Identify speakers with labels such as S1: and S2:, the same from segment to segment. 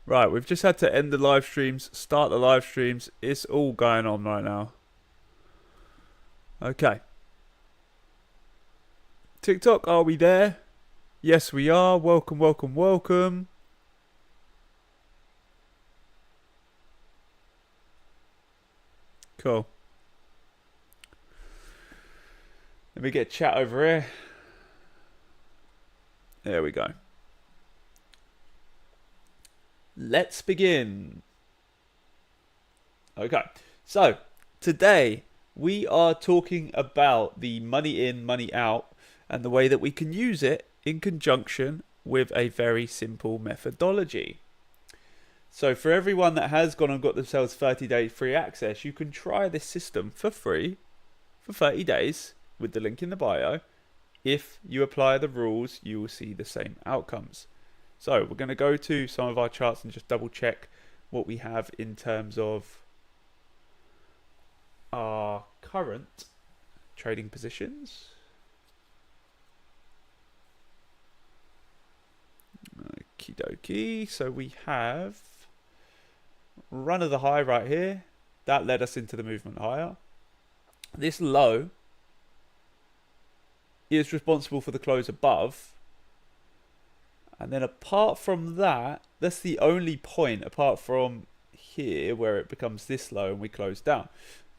S1: Right, we've just had to end the live streams, start the live streams. It's all going on right now. Okay. TikTok, are we there? Yes, we are. Welcome, welcome, welcome. Cool. Let me get chat over here. There we go. Let's begin. Okay, so today we are talking about the money in, money out, and the way that we can use it in conjunction with a very simple methodology. So for everyone that has gone and got themselves 30-day free access, you can try this system for free for 30 days with the link in the bio. If you apply the rules, you will see the same outcomes. So we're going to go to some of our charts and just double check what we have in terms of our current trading positions. Okie dokie. So we have run of the high right here. That led us into the movement higher. This low is responsible for the close above. And then apart from that, that's the only point apart from here where it becomes this low and we close down.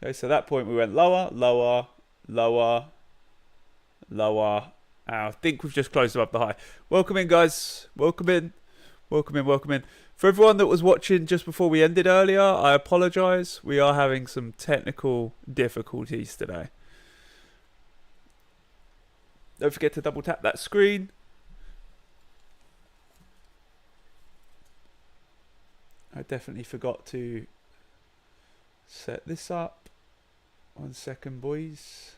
S1: Okay, so at that point we went lower, lower, lower, lower. I think we've just closed above the high. Welcome in, guys. Welcome in. Welcome in, welcome in. For everyone that was watching just before we ended earlier, I apologise. We are having some technical difficulties today. Don't forget to double tap that screen. I definitely forgot to set this up. 1 second, boys.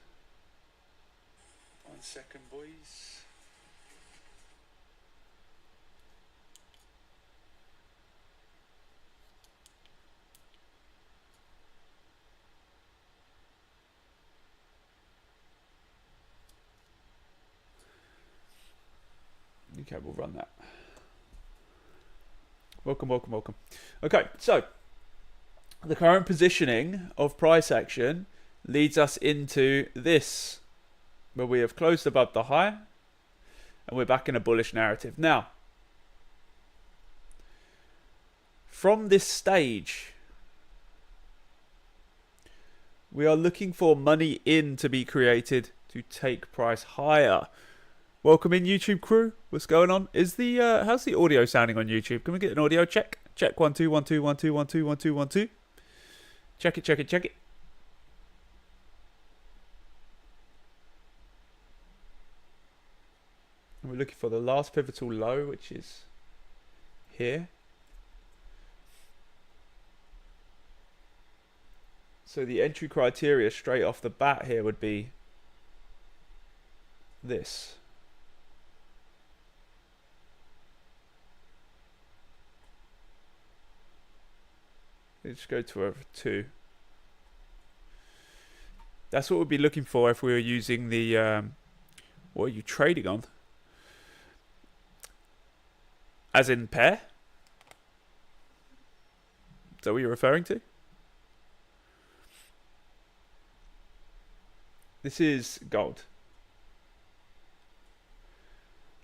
S1: 1 second, boys. Okay, we'll run that. Welcome, welcome, welcome. Okay, so the current positioning of price action leads us into this, where we have closed above the high and we're back in a bullish narrative. Now, from this stage, we are looking for money in to be created to take price higher. Welcome in, YouTube crew. What's going on? Is the how's the audio sounding on YouTube? Can we get an audio check? Check 1 2 1 2 1 2 1 2 1 2 1 2. Check it, check it, check it. And we're looking for the last pivotal low, which is here. So the entry criteria straight off the bat here would be this. Let's go to a 2. That's what we'd be looking for if we were using the what are you trading on? As in pair? Is that what you're referring to? This is gold.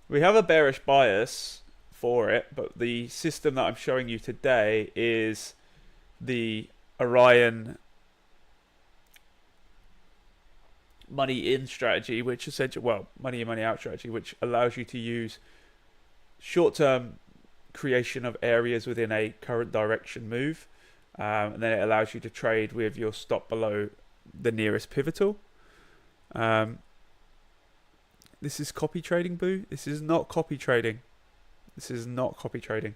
S1: We have a bearish bias for it, but the system that I'm showing you today is the Orion money in strategy, which essentially, well, money in, money out strategy, which allows you to use short-term creation of areas within a current direction move, and then it allows you to trade with your stop below the nearest pivotal. This is copy trading, boo. This is not copy trading. This is not copy trading.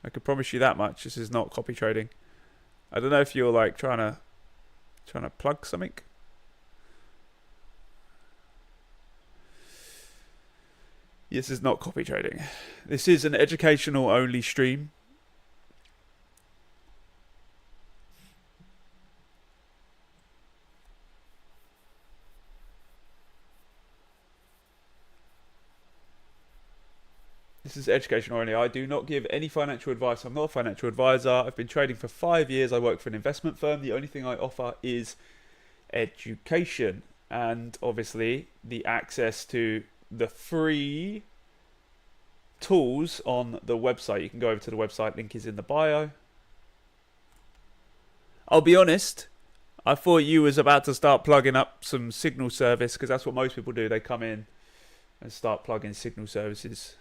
S1: I can promise you that much. This is not copy trading. I don't know if you're like trying to plug something. This is not copy trading. This is an educational only stream. This is education only. I do not give any financial advice. I'm not a financial advisor. I've been trading for 5 years. I work for an investment firm. The only thing I offer is education, and obviously the access to the free tools on the website. You can go over to the website, link is in the bio. I'll be honest, I thought you was about to start plugging up some signal service, because that's what most people do. They come in and start plugging signal services,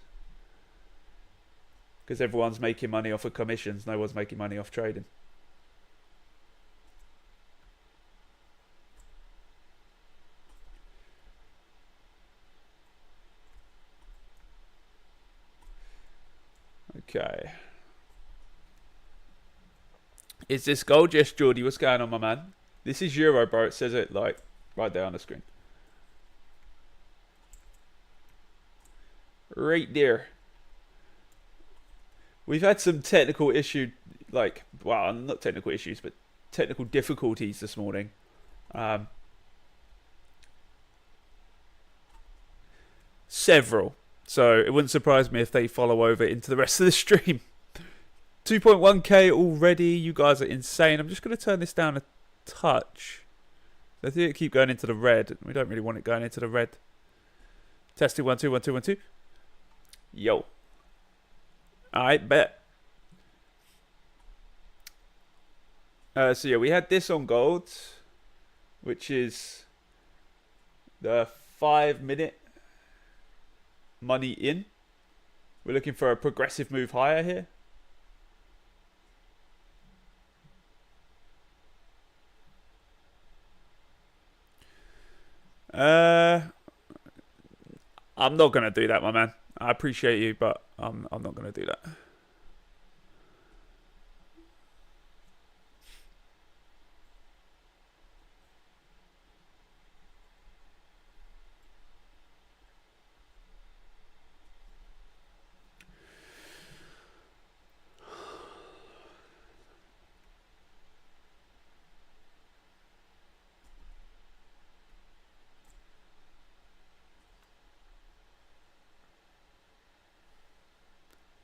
S1: because everyone's making money off of commissions. No one's making money off trading. Okay. Is this gold? Yes, Geordie. What's going on, my man? This is Euro, bro. It says it like right there on the screen. Right there. We've had some technical issue, like, well, not technical issues, but technical difficulties this morning. Several. So it wouldn't surprise me if they follow over into the rest of the stream. 2.1k already. You guys are insane. I'm just going to turn this down a touch. I think it keep going into the red. We don't really want it going into the red. Testing 1 2 1 2 1 2. Yo. I bet. So yeah, we had this on gold, which is the 5-minute money in. We're looking for a progressive move higher here. I'm not gonna do that, my man. I appreciate you, but I'm not gonna do that.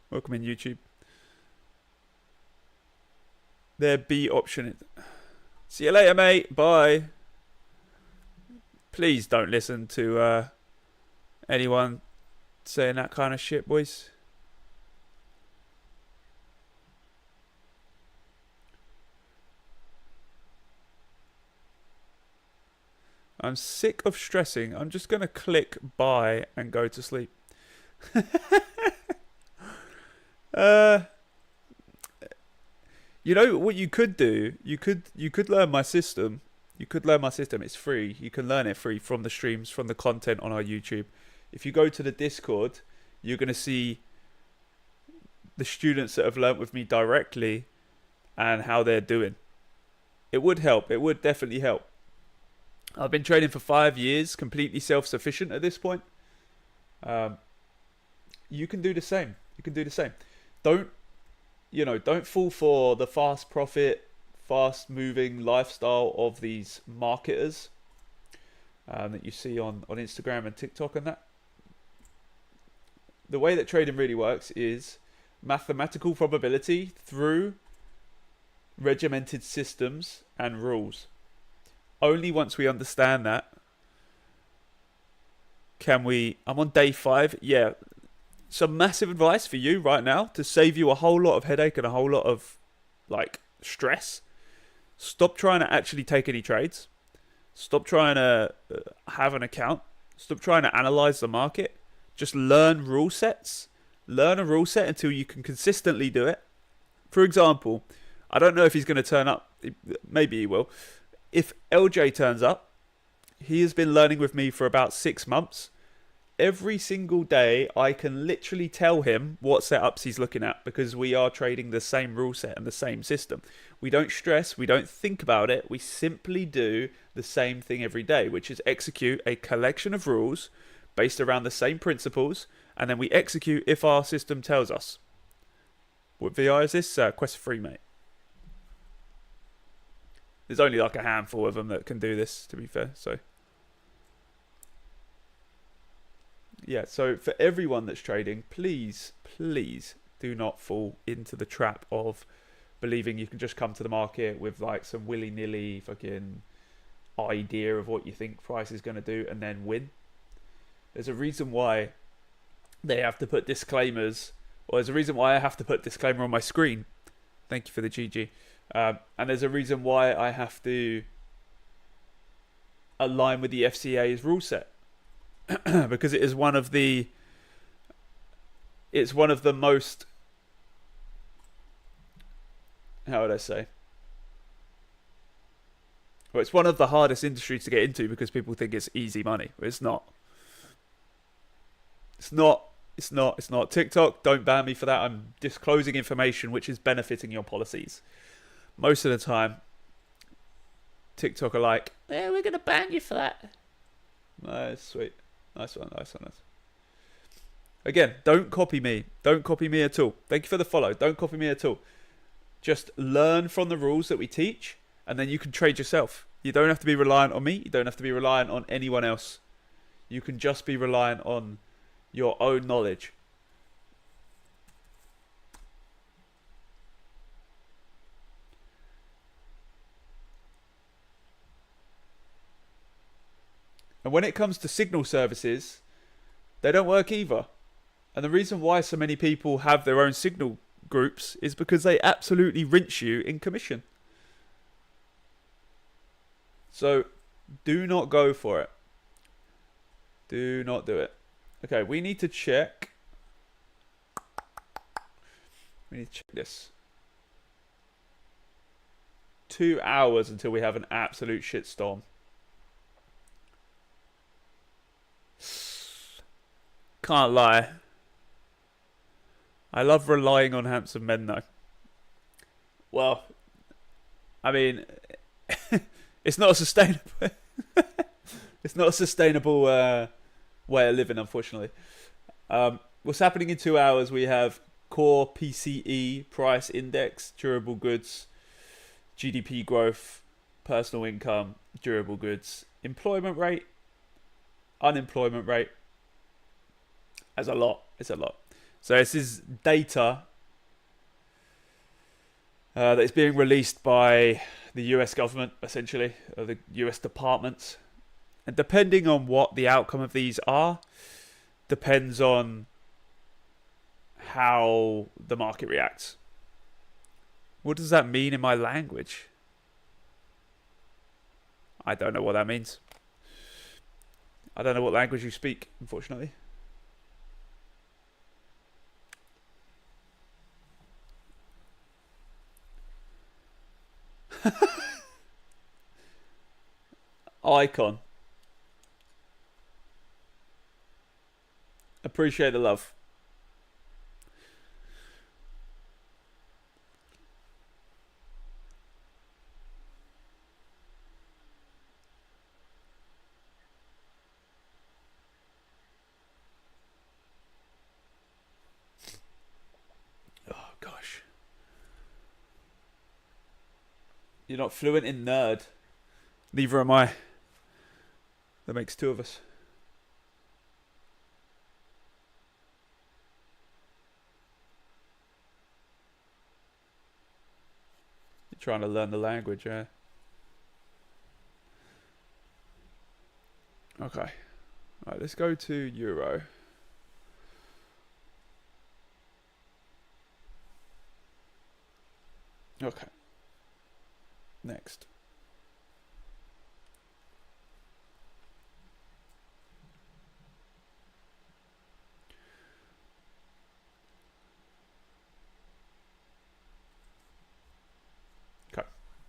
S1: Welcome in, YouTube. Their B option. See you later, mate. Bye. Please don't listen to anyone saying that kind of shit, boys. I'm sick of stressing. I'm just going to click buy and go to sleep. You know what you could do? You could learn my system. You could learn my system. It's free. You can learn it free from the streams, from the content on our YouTube. If you go to the Discord, you're going to see the students that have learnt with me directly and how they're doing. It would help. It would definitely help. I've been trading for 5 years, completely self-sufficient at this point. You can do the same. You can do the same. Don't fall for the fast profit, fast moving lifestyle of these marketers that you see on Instagram and TikTok and that. The way that trading really works is mathematical probability through regimented systems and rules. Only once we understand that can we... I'm on day 5. Yeah. Some massive advice for you right now to save you a whole lot of headache and a whole lot of stress. Stop trying to actually take any trades. Stop trying to have an account. Stop trying to analyze the market. Just learn rule sets. Learn a rule set until you can consistently do it. For example, I don't know if he's going to turn up. Maybe he will. If LJ turns up, he has been learning with me for about 6 months. Every single day, I can literally tell him what setups he's looking at because we are trading the same rule set and the same system. We don't stress, we don't think about it. We simply do the same thing every day, which is execute a collection of rules based around the same principles, and then we execute if our system tells us. What VI is this? Quest 3, mate. There's only like a handful of them that can do this, to be fair, so... yeah, so for everyone that's trading, please, please do not fall into the trap of believing you can just come to the market with like some willy-nilly fucking idea of what you think price is going to do and then win. There's a reason why they have to put disclaimers, or there's a reason why I have to put disclaimer on my screen. Thank you for the GG. And there's a reason why I have to align with the FCA's rule set. Because it is one of the most, how would I say, well, it's one of the hardest industries to get into because people think it's easy money. It's not. It's not. TikTok, don't ban me for that. I'm disclosing information which is benefiting your policies. Most of the time, TikTok are like, yeah, we're going to ban you for that. Nice, sweet. Nice one. Again, don't copy me. Don't copy me at all. Thank you for the follow. Don't copy me at all. Just learn from the rules that we teach, and then you can trade yourself. You don't have to be reliant on me. You don't have to be reliant on anyone else. You can just be reliant on your own knowledge. And when it comes to signal services, they don't work either. And the reason why so many people have their own signal groups is because they absolutely rinse you in commission. So do not go for it. Do not do it. Okay, we need to check. We need to check this. 2 hours until we have an absolute shitstorm. Can't lie. I love relying on handsome men though. Well, I mean, it's not a sustainable. It's not a sustainable way of living, unfortunately. What's happening in 2 hours? We have core PCE price index, durable goods, GDP growth, personal income, durable goods, employment rate, unemployment rate. That's a lot. It's a lot. So this is data that is being released by the US government, essentially, or the US departments. And depending on what the outcome of these are, depends on how the market reacts. What does that mean in my language? I don't know what that means. I don't know what language you speak, unfortunately. Icon. Appreciate the love. Oh gosh. You're not fluent in nerd. Neither am I. That makes two of us. You're trying to learn the language, yeah. Okay. Right, let's go to Euro. Okay. Next.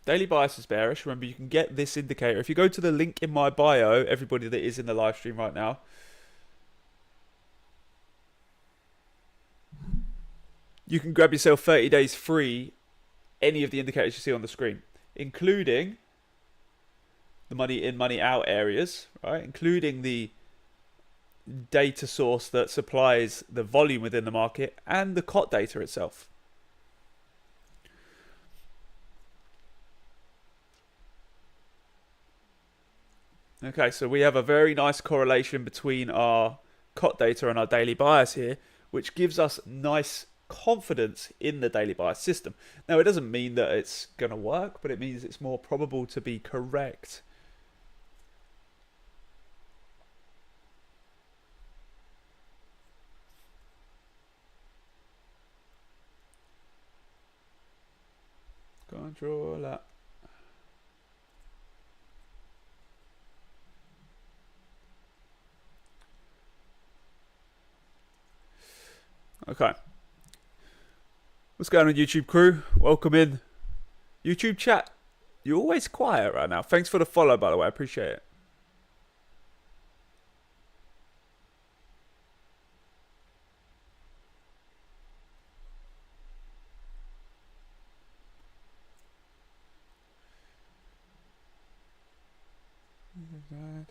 S1: Daily bias is bearish. Remember, you can get this indicator. If you go to the link in my bio, everybody that is in the live stream right now, you can grab yourself 30 days free any of the indicators you see on the screen, including the money in, money out areas, right? Including the data source that supplies the volume within the market and the COT data itself. Okay, so we have a very nice correlation between our COT data on our daily bias here, which gives us nice confidence in the daily bias system. Now, it doesn't mean that it's going to work, but it means it's more probable to be correct. Controller. Okay. What's going on, YouTube crew? Welcome in. YouTube chat, you're always quiet right now. Thanks for the follow, by the way. I appreciate it.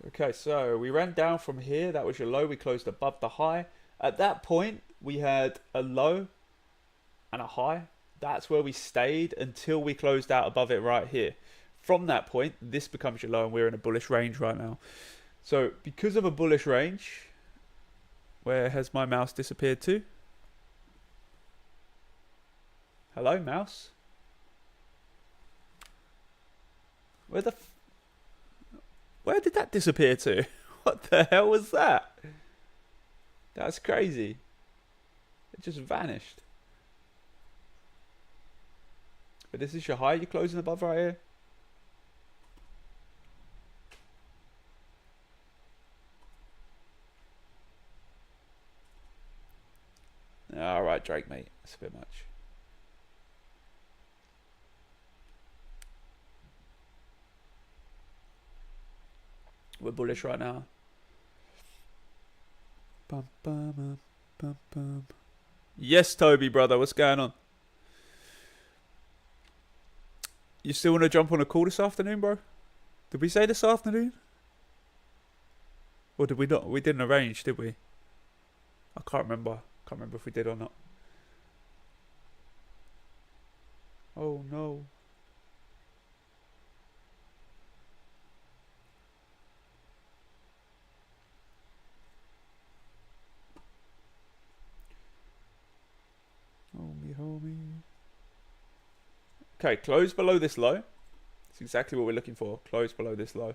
S1: Okay, so we ran down from here. That was your low. We closed above the high. At that point, we had a low and a high. That's where we stayed until we closed out above it right here. From that point, this becomes your low, and we're in a bullish range right now. So because of a bullish range, where has my mouse disappeared to? Hello, mouse? Where did that disappear to? What the hell was that? That's crazy. It just vanished. But this is your high you're closing above right here. Alright, Drake, mate. That's a bit much. We're bullish right now. Bum, bum, bum, bum. Yes, Toby, brother. What's going on? You still want to jump on a call this afternoon, bro? Did we say this afternoon? Or did we not? We didn't arrange, did we? I can't remember. Can't remember if we did or not. Oh, no. Homie. Okay, close below this low. That's exactly what we're looking for. Close below this low.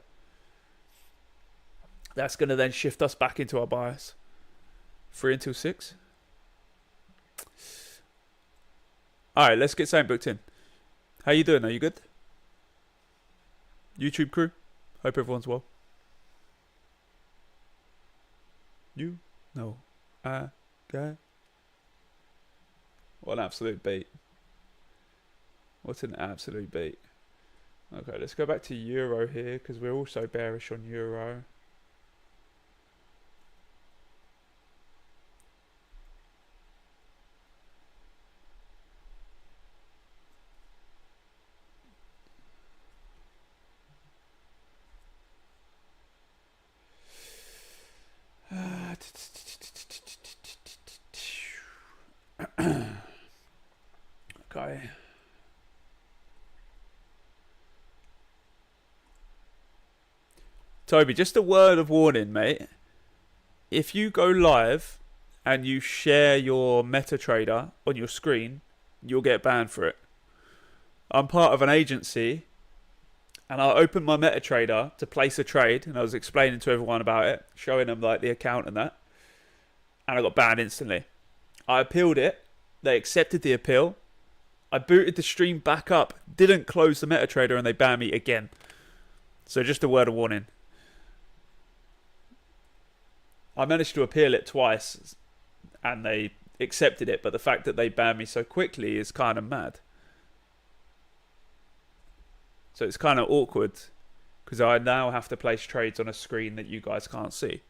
S1: That's going to then shift us back into our bias. 3 until 6. Alright, let's get something booked in. How you doing? Are you good? YouTube crew? Hope everyone's well. You? No. Okay. What an absolute beat. What an absolute beat. Okay, let's go back to Euro here, because we're also bearish on Euro. Okay. Toby, just a word of warning, mate. If you go live and you share your MetaTrader on your screen, you'll get banned for it. I'm part of an agency, and I opened my MetaTrader to place a trade, and I was explaining to everyone about it, showing them like the account and that, and I got banned instantly. I appealed it. They accepted the appeal. I booted the stream back up, didn't close the MetaTrader, and they banned me again. So just a word of warning. I managed to appeal it twice, and they accepted it, but the fact that they banned me so quickly is kind of mad. So it's kind of awkward, because I now have to place trades on a screen that you guys can't see,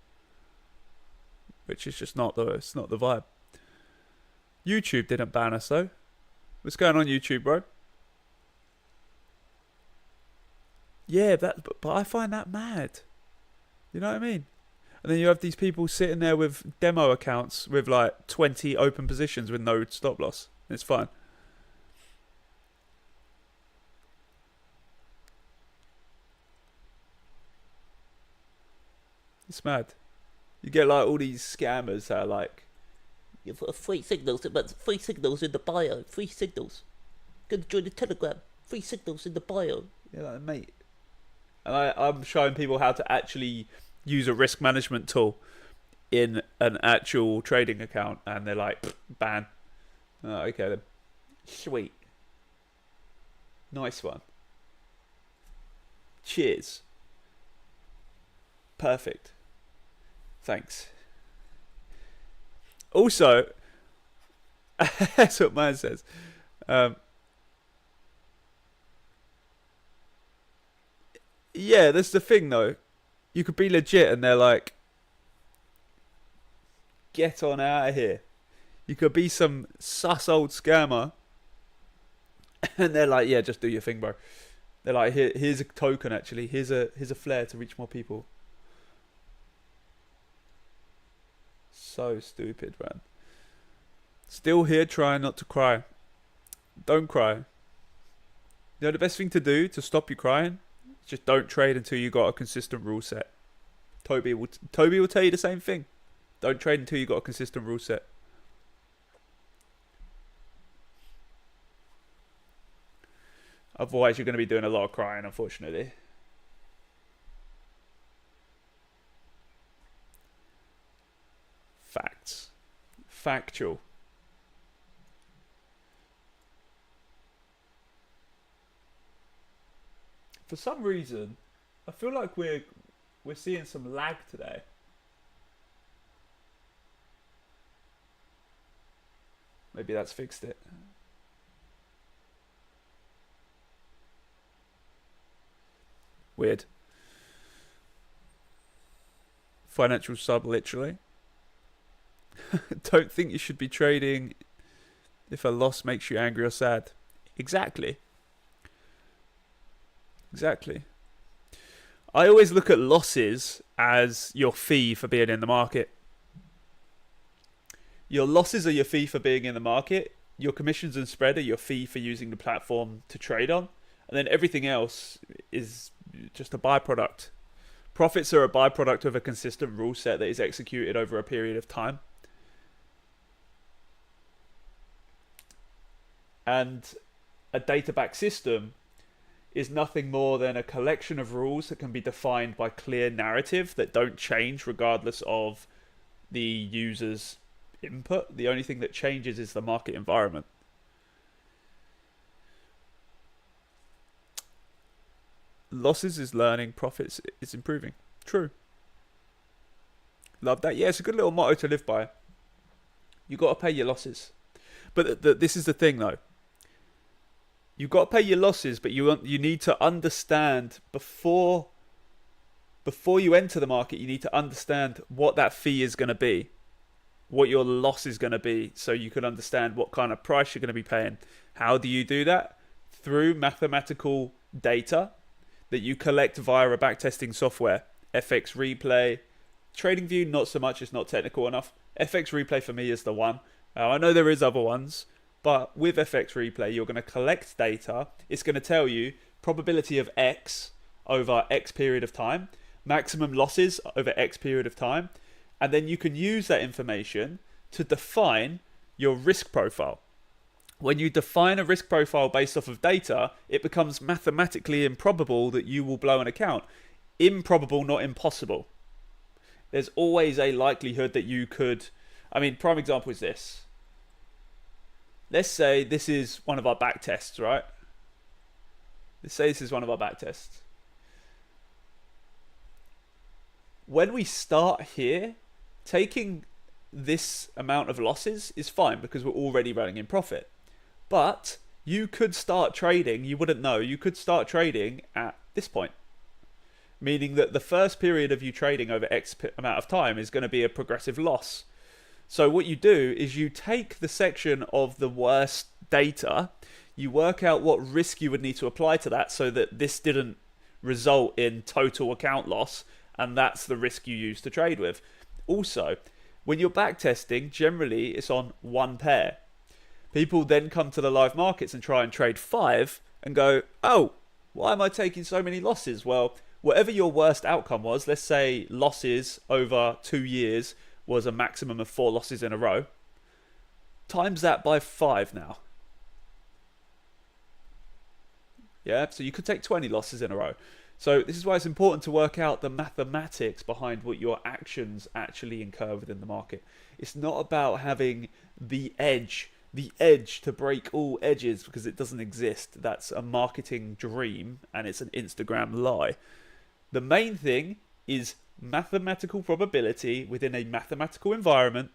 S1: which is just not the vibe. YouTube didn't ban us though. What's going on, YouTube, bro? Yeah, but I find that mad. You know what I mean? And then you have these people sitting there with demo accounts with like 20 open positions with no stop loss. It's fine. It's mad. You get like all these scammers that are like,
S2: You've got free signals, but free signals in the bio. Free signals. Go join the Telegram. Free signals in the bio.
S1: you're like, mate. And I'm showing people how to actually use a risk management tool in an actual trading account, and they're like, ban. Oh, okay then. Sweet. Nice one. Cheers. Perfect. Thanks. Also, that's what mine says. Um, yeah, that's the thing though. You could be legit, and they're like, get on out of here. You could be some sus old scammer, and they're like, yeah, just do your thing, bro. They're like, here's a token actually. Here's a flare to reach more people. So stupid, man. Still here trying not to cry. Don't cry. You know the best thing to do to stop you crying? Just don't trade until you got a consistent rule set. Toby will tell you the same thing. Don't trade until you got a consistent rule set. Otherwise, you're going to be doing a lot of crying, unfortunately. Facts. Factual. For some reason, I feel like we're seeing some lag today. Maybe that's fixed it. Weird. Financial sub, literally. Don't think you should be trading if a loss makes you angry or sad. Exactly. Exactly. I always look at losses as your fee for being in the market. Your losses are your fee for being in the market. Your commissions and spread are your fee for using the platform to trade on. And then everything else is just a byproduct. Profits are a byproduct of a consistent rule set that is executed over a period of time. And a data-backed system is nothing more than a collection of rules that can be defined by clear narrative that don't change regardless of the user's input. The only thing that changes is the market environment. Losses is learning, profits is improving. True. Love that. Yeah, it's a good little motto to live by. You got to pay your losses. But this is the thing though. You've got to pay your losses, but you need to understand before you enter the market, you need to understand what that fee is going to be, what your loss is going to be, so you can understand what kind of price you're going to be paying. How do you do that? Through mathematical data that you collect via a backtesting software. FX Replay. TradingView, not so much, it's not technical enough. FX Replay for me is the one. I know there is other ones, but with FX Replay, you're going to collect data. It's going to tell you probability of X over X period of time, maximum losses over X period of time, and then you can use that information to define your risk profile. When you define a risk profile based off of data, it becomes mathematically improbable that you will blow an account. Improbable, not impossible. There's always a likelihood that you could... I mean, prime example is this. Let's say this is one of our back tests, right? Let's say this is one of our back tests. When we start here, taking this amount of losses is fine because we're already running in profit. But you could start trading, you wouldn't know, you could start trading at this point. Meaning that the first period of you trading over X amount of time is going to be a progressive loss. So what you do is you take the section of the worst data, you work out what risk you would need to apply to that so that this didn't result in total account loss, and that's the risk you use to trade with. Also, when you're backtesting, generally it's on one pair. People then come to the live markets and try and trade 5 and go, oh, why am I taking so many losses? Well, whatever your worst outcome was, let's say losses over 2 years was a maximum of 4 losses in a row, times that by 5 now. Yeah, so you could take 20 losses in a row. So this is why it's important to work out the mathematics behind what your actions actually incur within the market. It's not about having the edge to break all edges, because it doesn't exist. That's a marketing dream and it's an Instagram lie. The main thing is mathematical probability within a mathematical environment,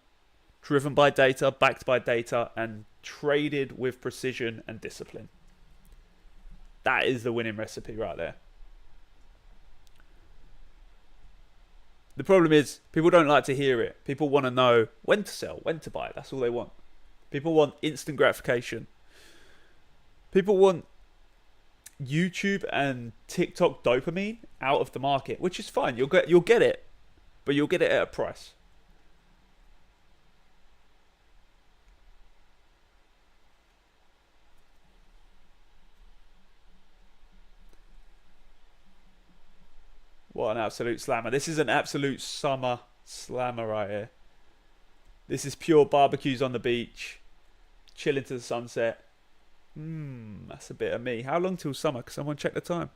S1: driven by data, backed by data, and traded with precision and discipline. That is the winning recipe right there. The problem is people don't like to hear it. People want to know when to sell, when to buy. That's all they want. People want instant gratification. People want YouTube and TikTok dopamine out of the market, which is fine. You'll get it, but you'll get it at a price. What an absolute slammer. This is an absolute summer slammer right here. This is pure barbecues on the beach, chilling to the sunset. That's a bit of me. How long till summer? Can someone check the time?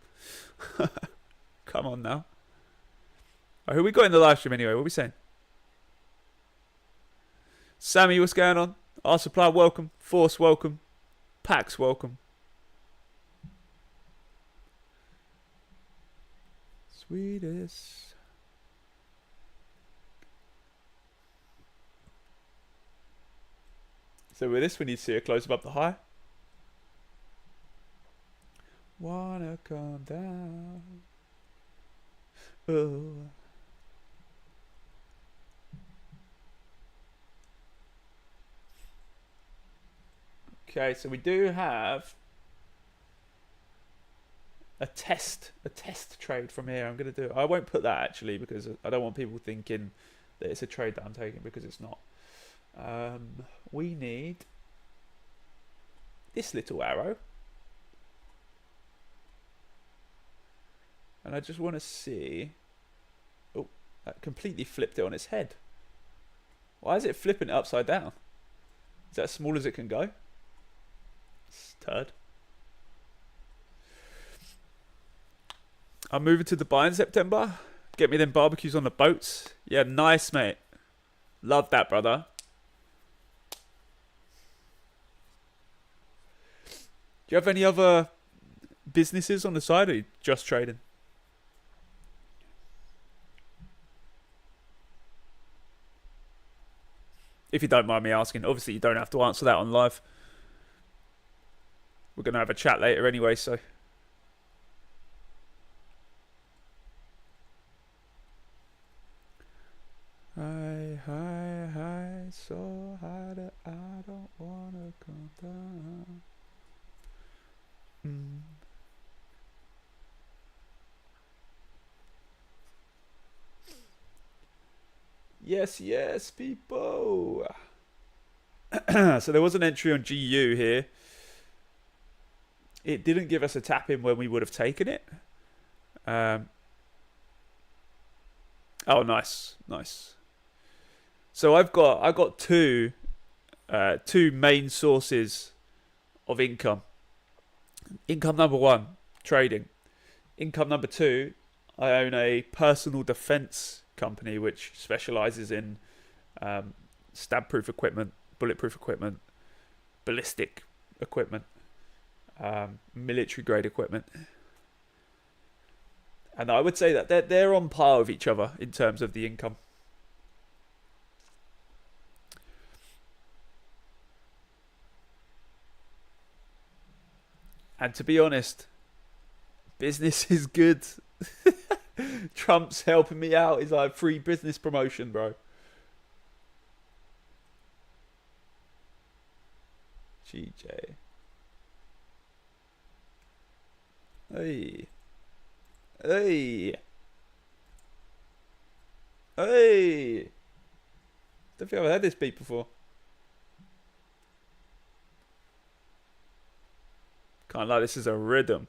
S1: Come on now. Right, who we got in the live stream anyway? What are we saying? Sammy, what's going on? R Supply, welcome. Force, welcome. Pax, welcome. Sweetest. So with this, we need to see a close up of the high. Wanna come down. Oh. Okay, so we do have a test trade from here. I'm gonna do. I won't put that actually, because I don't want people thinking that it's a trade that I'm taking, because it's not. We need this little arrow, and I just want to see. Oh, that completely flipped it on its head. Why is it flipping it upside down? Is that as small as it can go? It's turd. I'm moving to Dubai in September. Get me them barbecues on the boats. Yeah, nice, mate. Love that, brother. Do you have any other businesses on the side, or are you just trading? If you don't mind me asking. Obviously, you don't have to answer that on live. We're going to have a chat later anyway, so... High, so high that I don't wanna come down. Yes, people. So there was an entry on GU here. It didn't give us a tap in when we would have taken it. Oh, nice. So I've got two main sources of income. Income number one, trading. Income number two, I own a personal defense company which specializes in stab-proof equipment, bulletproof equipment, ballistic equipment, military-grade equipment. And I would say that they're on par with each other in terms of the income. And to be honest, business is good. Trump's helping me out. He's like, free business promotion, bro. GJ. Hey. Don't think I've heard this beat before. Can't lie, this is a rhythm.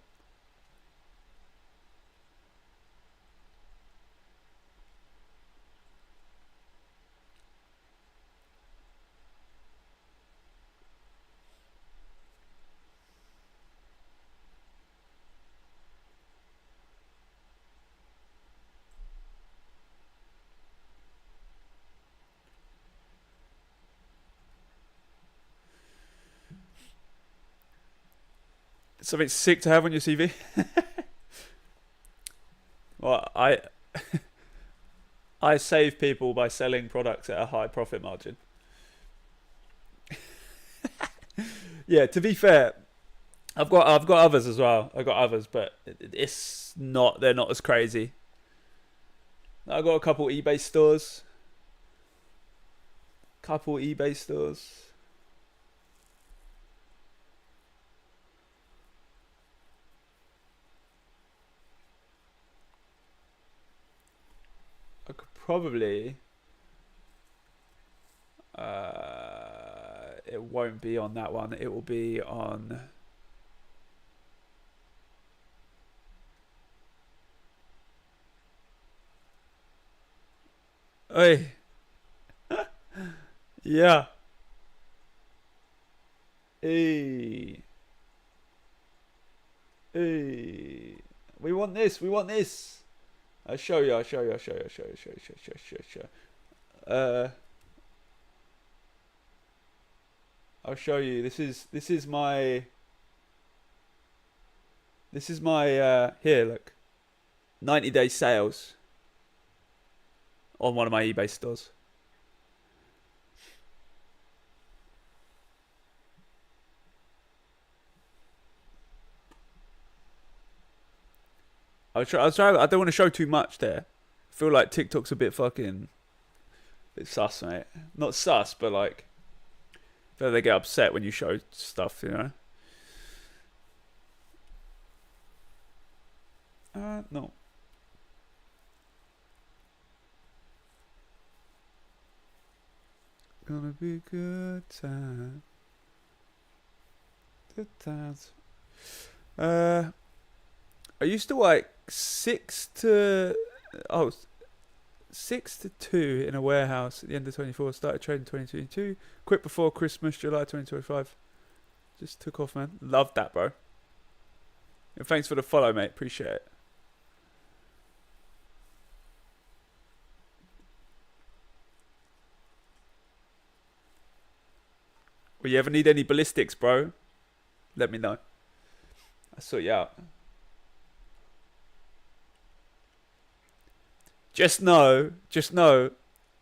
S1: Something sick to have on your CV. Well, I save people by selling products at a high profit margin. Yeah, to be fair, I've got others as well. I've got others, but it's not they're not as crazy. I've got a couple eBay stores. Couple eBay stores. I could probably. It won't be on that one. It will be on. Hey, yeah. Hey, hey. We want this. We want this. I'll show you. I'll show you. I'll show you. I'll show you. Show you. Show you. Show you. Show you. I'll show you. This is my here. Look, 90-day sales on one of my eBay stores. I'll try. I don't want to show too much there. I feel like TikTok's a bit sus, mate. Not sus, but like, I feel like they get upset when you show stuff, you know. No. Gonna be good time. Good times. I used to work 6 to 2 in a warehouse at the end of 24. Started trading 2022. Quit before Christmas, July 2025. Just took off, man. Loved that, bro. And thanks for the follow, mate. Appreciate it. Well, you ever need any ballistics, bro? Let me know. I'll sort you out. Just know,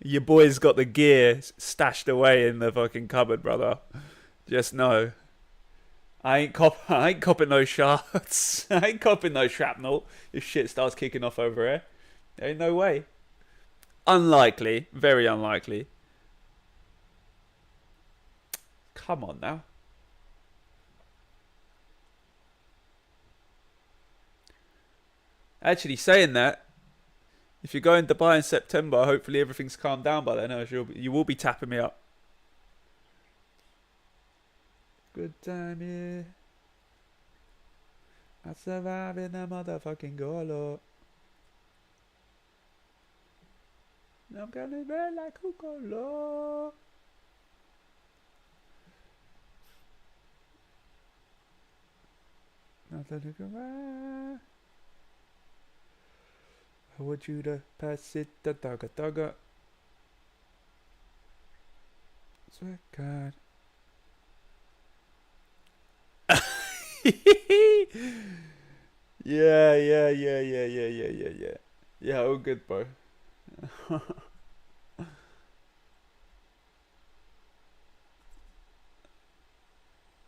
S1: your boy's got the gear stashed away in the fucking cupboard, brother. Just know. I ain't copping no shots. I ain't copping no shrapnel if shit starts kicking off over here. There ain't no way. Unlikely. Very unlikely. Come on now. Actually, saying that, if you're going to Dubai in September, hopefully everything's calmed down by then. You will be tapping me up. Good time, yeah. I survive in a motherfucking golo. I'm gonna be like a golo. Nothing to go around. I want you to pass it the dugga. Swear God. Yeah. Yeah, all good, bro.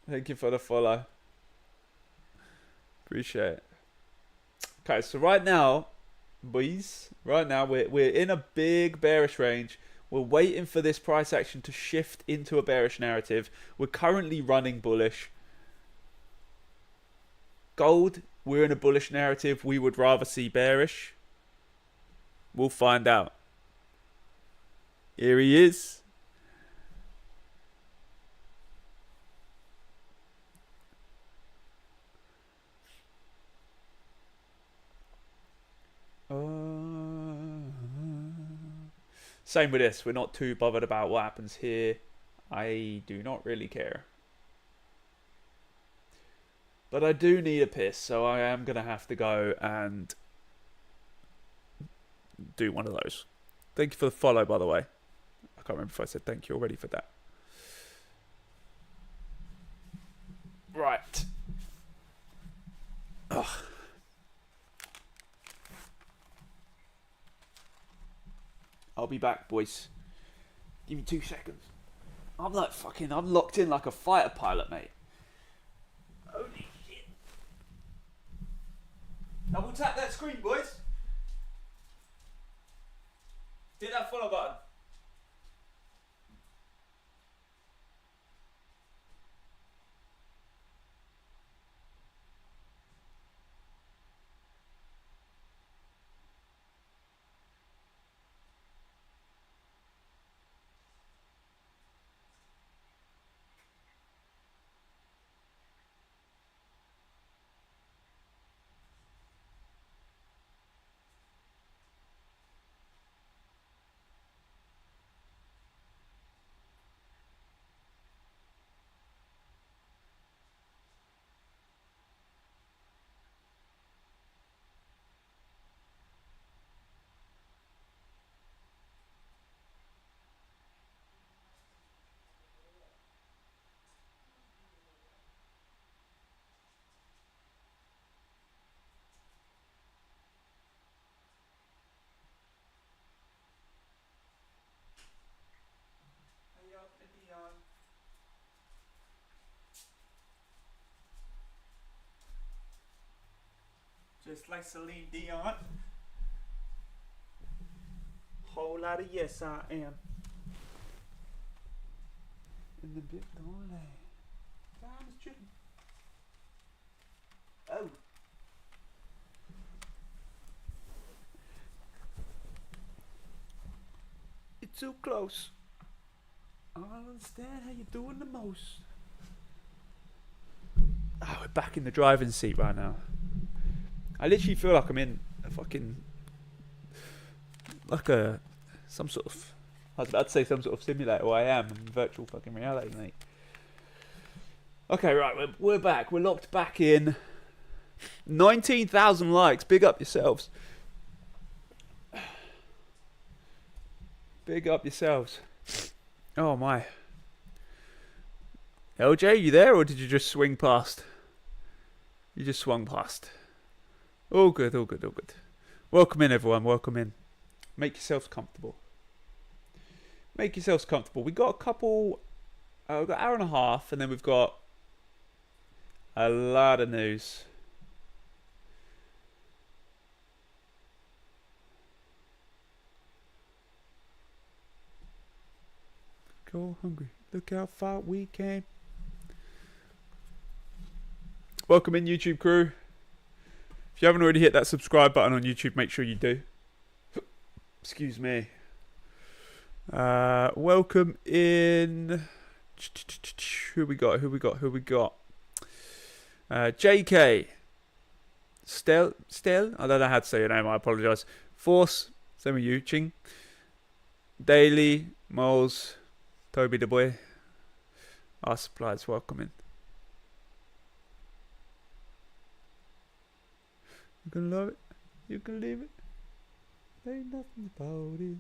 S1: Thank you for the follow. Appreciate it. Okay, so right now, boys, we're in a big bearish range. We're waiting for this price action to shift into a bearish narrative. We're currently running bullish. Gold, we're in a bullish narrative. We would rather see bearish. We'll find out. Here he is. Same with this. We're not too bothered about what happens here. I do not really care. But I do need a piss, so I am going to have to go and do one of those. Thank you for the follow, by the way. I can't remember if I said thank you already for that. Right. I'll be back, boys. Give me 2 seconds. I'm like fucking. I'm locked in like a fighter pilot, mate. Holy shit! Double tap that screen, boys. Hit that follow button. Just like Celine Dion. Whole lot of yes I am. In the bit don't lay. Oh. It's too close. I don't understand how you're doing the most. Oh, we're back in the driving seat right now. I literally feel like I'm in a fucking like some sort of, I was about to say some sort of simulator. Well, I am in virtual fucking reality, mate. Okay, right, we're back. We're locked back in. 19,000 likes. Big up yourselves. Big up yourselves. Oh my. LJ, you there, or did you just swing past? You just swung past. All good, all good, all good. Welcome in, everyone. Welcome in. Make yourselves comfortable. Make yourselves comfortable. We got a couple. We've got an hour and a half, and then we've got a lot of news. Go hungry. Look how far we came. Welcome in, YouTube crew. If you haven't already hit that subscribe button on YouTube, make sure you do. Excuse me. Welcome in. Who we got? JK. Stel? I don't know how to say your name. I apologise. Force. Same with you. Ching. Daily. Moles. Toby the boy. Our supplies. Welcome in. You can love it. You can leave it. There ain't nothing about it.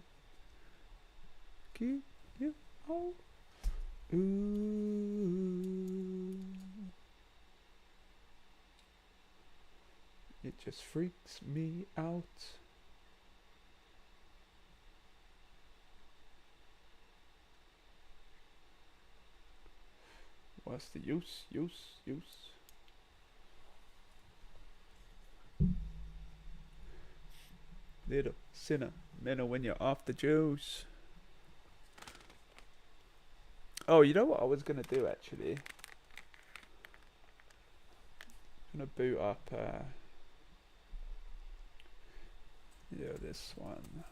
S1: Keep you all. Ooh. It just freaks me out. What's the use? Little sinner, minnow when you're off the juice. Oh, you know what I was gonna do actually? I'm gonna boot up this one.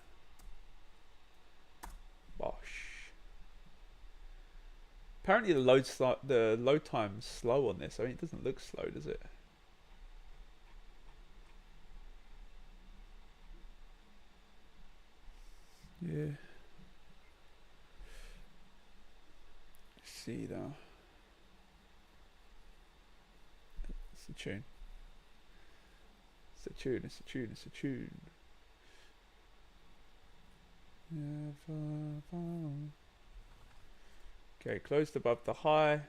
S1: Bosh. Apparently the load time's slow on this. I mean, it doesn't look slow, does it? Yeah. Let's see though. It's a tune. It's a tune. Okay, closed above the high.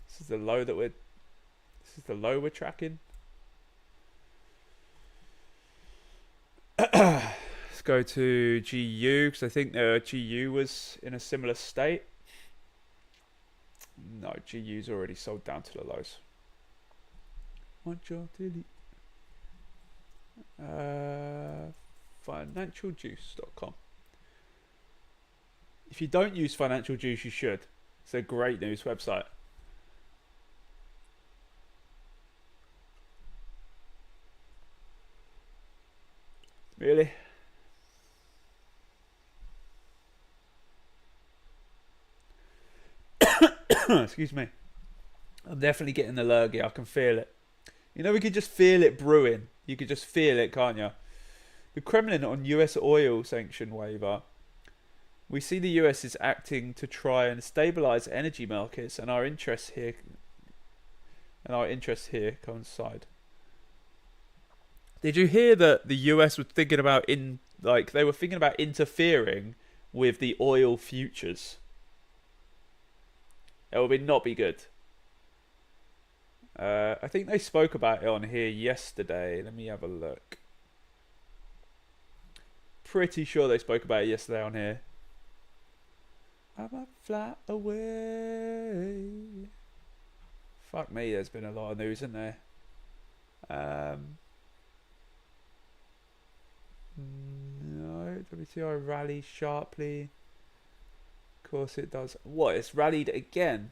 S1: This is the low we're tracking. Let's go to GU because I think GU was in a similar state. No, GU's already sold down to the lows. Financialjuice.com. If you don't use Financial Juice, you should. It's a great news website. Really? Excuse me. I'm definitely getting the lurgy. I can feel it. You know, we could just feel it brewing. You could just feel it, can't you? The Kremlin on US oil sanction waiver. We see the US is acting to try and stabilize energy markets, and our interests here coincide. Did you hear that the US was thinking about they were thinking about interfering with the oil futures? It would not be good. I think they spoke about it on here yesterday. Let me have a look. Pretty sure they spoke about it yesterday on here. I might fly away. Fuck me, there's been a lot of news, isn't there? No, WTI rallies sharply. Of course it does. What? It's rallied again.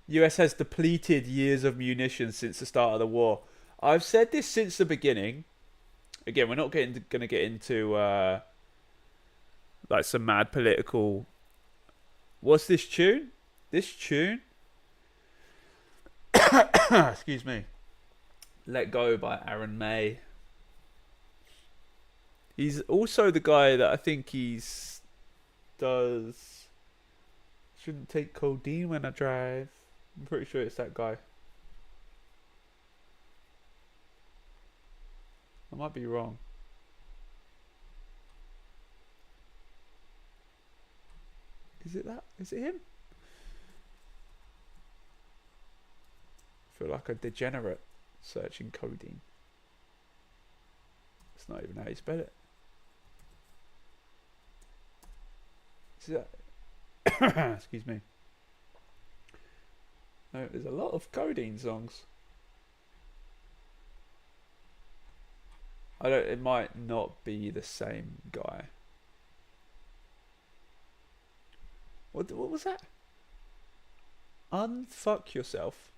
S1: US has depleted years of munitions since the start of the war. I've said this since the beginning. Again, we're not going to get into like some mad political. What's this tune? This tune? Excuse me. Let Go by Aaron May. He's also the guy that I think does. Shouldn't take codeine when I drive. I'm pretty sure it's that guy. I might be wrong. Is it that? Is it him? I feel like a degenerate searching codeine. It's not even how you spell it. Is that? Excuse me. No, there's a lot of codeine songs. It might not be the same guy. What was that? Unfuck yourself.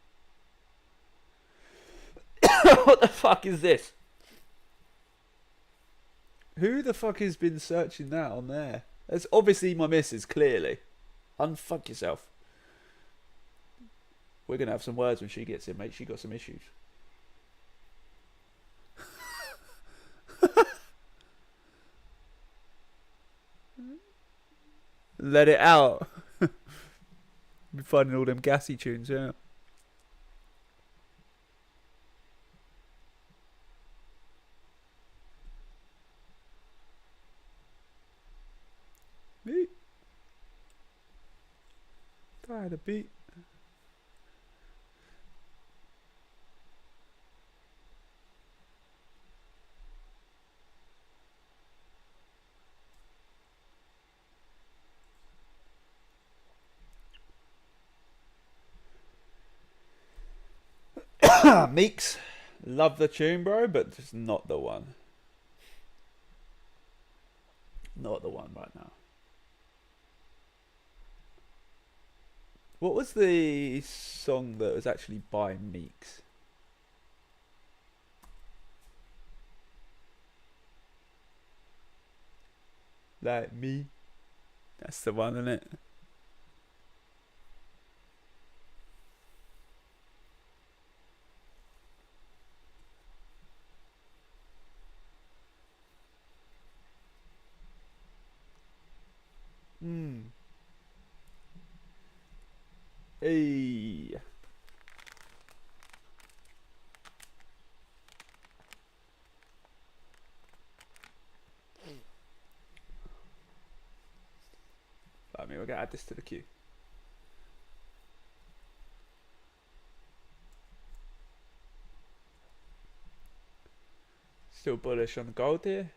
S1: What the fuck is this? Who the fuck has been searching that on there? That's obviously my missus, clearly. Unfuck yourself. We're going to have some words when she gets in, mate. She got some issues. Let it out. Be finding all them gassy tunes, yeah. Me. Tired of beat. Meeks, love the tune, bro, but just not the one. Not the one right now. What was the song that was actually by Meeks? Like me. That's the one, isn't it? Hey. I mean, we're going to add this to the queue. Still bullish on gold here.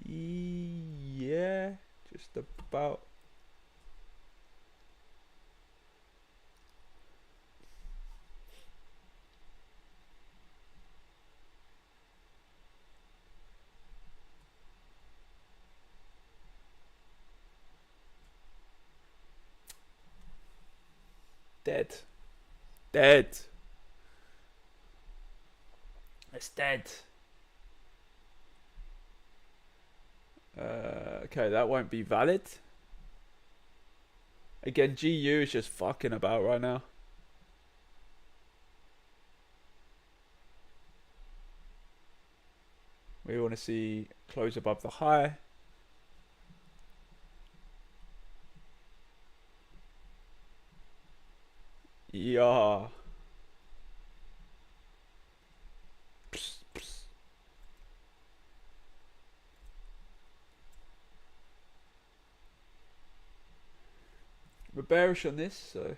S1: Yeah, just about. Dead. Dead. It's dead. Okay, that won't be valid. Again, GU is just fucking about right now. We want to see close above the high. Yeah. Psst, psst. We're bearish on this, so.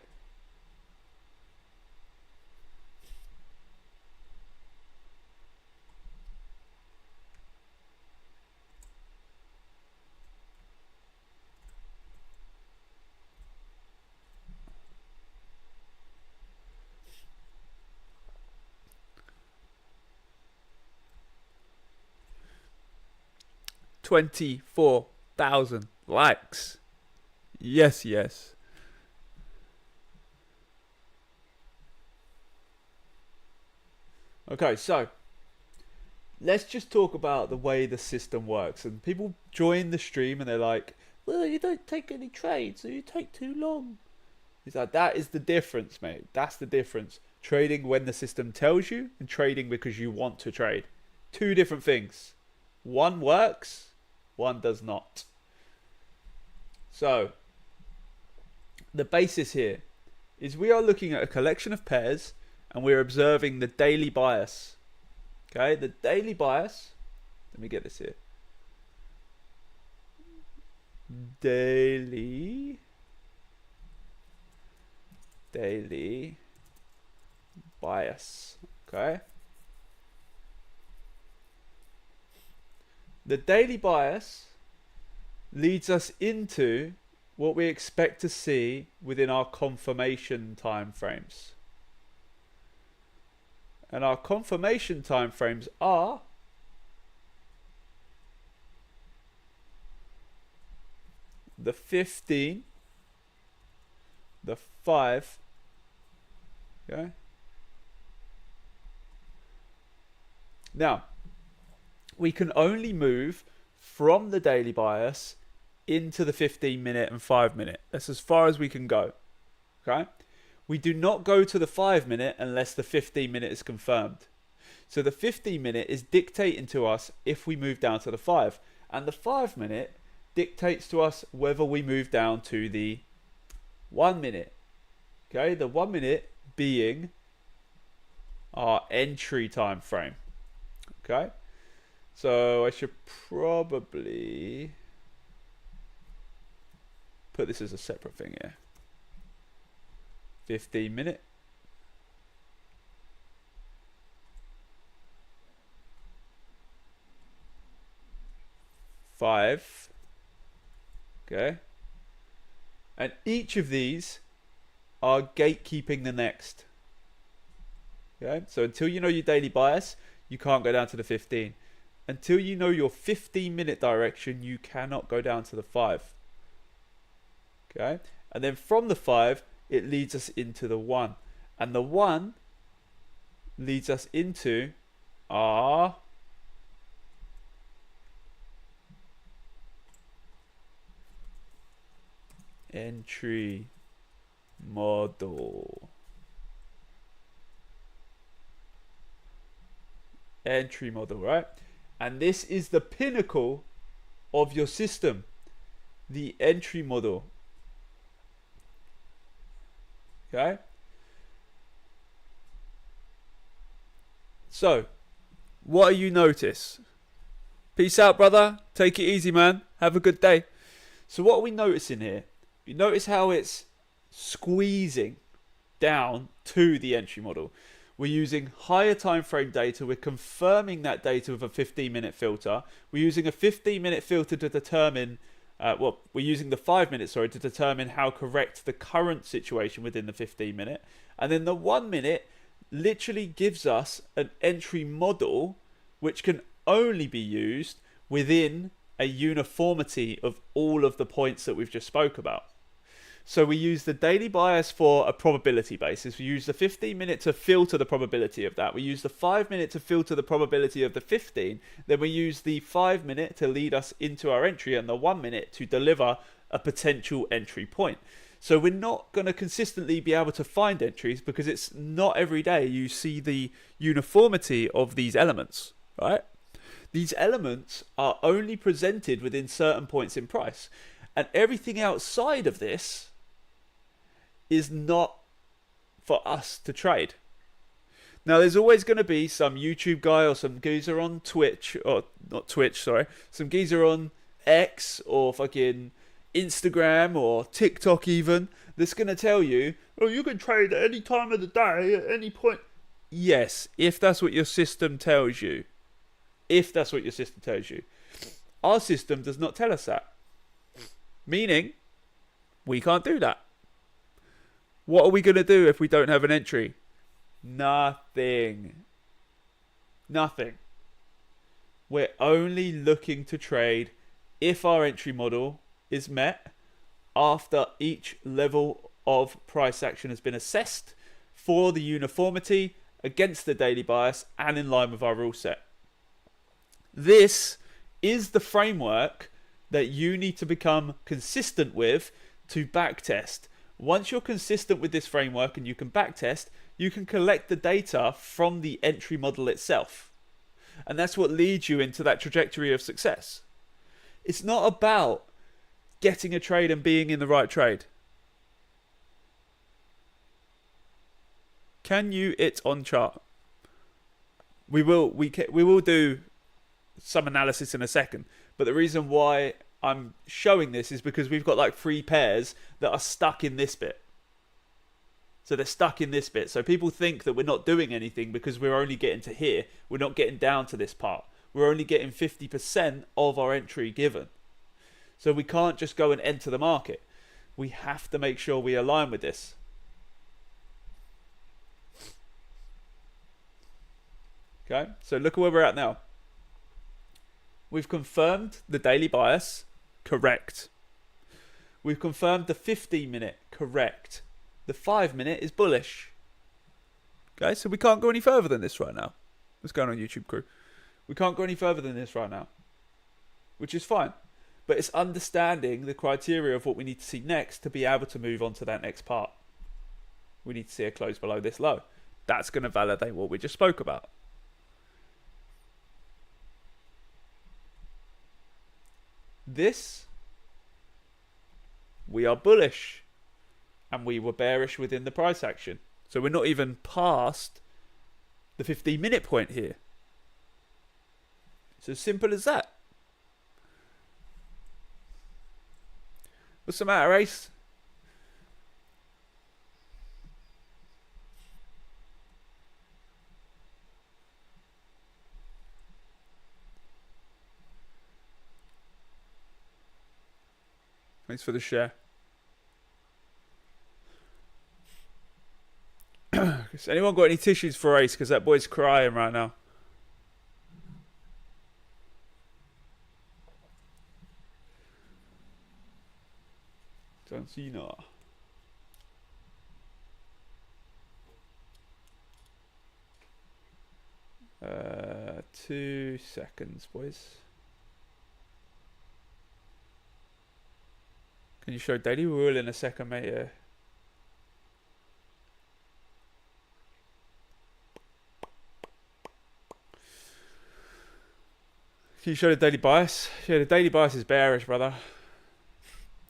S1: $24,000 likes. Yes, yes. Okay, so let's just talk about the way the system works. And people join the stream and they're like, well, you don't take any trades, so you take too long. It's like, that is the difference, mate. That's the difference. Trading when the system tells you and trading because you want to trade. Two different things. One works, one does not. So, the basis here is we are looking at a collection of pairs and we're observing the daily bias. Okay, the daily bias. Let me get this here. Daily bias. Okay. The daily bias leads us into what we expect to see within our confirmation time frames. And our confirmation time frames are the 15, the 5, okay? Now, we can only move from the daily bias into the 15-minute and 5-minute. That's as far as we can go, okay? We do not go to the 5-minute unless the 15-minute is confirmed. So the 15-minute is dictating to us if we move down to the 5. And the 5-minute dictates to us whether we move down to the 1-minute. Okay, the 1-minute being our entry time frame. Okay, so I should probably put this as a separate thing here. 15-minute. Five. Okay. And each of these are gatekeeping the next. Okay. So until you know your daily bias, you can't go down to the 15. Until you know your 15-minute direction, you cannot go down to the 5. Okay. And then from the 5, it leads us into the 1. And the 1 leads us into our entry model. Entry model, right? And this is the pinnacle of your system, the entry model. Okay? So, what do you notice? Peace out, brother. Take it easy, man. Have a good day. So what are we noticing here? You notice how it's squeezing down to the entry model. We're using higher time frame data. We're confirming that data with a 15-minute filter. We're using a 15-minute filter to determine, we're using the 5 minutes, sorry, to determine how correct the current situation within the 15-minute. And then the 1 minute literally gives us an entry model which can only be used within a uniformity of all of the points that we've just spoke about. So we use the daily bias for a probability basis. We use the 15-minute to filter the probability of that. We use the 5 minute to filter the probability of the 15. Then we use the 5 minute to lead us into our entry and the 1 minute to deliver a potential entry point. So we're not going to consistently be able to find entries because it's not every day you see the uniformity of these elements, right? These elements are only presented within certain points in price. And everything outside of this is not for us to trade. Now, there's always going to be some YouTube guy or some geezer on Twitch, or not Twitch, sorry, some geezer on X or fucking Instagram or TikTok even, that's going to tell you, oh, you can trade at any time of the day, at any point. Yes, if that's what your system tells you. If that's what your system tells you. Our system does not tell us that. Meaning, we can't do that. What are we going to do if we don't have an entry? Nothing. Nothing. We're only looking to trade if our entry model is met after each level of price action has been assessed for the uniformity against the daily bias and in line with our rule set. This is the framework that you need to become consistent with to backtest. Once you're consistent with this framework and you can backtest, you can collect the data from the entry model itself. And that's what leads you into that trajectory of success. It's not about getting a trade and being in the right trade. Can you it on chart? We will do some analysis in a second, but the reason why I'm showing this is because we've got like 3 pairs that are stuck in this bit. So they're stuck in this bit. So people think that we're not doing anything because we're only getting to here. We're not getting down to this part. We're only getting 50% of our entry given. So we can't just go and enter the market. We have to make sure we align with this. Okay, so look at where we're at now. We've confirmed the daily bias, correct. We've confirmed the 15-minute, correct. The 5-minute is bullish. Okay, so we can't go any further than this right now. What's going on, YouTube crew? We can't go any further than this right now, which is fine. But it's understanding the criteria of what we need to see next to be able to move on to that next part. We need to see a close below this low. That's going to validate what we just spoke about. This, we are bullish and we were bearish within the price action. So we're not even past the 15-minute point here. It's as simple as that. What's the matter, Ace? Thanks for the share. Has anyone got any tissues for Ace? Because that boy's crying right now. Don't see no. 2 seconds, boys. Can you show daily? We will in a second, mate. Can you show the daily bias? Yeah, the daily bias is bearish, brother.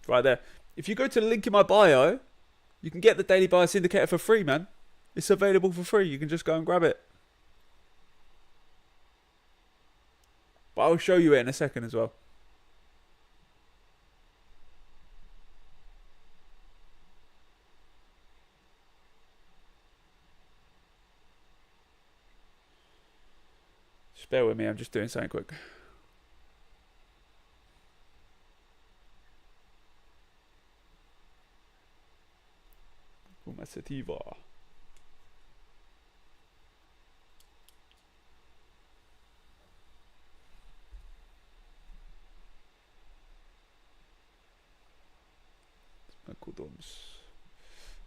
S1: Right there. If you go to the link in my bio, you can get the daily bias indicator for free, man. It's available for free. You can just go and grab it. But I'll show you it in a second as well. Just bear with me, I'm just doing something quick. Uma sativa.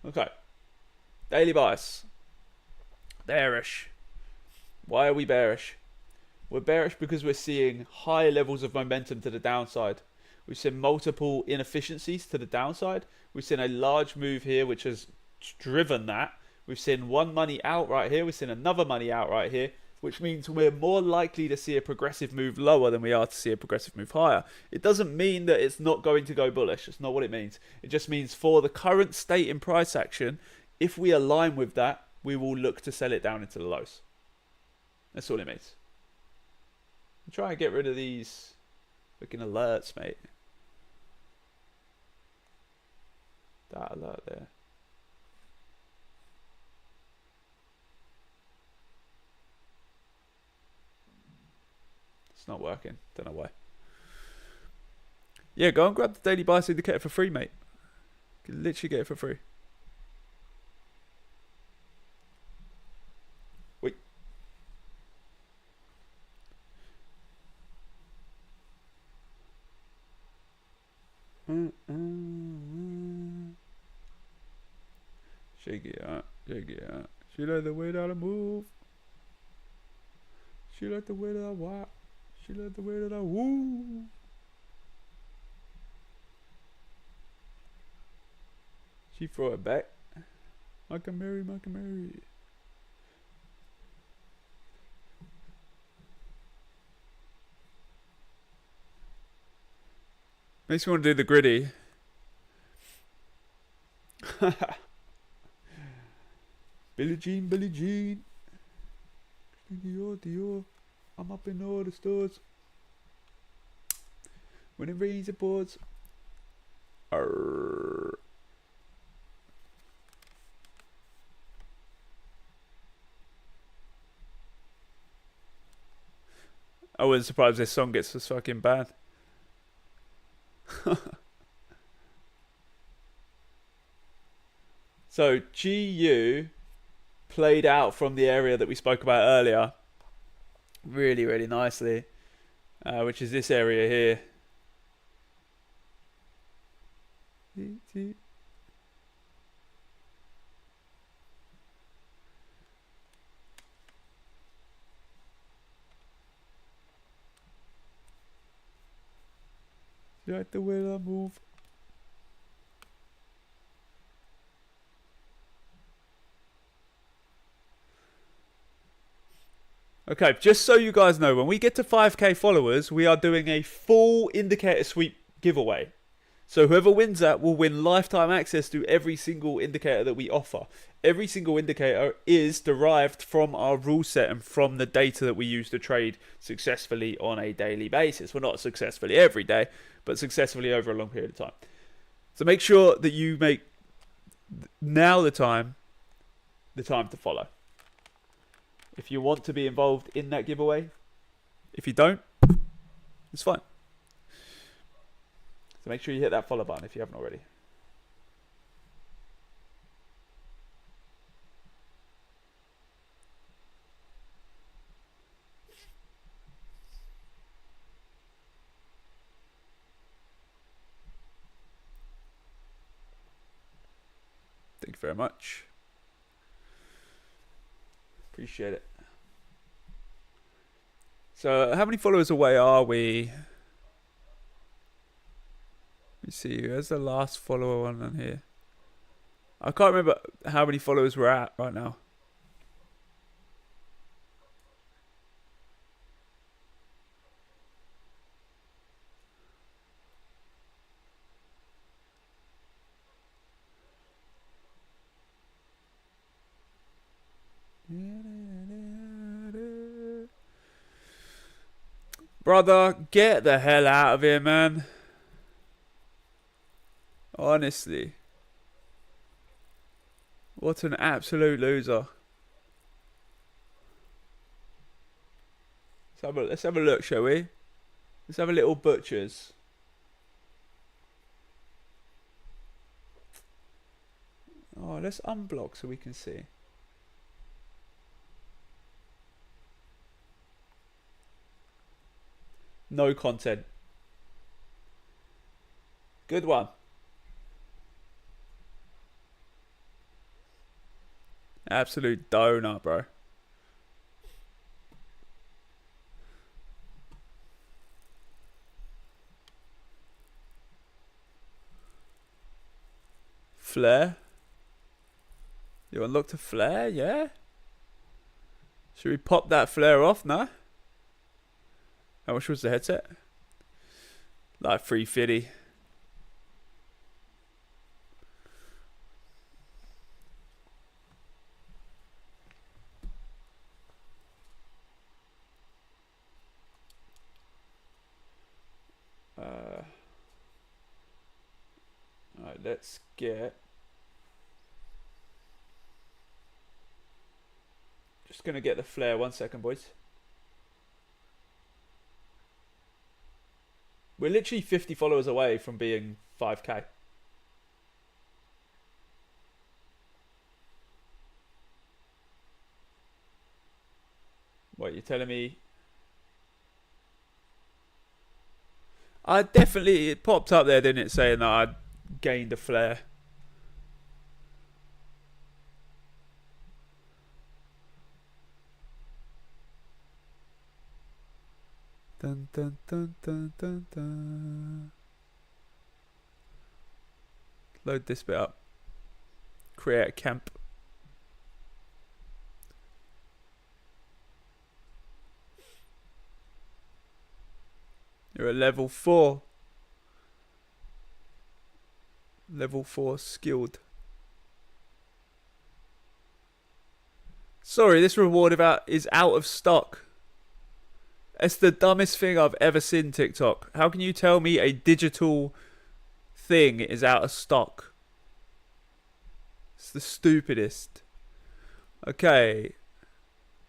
S1: Okay. Daily bias. Bearish. Why are we bearish? We're bearish because we're seeing high levels of momentum to the downside. We've seen multiple inefficiencies to the downside. We've seen a large move here which has driven that. We've seen one money out right here. We've seen another money out right here, which means we're more likely to see a progressive move lower than we are to see a progressive move higher. It doesn't mean that it's not going to go bullish. That's not what it means. It just means for the current state in price action, if we align with that, we will look to sell it down into the lows. That's all it means. Try and get rid of these fucking alerts, mate. That alert there. It's not working. Don't know why. Yeah, go and grab the daily bias indicator for free, mate. You can literally get it for free. Wait. Shake it out, shake it out. She like the way that I move. She like the way that I walk. She like the way that I woo. She throw it back. I can marry, I can marry. Makes me want to do the gritty. Billie Jean, Billie Jean. Dior, Dior. I'm up in all the stores. When it rains, it pours. Arr. I wasn't surprised this song gets this fucking bad. So GU played out from the area that we spoke about earlier really, really nicely, which is this area here. You like the way I move? Okay, just so you guys know, when we get to 5k followers, we are doing a full indicator sweep giveaway. So whoever wins that will win lifetime access to every single indicator that we offer. Every single indicator is derived from our rule set and from the data that we use to trade successfully on a daily basis. Well, not successfully every day, but successfully over a long period of time. So make sure that you make now the time to follow. If you want to be involved in that giveaway, if you don't, it's fine. So make sure you hit that follow button if you haven't already. Thank you very much. Appreciate it. So how many followers away are we? Let me see. Where's the last follower one on here? I can't remember how many followers we're at right now. Brother, get the hell out of here, man. Honestly. What an absolute loser. Let's have a look, shall we? Let's have a little butchers. Oh, let's unblock so we can see. No content. Good one. Absolute donut, bro. Flare. You unlocked a flare, yeah? Should we pop that flare off now? How much was the headset? Like 350. Alright, let's get... Just gonna get the flare. 1 second, boys. We're literally 50 followers away from being 5k. What, you're telling me? I definitely... It popped up there, didn't it? Saying that I'd gained a flare. Dun, dun, dun, dun, dun, dun. Load this bit up. Create a camp. You're at level 4. Level 4 skilled. Sorry, this reward is out of stock. It's the dumbest thing I've ever seen, TikTok. How can you tell me a digital thing is out of stock? It's the stupidest. Okay.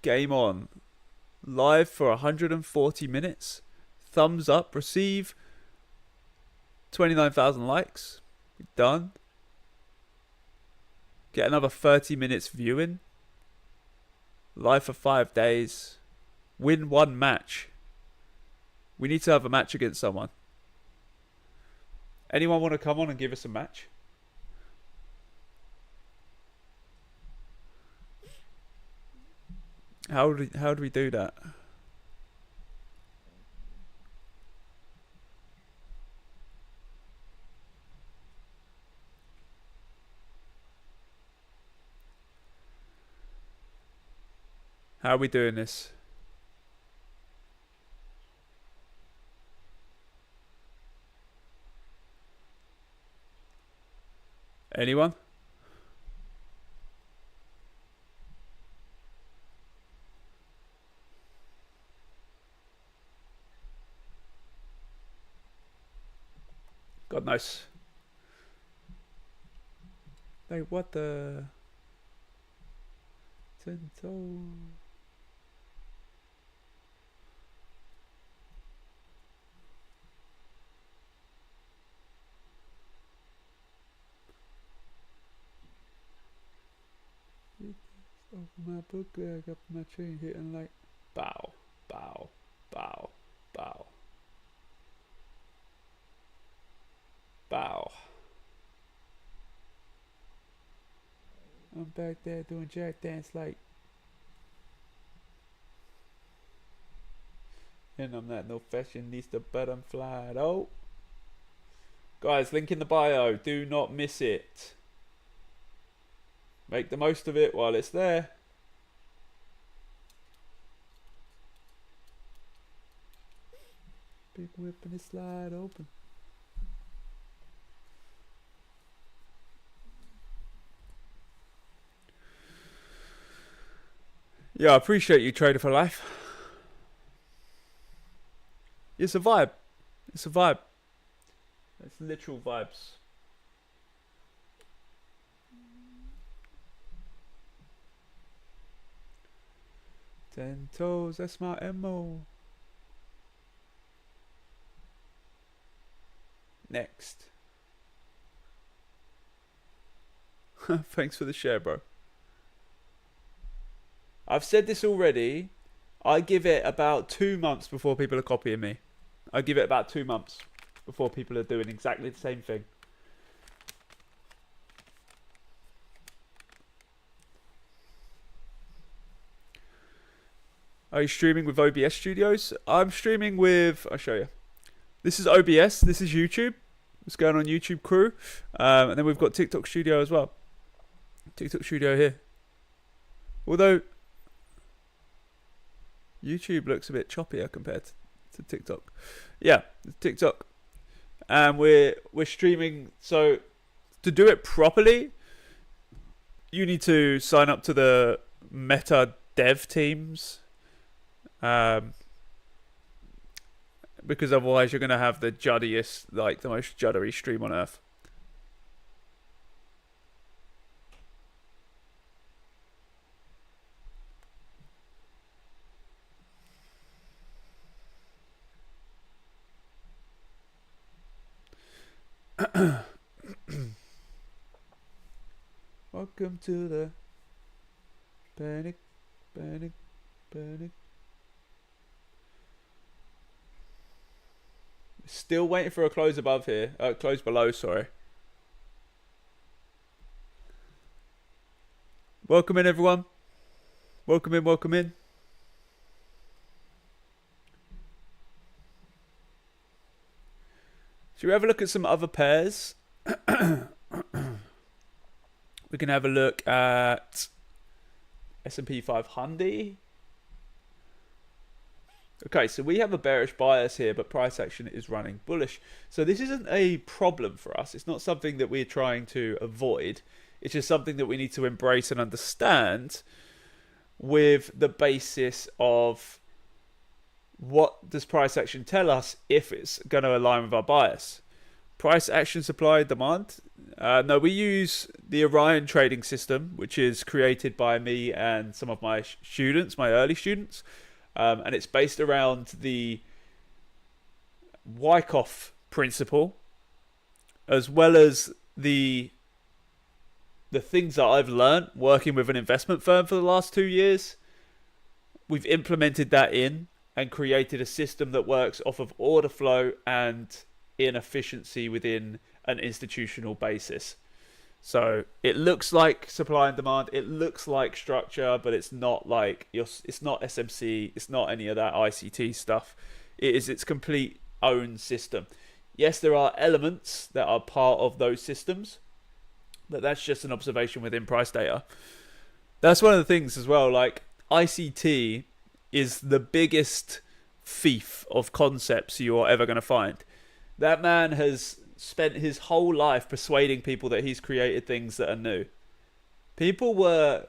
S1: Game on. Live for 140 minutes. Thumbs up. Receive 29,000 likes. Done. Get another 30 minutes viewing. Live for 5 days. Win 1 match. We need to have a match against someone. Anyone want to come on and give us a match? How do we do that? How are we doing this? Anyone? God knows. Like, what the... Tento... Open my book, I got my chain hitting like... Bow, bow, bow, bow. Bow. I'm back there doing jack dance like... And I'm not no fashionista, but I'm fly though. Guys, link in the bio. Do not miss it. Make the most of it while it's there. Big whip and it slide open. Yeah, I appreciate you, Trader for Life. It's a vibe. It's a vibe. It's literal vibes. Ten toes, that's my MO. Next. Thanks for the share, bro. I've said this already. I give it about 2 months before people are copying me. I give it about 2 months before people are doing exactly the same thing. Are you streaming with OBS Studios? I'm streaming with... I'll show you. This is OBS. This is YouTube. It's going on YouTube Crew. And then we've got TikTok Studio as well. TikTok Studio here. Although... YouTube looks a bit choppier compared to TikTok. Yeah, TikTok. And we're streaming. So to do it properly, you need to sign up to the Meta dev teams. Because otherwise you're going to have the juddiest, like the most juddery stream on earth. Welcome to the panic. Still waiting for a close above here. Close below, sorry. Welcome in, everyone. Welcome in. Should we have a look at some other pairs? We can have a look at S&P 500. Okay, so we have a bearish bias here, but price action is running bullish. So this isn't a problem for us. It's not something that we're trying to avoid. It's just something that we need to embrace and understand with the basis of what does price action tell us if it's going to align with our bias. Price action, supply, demand. No, we use the Orion trading system, which is created by me and some of my students, my early students. And it's based around the Wyckoff principle, as well as the things that I've learned working with an investment firm for the last 2 years. We've implemented that in and created a system that works off of order flow and inefficiency within an institutional basis. So it looks like supply and demand, it looks like structure, but it's not like it's not SMC, it's not any of that ICT stuff. It is its complete own system. Yes, there are elements that are part of those systems, but that's just an observation within price data. That's one of the things as well, like ICT is the biggest thief of concepts you're ever going to find. That man has spent his whole life persuading people that he's created things that are new. People were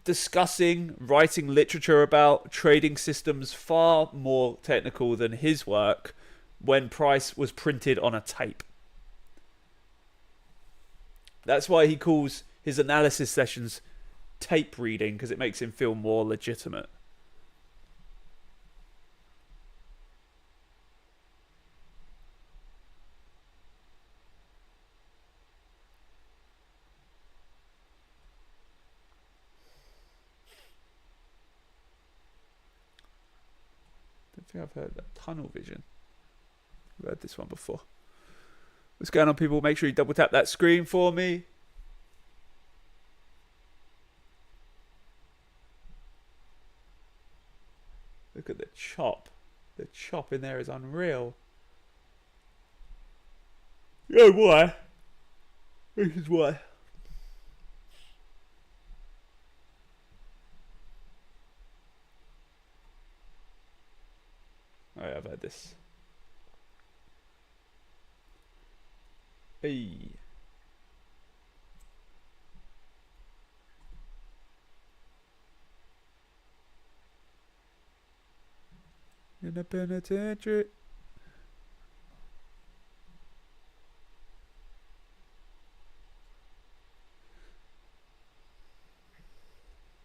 S1: discussing, writing literature about trading systems far more technical than his work when price was printed on a tape. That's why he calls his analysis sessions tape reading, because it makes him feel more legitimate. I think I've heard that tunnel vision. I've heard this one before. What's going on, people? Make sure you double tap that screen for me. Look at the chop. The chop in there is unreal. You know why? This is why. Oh, yeah, I've had this. Hey. In the penitentiary.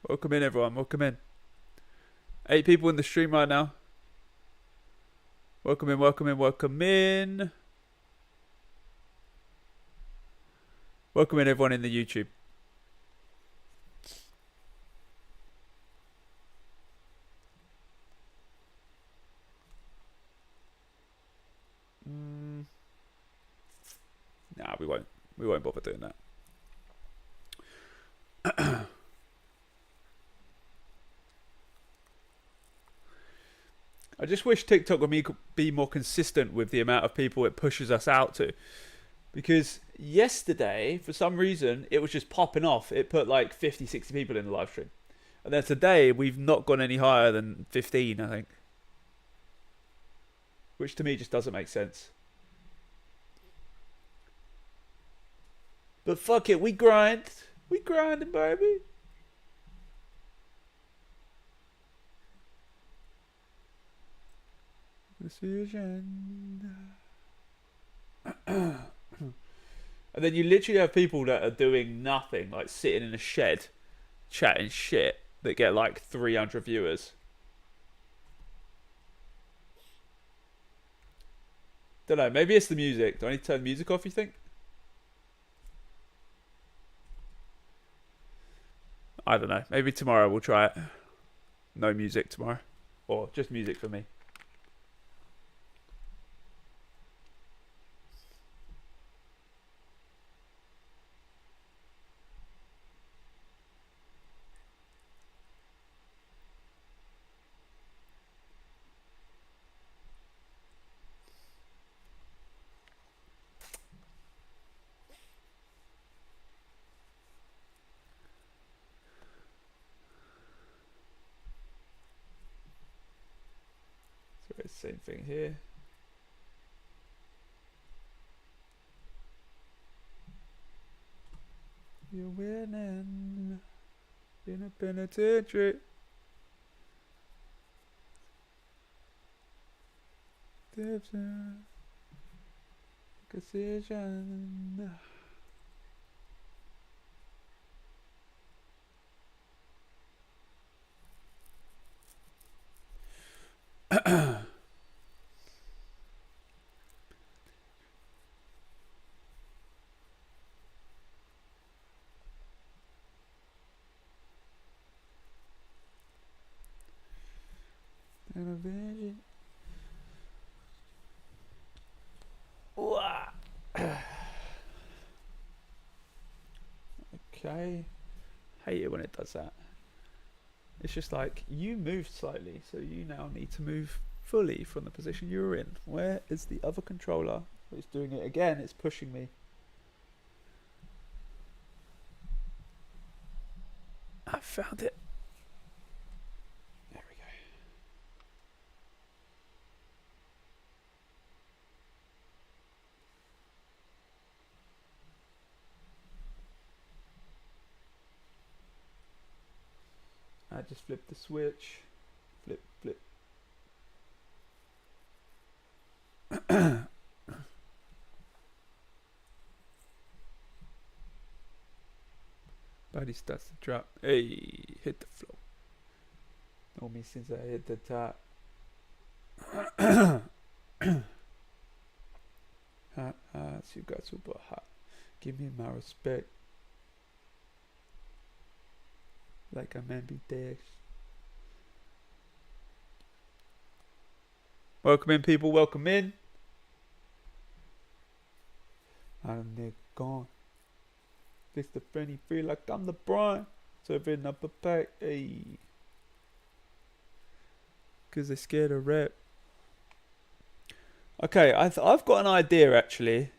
S1: Welcome in, everyone. Welcome in. 8 people in the stream right now. Welcome in, welcome in, welcome in. Welcome in everyone in the YouTube. Nah, we won't. We won't bother doing that. I just wish TikTok would be more consistent with the amount of people it pushes us out to. Because yesterday, for some reason, it was just popping off. It put like 50, 60 people in the live stream. And then today, we've not gone any higher than 15, I think. Which to me just doesn't make sense. But fuck it, we grind. We grinding, baby. Decision. And then you literally have people that are doing nothing, like sitting in a shed, chatting shit, that get like 300 viewers. Don't know, maybe it's the music. Do I need to turn the music off, you think? I don't know. Maybe tomorrow we'll try it. No music tomorrow. Or just music for me. Same thing here. You're winning in a penitentiary. Decision. Okay. Hate it when it does that. It's just like, you moved slightly, so you now need to move fully from the position you were in. Where is the other controller? It's doing it again, it's pushing me. I found it. There we go. I just flipped the switch. Flip, flip. Body starts to drop. Hey, hit the floor. Know me since I hit the top. Hot ass, you got super hot. Give me my respect. Like a man be dash. Welcome in, people. Welcome in. I'm Nick gone. Fix the friendly free like I'm LeBron. Serving up a pack, ayy. Cause they scared of rap. Okay, I've got an idea actually.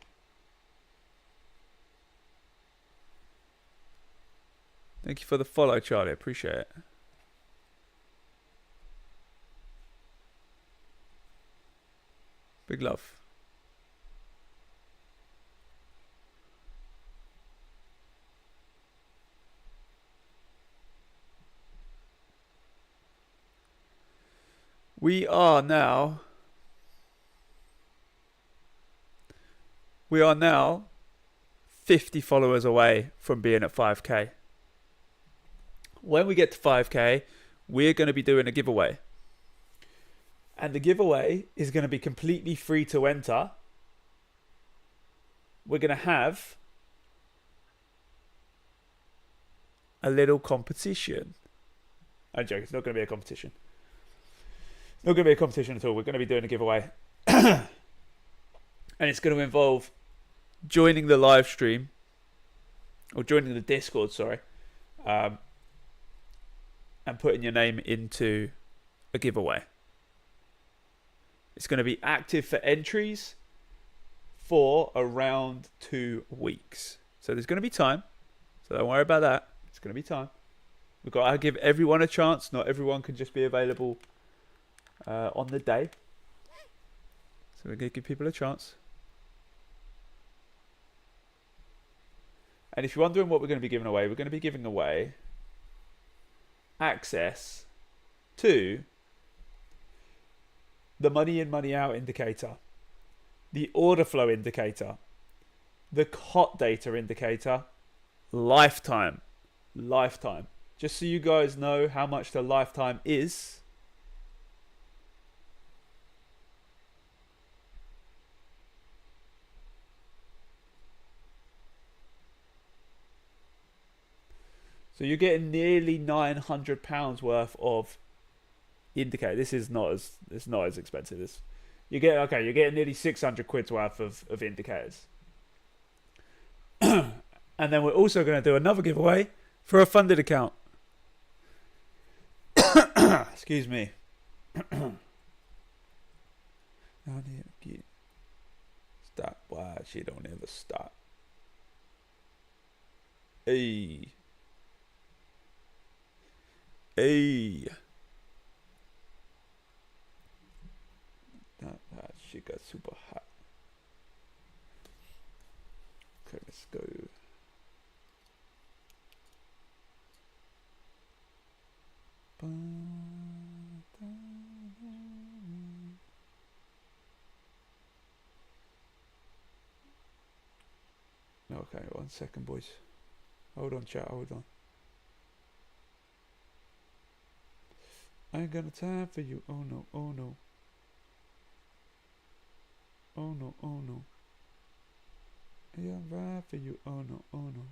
S1: Thank you for the follow, Charlie. Appreciate it. Big love. We are now 50 followers away from being at 5k. When we get to 5k, we're going to be doing a giveaway. And the giveaway is going to be completely free to enter. We're going to have a little competition. I'm joking, it's not going to be a competition. It's not going to be a competition at all. We're going to be doing a giveaway. And it's going to involve joining the live stream, or joining the Discord, sorry, and putting your name into a giveaway. It's going to be active for entries for around 2 weeks. So there's going to be time. So don't worry about that. It's going to be time. We've got to give everyone a chance. Not everyone can just be available on the day. So we're going to give people a chance. And if you're wondering what we're going to be giving away, we're going to be giving away access to the money in, money out indicator, the order flow indicator, the hot data indicator, lifetime. Just so you guys know how much the lifetime is. So you're getting nearly £900 worth of indicator. This is not as expensive as you're getting nearly 600 quid's worth of indicators. And then we're also going to do another giveaway for a funded account. Excuse me. Stop. Why she don't ever stop. Hey. That shit got super hot. Okay, let's go. Okay, 1 second, boys. Hold on, chat, hold on. I ain't got no time for you. Oh no, oh no. Oh no, oh no. Yeah, I'm right for you. Oh no, oh no.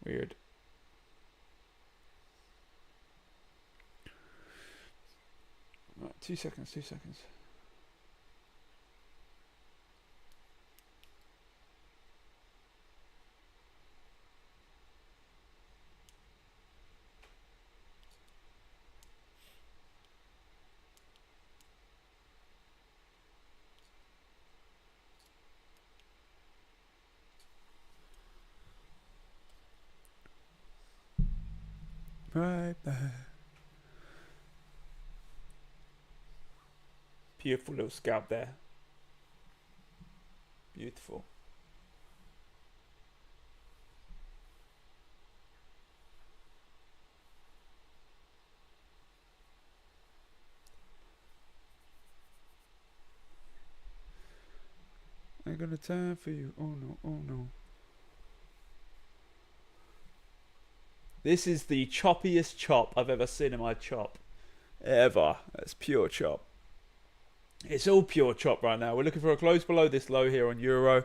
S1: Weird. Right, 2 seconds, 2 seconds. Right there. Beautiful little scalp there. Beautiful. I ain't got no time for you. Oh no, oh no. This is the choppiest chop I've ever seen in my chop. Ever. That's pure chop. It's all pure chop right now. We're looking for a close below this low here on Euro.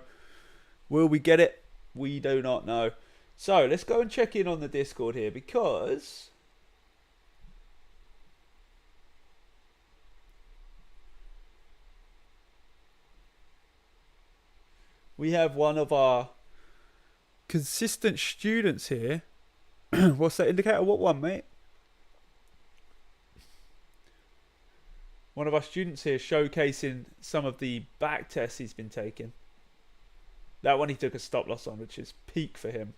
S1: Will we get it? We do not know. So let's go and check in on the Discord here, because we have one of our consistent students here. What's that indicator? What one, mate? One of our students here showcasing some of the back tests he's been taking. That one he took a stop loss on, which is peak for him.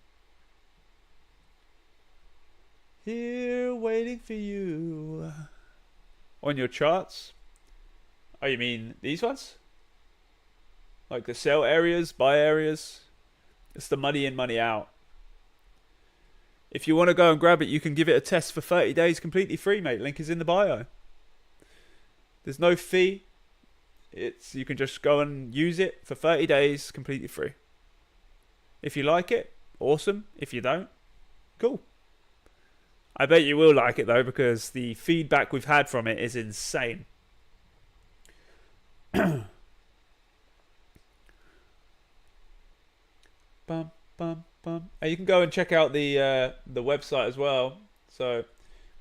S1: Here waiting for you. On your charts? Oh, you mean these ones? Like the sell areas, buy areas? It's the money in, money out. If you want to go and grab it, you can give it a test for 30 days completely free, mate. Link is in the bio. There's no fee. You can just go and use it for 30 days completely free. If you like it, awesome. If you don't, cool. I bet you will like it though, because the feedback we've had from it is insane. Bum, bum, bum. And you can go and check out the website as well. So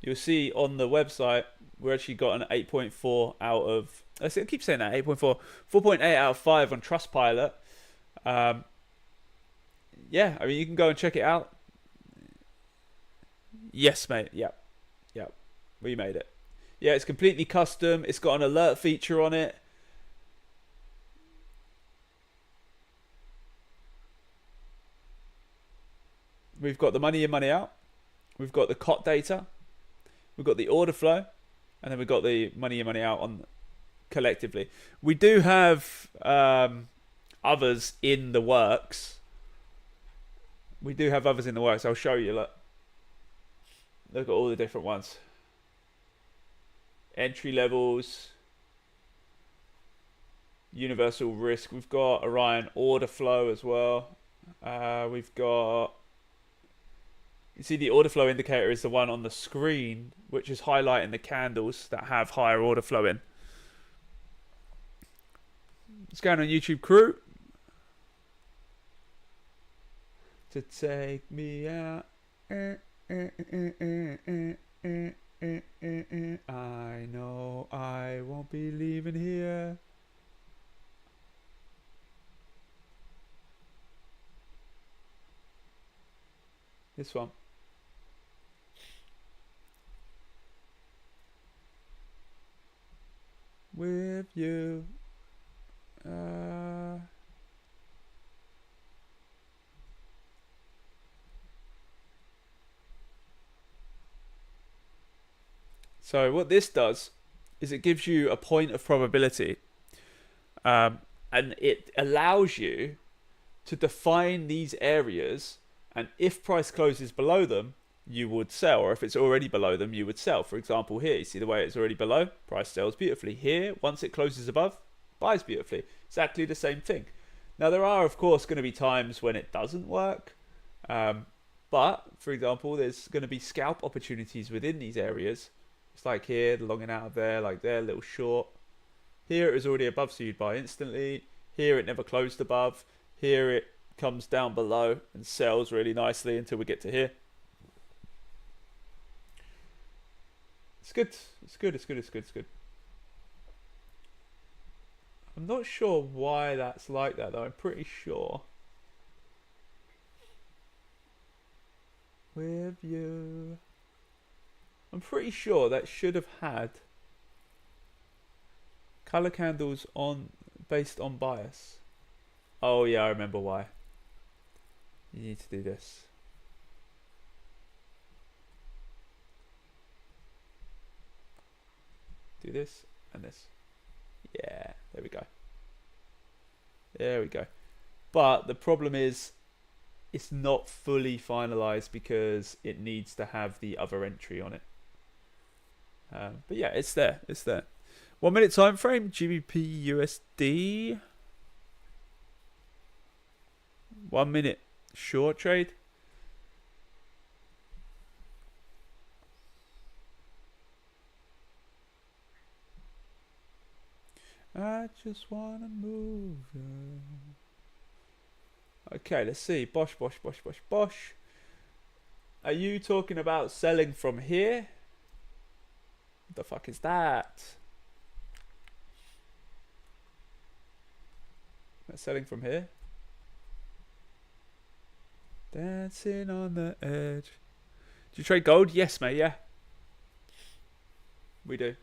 S1: you'll see on the website we're actually got an 8.4 out of. I keep saying that 8.4, 4.8 out of 5 on Trustpilot. Um, yeah, I mean you can go and check it out. Yes, mate. Yep, yep. We made it. Yeah, it's completely custom. It's got an alert feature on it. We've got the money in, money out. We've got the COT data. We've got the order flow, and then we've got the money in, money out on collectively. We do have others in the works. We do have others in the works. I'll show you. Look at all the different ones. Entry levels, universal risk. We've got Orion order flow as well. We've got. You see the order flow indicator is the one on the screen, which is highlighting the candles that have higher order flow in. It's going on YouTube Crew. To take me out. I know I won't be leaving here. This one. With you. So what this does is it gives you a point of probability, and it allows you to define these areas, and if price closes below them, you would sell, or if it's already below them, you would sell. For example, here, you see the way it's already below, price sells beautifully. Here, once it closes above, buys beautifully. Exactly the same thing. Now, there are, of course, going to be times when it doesn't work, but, for example, there's going to be scalp opportunities within these areas. It's like here, the long and out of there, like there, a little short. Here it was already above, so you'd buy instantly. Here it never closed above. Here it comes down below and sells really nicely until we get to here. It's good. It's good. It's good. It's good. It's good. I'm not sure why that's like that though. I'm pretty sure. With you. I'm pretty sure that should have had color candles on based on bias. Oh yeah, I remember why. You need to do this. Do this and this. Yeah, there we go. There we go. But the problem is it's not fully finalized because it needs to have the other entry on it. But yeah, it's there. It's there. 1 minute time frame, GBP USD. 1 minute short trade. I just wanna move. Okay, let's see. Bosh, bosh, bosh, bosh, bosh. Are you talking about selling from here? What the fuck is that? That's selling from here. Dancing on the edge. Do you trade gold? Yes, mate, yeah. We do.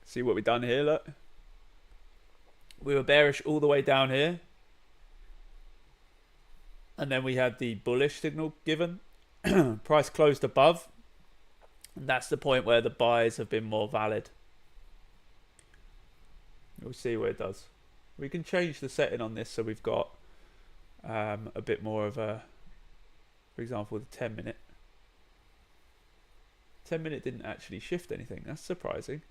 S1: See what we've done here, look. We were bearish all the way down here. And then we had the bullish signal given. Price closed above. And that's the point where the buys have been more valid. We'll see what it does. We can change the setting on this so we've got a bit more of a, for example, the 10 minute. 10 minute didn't actually shift anything. That's surprising.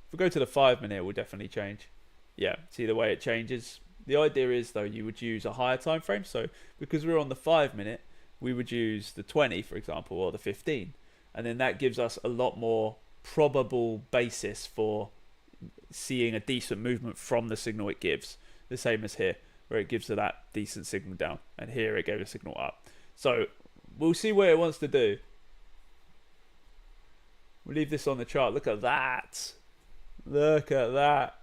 S1: If we go to the 5 minute, it will definitely change. Yeah, see the way it changes. The idea is, though, you would use a higher time frame. So because we're on the 5 minute, we would use the 20, for example, or the 15. And then that gives us a lot more probable basis for seeing a decent movement from the signal it gives. The same as here, where it gives that decent signal down. And here it gave a signal up. So we'll see what it wants to do. We'll leave this on the chart. Look at that. Look at that.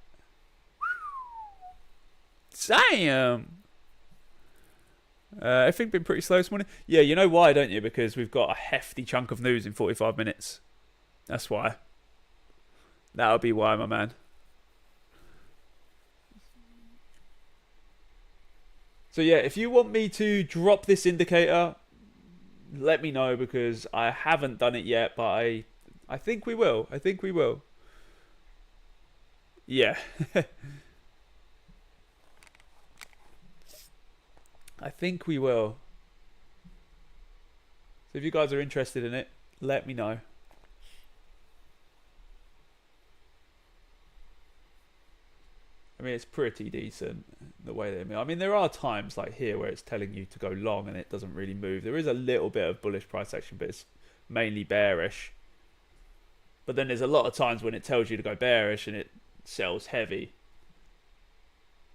S1: Damn. Everything been pretty slow this morning? Yeah, you know why, don't you? Because we've got a hefty chunk of news in 45 minutes. That's why. That'll be why, my man. So yeah, if you want me to drop this indicator, let me know, because I haven't done it yet, but I think we will. I think we will. Yeah. I think we will. So if you guys are interested in it, let me know. I mean, it's pretty decent the way they move. I mean, there are times like here where it's telling you to go long and it doesn't really move. There is a little bit of bullish price action, but it's mainly bearish. But then there's a lot of times when it tells you to go bearish and it sells heavy.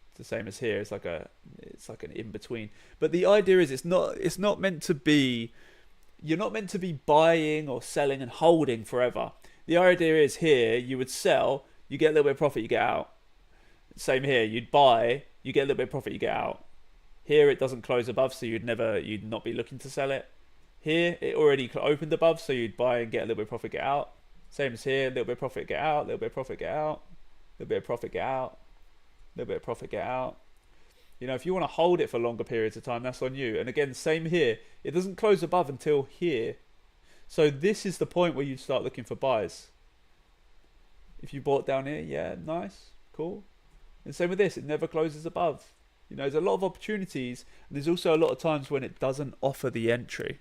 S1: It's the same as here. It's like an in between. But the idea is it's not meant to be. You're not meant to be buying or selling and holding forever. The idea is here you would sell, you get a little bit of profit, you get out. Same here, you'd buy, you get a little bit of profit, you get out. Here it doesn't close above, so you'd not be looking to sell it. Here it already opened above, so you'd buy and get a little bit of profit, get out. Same as here, a little bit of profit, get out, a little bit of profit, get out, a little bit of profit, get out, a little bit of profit, get out. You know, if you want to hold it for longer periods of time, that's on you. And again, same here. It doesn't close above until here. So this is the point where you start looking for buys. If you bought down here, yeah, nice, cool. And same with this, it never closes above. You know, there's a lot of opportunities. And there's also a lot of times when it doesn't offer the entry.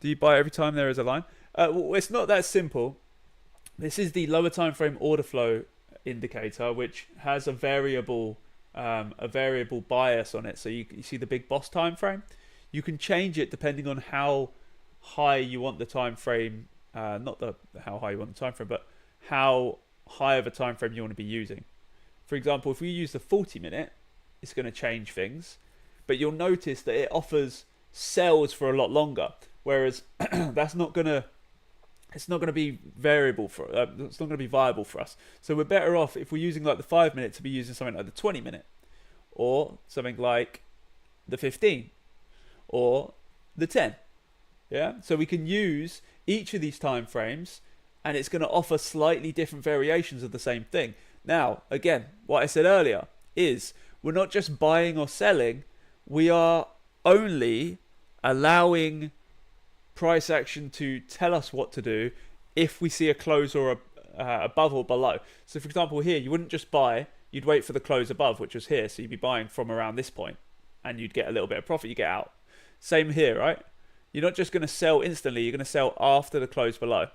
S1: Do you buy every time there is a line? Well, it's not that simple. This is the lower time frame order flow indicator, which has a variable bias on it. So you see the big boss time frame. You can change it depending on how high you want the time frame. Not how high you want the time frame, but how high of a time frame you want to be using. For example, if we use the 40-minute, it's going to change things, but you'll notice that it offers sells for a lot longer, whereas it's not going to be variable for it's not going to be viable for us. So we're better off, if we're using like the 5-minute, to be using something like the 20-minute, or something like the 15, or the 10. Yeah, so we can use each of these time frames, and it's going to offer slightly different variations of the same thing. Now, again, what I said earlier is we're not just buying or selling, we are only allowing price action to tell us what to do if we see a close or above or below. So for example here, you wouldn't just buy, you'd wait for the close above, which was here, so you'd be buying from around this point and you'd get a little bit of profit, you get out. Same here, right? You're not just going to sell instantly, you're going to sell after the close below.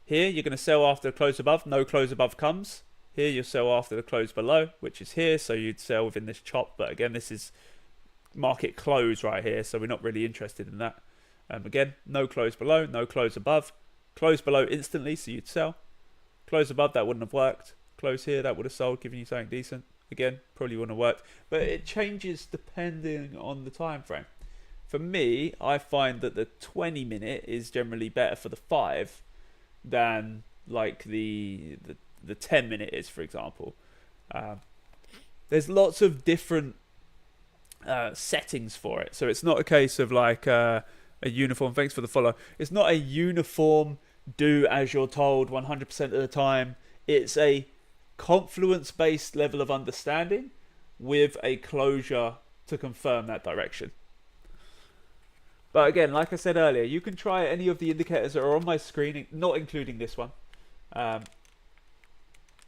S1: Here you're going to sell after the close above, no close above comes. Here you'll sell after the close below, which is here, so you'd sell within this chop, but again this is market close right here, so we're not really interested in that. Again, no close below, no close above. Close below instantly, so you'd sell. Close above, that wouldn't have worked. Close here, that would have sold, giving you something decent. Again, probably wouldn't have worked. But it changes depending on the time frame. For me, I find that the 20-minute is generally better for the 5 than like the 10-minute is, for example. There's lots of different settings for it. So it's not a case of like a uniform, thanks for the follow, it's not a uniform do as you're told 100% of the time. It's a confluence based level of understanding with a closure to confirm that direction. But again, like I said earlier, you can try any of the indicators that are on my screen, not including this one.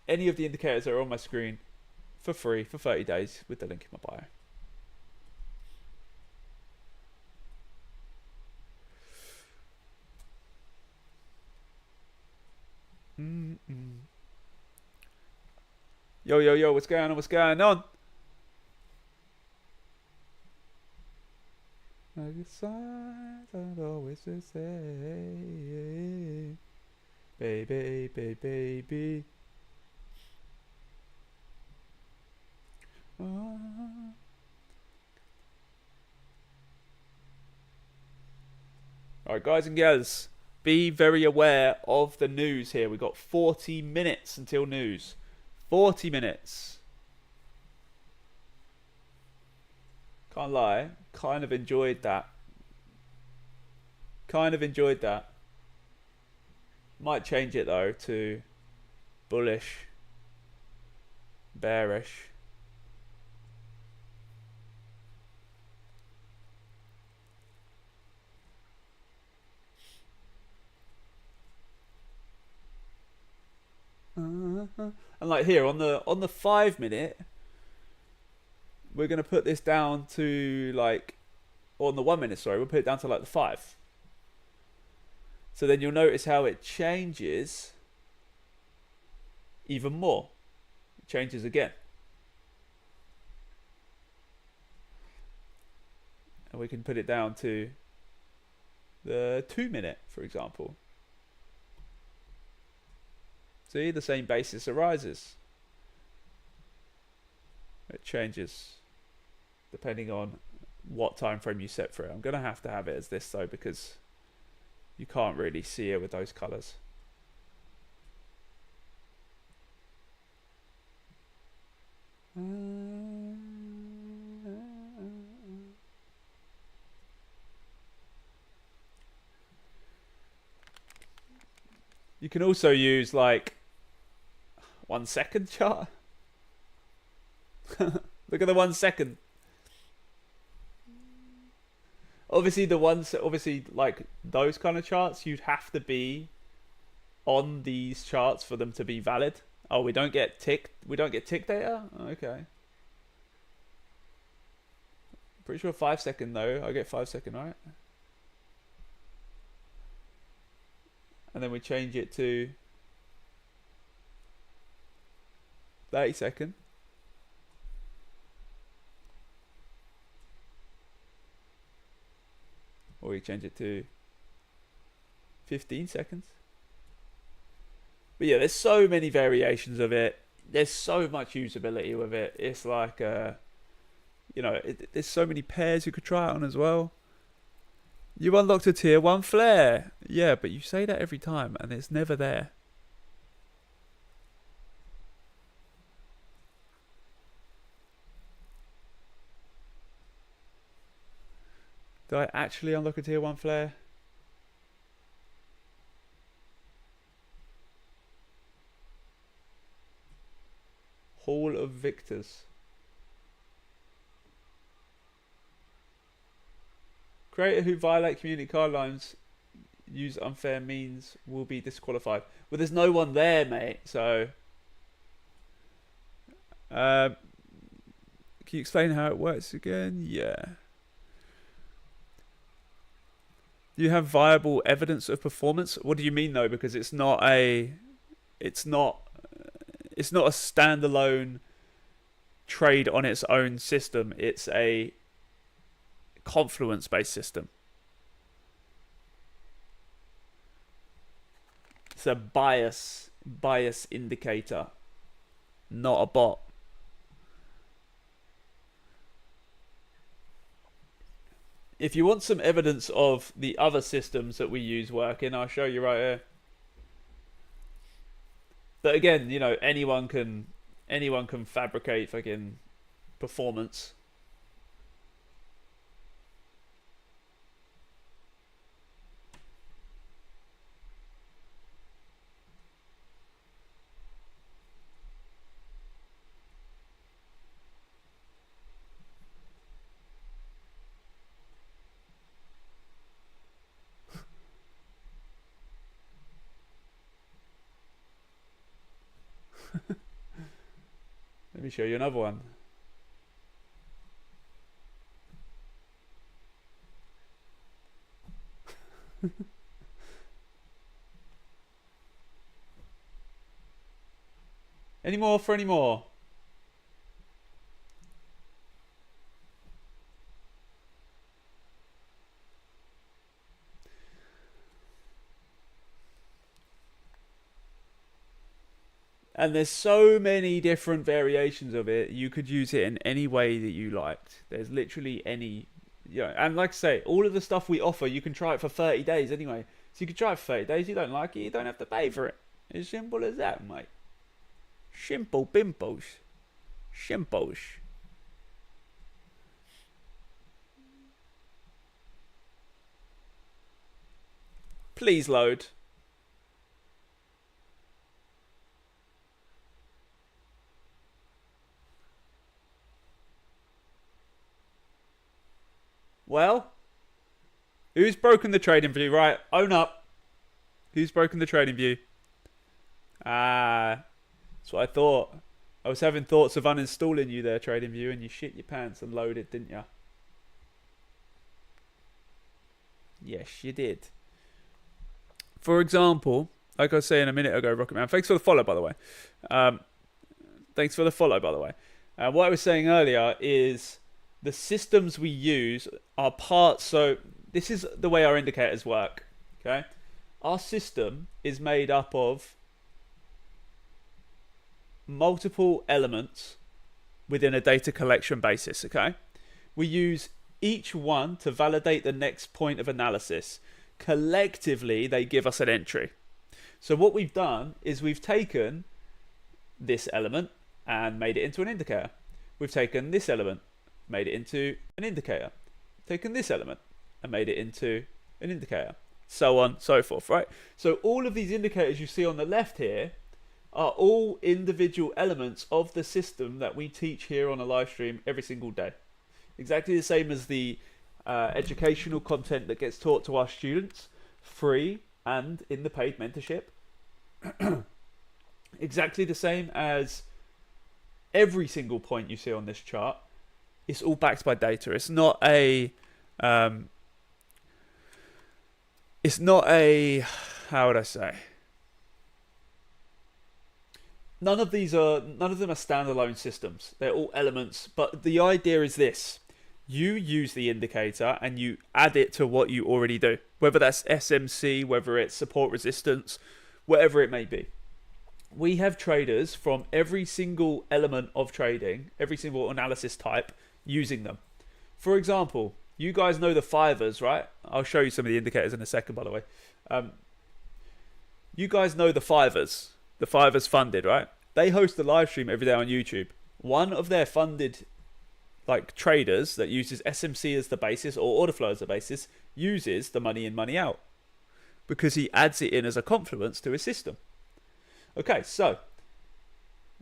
S1: Any of the indicators that are on my screen for free for 30 days with the link in my bio. Yo, what's going on? What's going on? signs aren't always the same. Baby, baby, baby. Ah. Alright, guys and gals, be very aware of the news here. We've got 40 minutes until news. 40 minutes. Can't lie, kind of enjoyed that. Kind of enjoyed that. Might change it though to bullish, bearish. And like here on the 5 minute, we're gonna put this down to like, or on the 1 minute, sorry, we'll put it down to like the 5. So then you'll notice how it changes even more. It changes again. And we can put it down to the 2 minute, for example. See, the same basis arises. It changes depending on what time frame you set for it. I'm going to have it as this though, because you can't really see it with those colors. You can also use like 1 second chart. Look at the 1 second. Obviously like those kind of charts, you'd have to be on these charts for them to be valid. Oh, we don't get tick data? Okay. Pretty sure 5 second though. I get 5 second, right? And then we change it to 30 second. Or we change it to 15 seconds. But yeah, there's so many variations of it. There's so much usability with it. It's like, you know, there's so many pairs you could try it on as well. You unlocked a tier 1 flare. Yeah, but you say that every time and it's never there. Did I actually unlock a tier 1 flare? Hall of Victors. Creator who violate community guidelines, use unfair means, will be disqualified. Well, there's no one there, mate, so... can you explain how it works again? Yeah. You have viable evidence of performance. What do you mean though? Because it's not a standalone trade on its own system. It's a confluence based system. It's a bias indicator, not a bot. If you want some evidence of the other systems that we use working, I'll show you right here. But again, you know, anyone can fabricate fucking performance. Let me show you another one. Any more for any more? And there's so many different variations of it. You could use it in any way that you liked. There's literally any, and like I say, all of the stuff we offer, you can try it for 30 days anyway. So you can try it for 30 days. You don't like it, you don't have to pay for it. As simple as that, mate. Simple bimples. Simples. Please load. Well, who's broken the trading view? Right, own up. Who's broken the trading view? Ah, that's what I thought. I was having thoughts of uninstalling you there, trading view, and you shit your pants and loaded, didn't you? Yes, you did. For example, like I was saying a minute ago, Rocket Man, thanks for the follow, by the way. Thanks for the follow, by the way. What I was saying earlier is the systems we use are parts. So this is the way our indicators work. Okay, our system is made up of multiple elements within a data collection basis. Okay, we use each one to validate the next point of analysis. Collectively, they give us an entry. So what we've done is we've taken this element and made it into an indicator. We've taken this element, made it into an indicator. Taken this element and made it into an indicator. So on, so forth, right? So all of these indicators you see on the left here are all individual elements of the system that we teach here on a live stream every single day. Exactly the same as the educational content that gets taught to our students, free and in the paid mentorship. Exactly the same as every single point you see on this chart. It's all backed by data. It's not a how would I say? None of them are standalone systems. They're all elements, but the idea is this. You use the indicator and you add it to what you already do. Whether that's SMC, whether it's support resistance, whatever it may be. We have traders from every single element of trading, every single analysis type, using them. For example, you guys know the fivers, right? I'll show you some of the indicators in a second, by the way. You guys know the fivers funded, right? They host a live stream every day on YouTube. One of their funded traders that uses SMC as the basis or order flow as the basis uses the money in, money out because he adds it in as a confluence to his system. Okay, so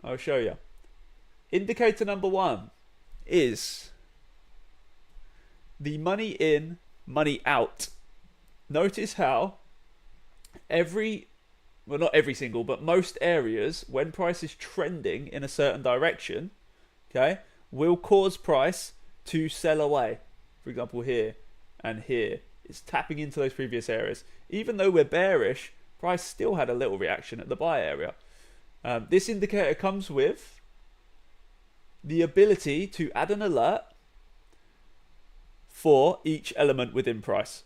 S1: I'll show you. Indicator number 1 is the money in, money out. Notice how not every single, but most areas, when price is trending in a certain direction, okay, will cause price to sell away. For example, here and here. It's tapping into those previous areas. Even though we're bearish, price still had a little reaction at the buy area. This indicator comes with the ability to add an alert for each element within price.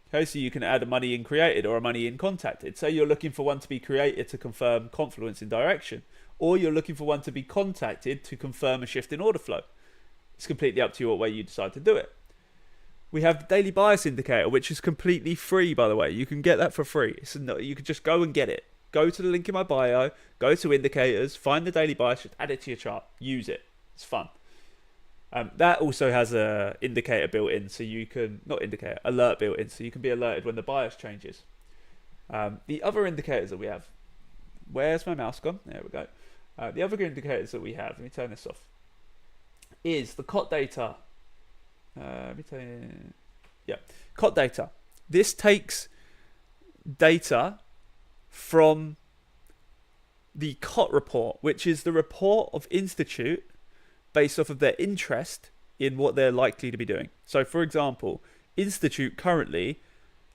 S1: Okay, so you can add a money in created or a money in contacted. Say you're looking for one to be created to confirm confluence in direction, or you're looking for one to be contacted to confirm a shift in order flow. It's completely up to you what way you decide to do it. We have the daily bias indicator, which is completely free, by the way. You can get that for free. You can just go and get it. Go to the link in my bio, go to indicators, find the daily bias, just add it to your chart. Use it. It's fun. That also has a indicator built in, so you can, alert built in, so you can be alerted when the bias changes. The other indicators that we have, where's my mouse gone? There we go. The other indicators that we have, let me turn this off, is the COT data. COT data. This takes data from the COT report, which is the report of Institute based off of their interest in what they're likely to be doing. So, for example, Institute currently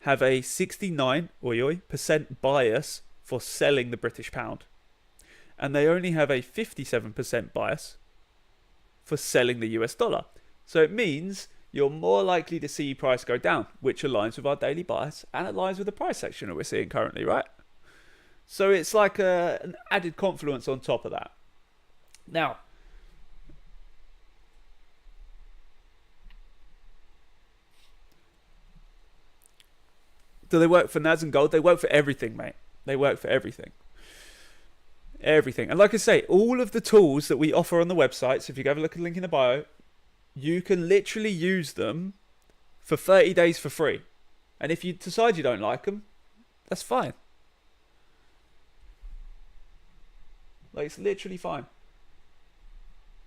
S1: have a 69% bias for selling the British pound. And they only have a 57% bias for selling the US dollar. So it means you're more likely to see price go down, which aligns with our daily bias and aligns with the price action that we're seeing currently, right? So it's like an added confluence on top of that. Now, do they work for NAS and gold? They work for everything, mate. They work for everything. Everything. And like I say, all of the tools that we offer on the website, so if you go have a look at the link in the bio, you can literally use them for 30 days for free. And if you decide you don't like them, that's fine. Like, it's literally fine.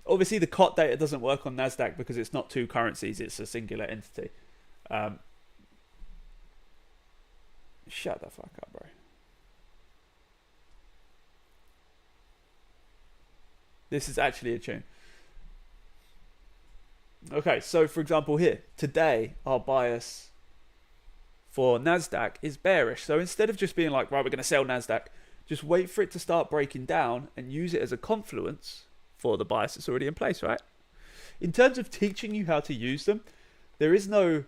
S1: Obviously, the COT data doesn't work on NASDAQ because it's not two currencies, it's a singular entity. Shut the fuck up, bro. This is actually a tune. Okay, so for example here, today our bias for NASDAQ is bearish. So instead of just being like, right, we're going to sell NASDAQ, just wait for it to start breaking down and use it as a confluence for the bias that's already in place, right? In terms of teaching you how to use them, there is no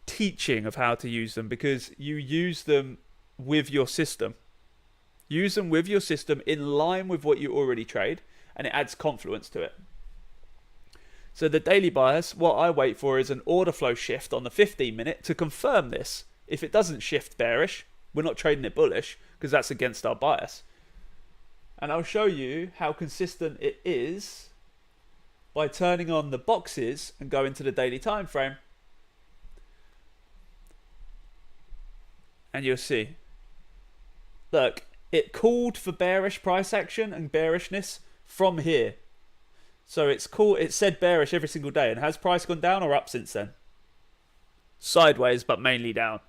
S1: teaching of how to use them because you use them with your system. Use them with your system in line with what you already trade, and it adds confluence to it. So the daily bias, what I wait for is an order flow shift on the 15-minute to confirm this. If it doesn't shift bearish, we're not trading it bullish because that's against our bias. And I'll show you how consistent it is by turning on the boxes and going to the daily time frame. And you'll see. Look, it called for bearish price action and bearishness from here. So it's cool. It said bearish every single day. And has price gone down or up since then? Sideways, but mainly down.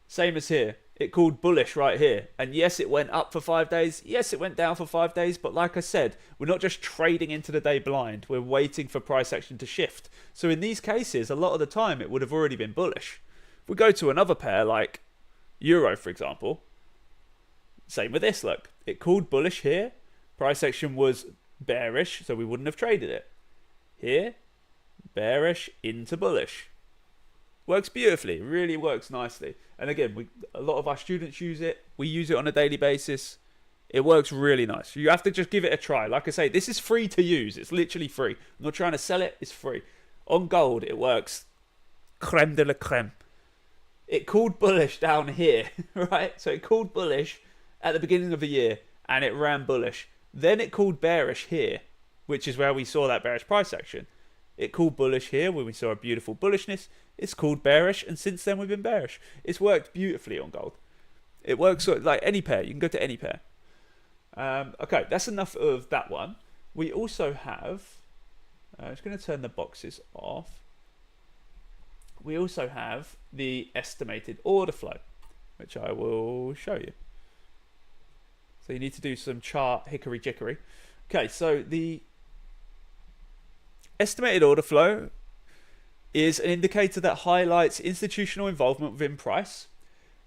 S1: Same as here. It called bullish right here. And yes, it went up for 5 days. Yes, it went down for 5 days. But like I said, we're not just trading into the day blind. We're waiting for price action to shift. So in these cases, a lot of the time, it would have already been bullish. If we go to another pair like Euro, for example, same with this, look. It called bullish here. Price action was bearish, so we wouldn't have traded it. Here, bearish into bullish. Works beautifully, really works nicely. And again, a lot of our students use it. We use it on a daily basis. It works really nice. You have to just give it a try. Like I say, this is free to use. It's literally free. I'm not trying to sell it. It's free. On gold, it works creme de la creme. It called bullish down here, right? So it called bullish at the beginning of the year, and it ran bullish. Then it called bearish here, which is where we saw that bearish price action. It called bullish here, where we saw a beautiful bullishness. It's called bearish, and since then we've been bearish. It's worked beautifully on gold. It works like any pair. You can go to any pair. Okay, that's enough of that one. We also have... I'm just going to turn the boxes off. We also have the estimated order flow, which I will show you. So you need to do some chart hickory jickory. Okay, so the estimated order flow is an indicator that highlights institutional involvement within price,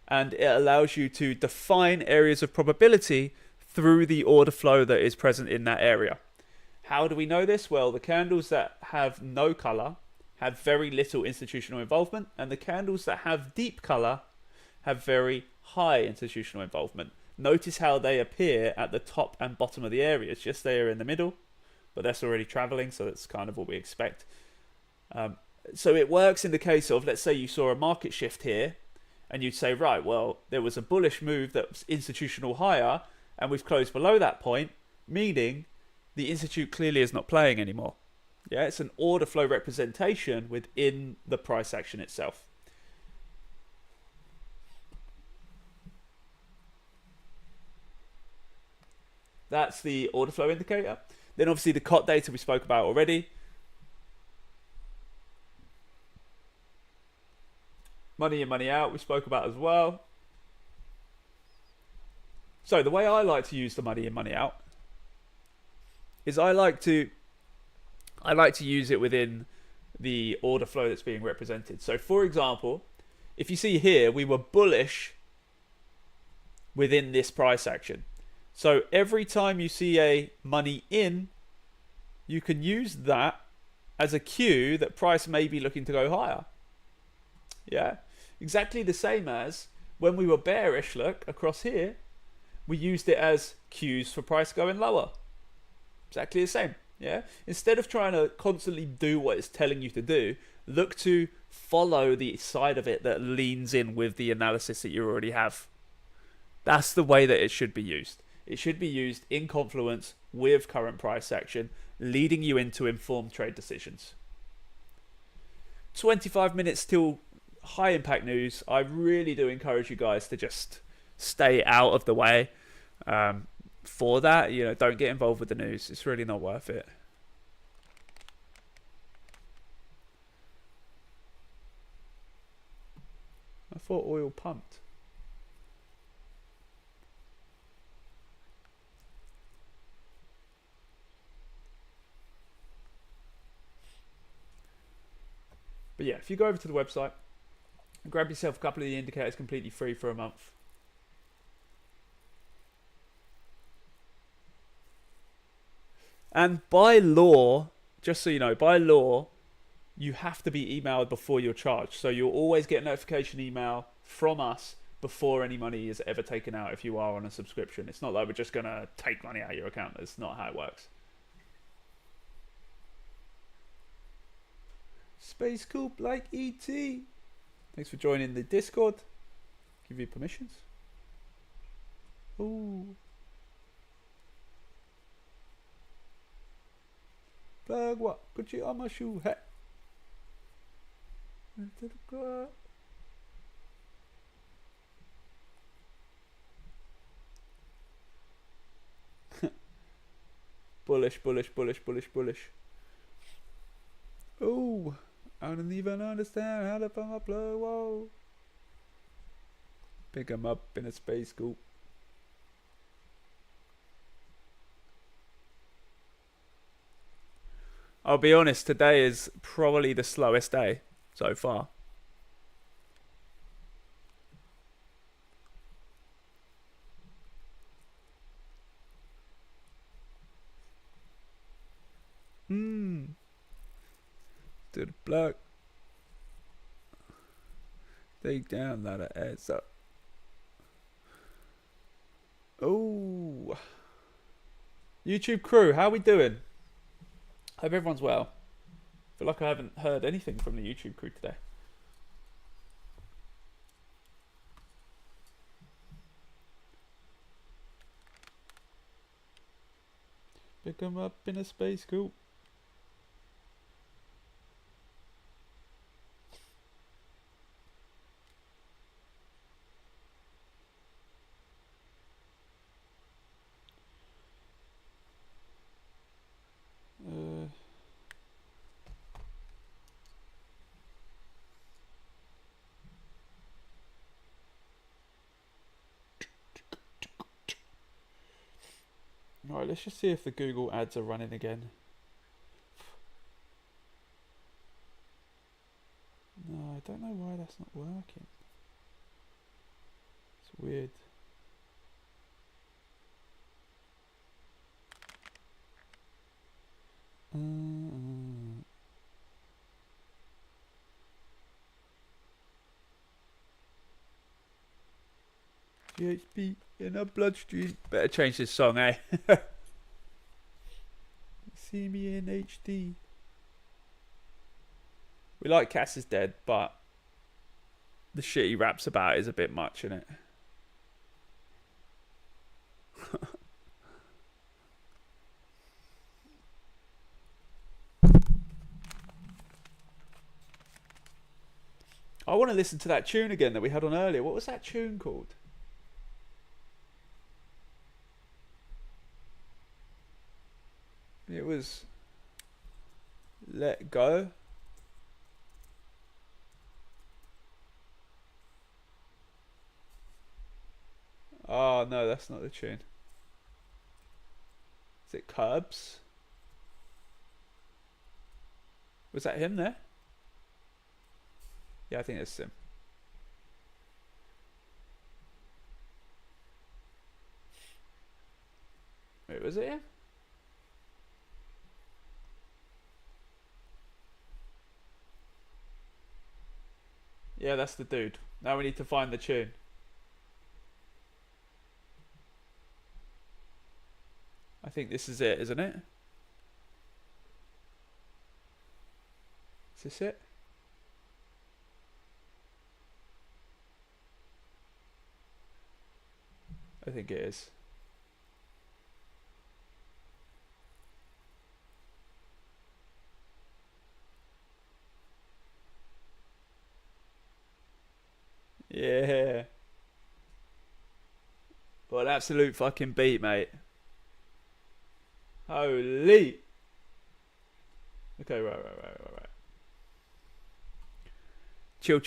S1: and it allows you to define areas of probability through the order flow that is present in that area. How do we know this? Well, the candles that have no color have very little institutional involvement, and the candles that have deep color have very high institutional involvement. Notice how they appear at the top and bottom of the areas, just there in the middle, but that's already traveling, so that's kind of what we expect. So it works in the case of, let's say you saw a market shift here, and you'd say, right, well, there was a bullish move that was institutional higher, and we've closed below that point, meaning the institute clearly is not playing anymore. Yeah, it's an order flow representation within the price action itself. That's the order flow indicator. Then obviously the COT data we spoke about already. Money in, money out we spoke about as well. So the way I like to use the money in, money out is I like to use it within the order flow that's being represented. So for example, if you see here, we were bullish within this price action. So every time you see a money in, you can use that as a cue that price may be looking to go higher. Yeah, exactly the same as when we were bearish, look, across here, we used it as cues for price going lower. Exactly the same. Yeah. Instead of trying to constantly do what it's telling you to do, look to follow the side of it that leans in with the analysis that you already have. That's the way that it should be used. It should be used in confluence with current price action, leading you into informed trade decisions. 25 minutes till high impact news. I really do encourage you guys to just stay out of the way. For that, you know, don't get involved with the news. It's really not worth it. I thought oil pumped. But yeah, if you go over to the website, grab yourself a couple of the indicators completely free for a month. And by law, just so you know, by law, you have to be emailed before you're charged. So you'll always get a notification email from us before any money is ever taken out if you are on a subscription. It's not like we're just going to take money out of your account. That's not how it works. Space Coop like ET. Thanks for joining the Discord. Give you permissions. Ooh. Plug what? Could you on my shoe hat? Into the car. Bullish, bullish, bullish, bullish, bullish. Oh, I don't even understand how to find my plug. Whoa. Pick him up in a space scoop. I'll be honest, today is probably the slowest day so far. To the block. Take down, lot of ass up. Oh. YouTube crew, how we doing? Hope everyone's well. I feel like I haven't heard anything from the YouTube crew today. Pick 'em up in a space scoop. Alright, let's just see if the Google ads are running again. No, I don't know why that's not working. It's weird. GHB in a bloodstream. Better change this song, eh? See me in HD. We like Cass is Dead, but the shit he raps about is a bit much, isn't it? I want to listen to that tune again that we had on earlier. What was that tune called? It was Let Go. Oh no, that's not the tune. Is it Curbs? Was that him there? Yeah, I think it's him. Wait, was it him? Yeah, that's the dude. Now we need to find the tune. I think this is it, isn't it? Is this it? I think it is. Yeah. What an absolute fucking beat, mate. Holy. Okay, right. Chill.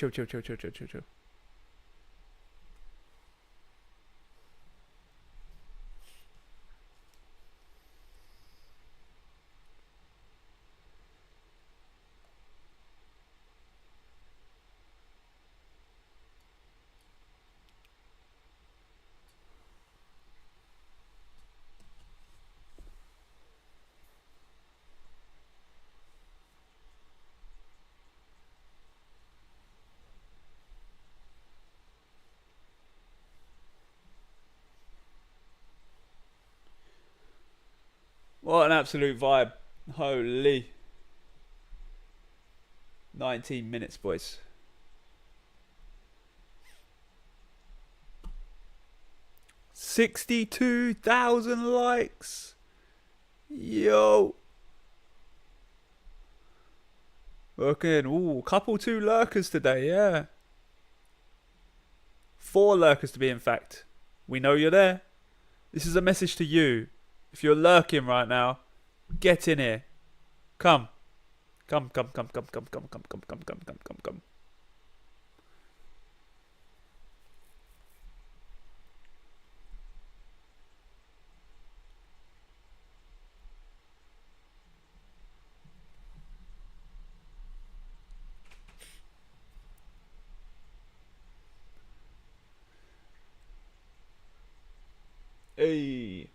S1: What an absolute vibe. Holy. 19 minutes, boys. 62,000 likes. Yo. Working. Ooh, couple 2 lurkers today, yeah. 4 lurkers to be in fact. We know you're there. This is a message to you. If you're lurking right now, get in here. Come. Come. Hey.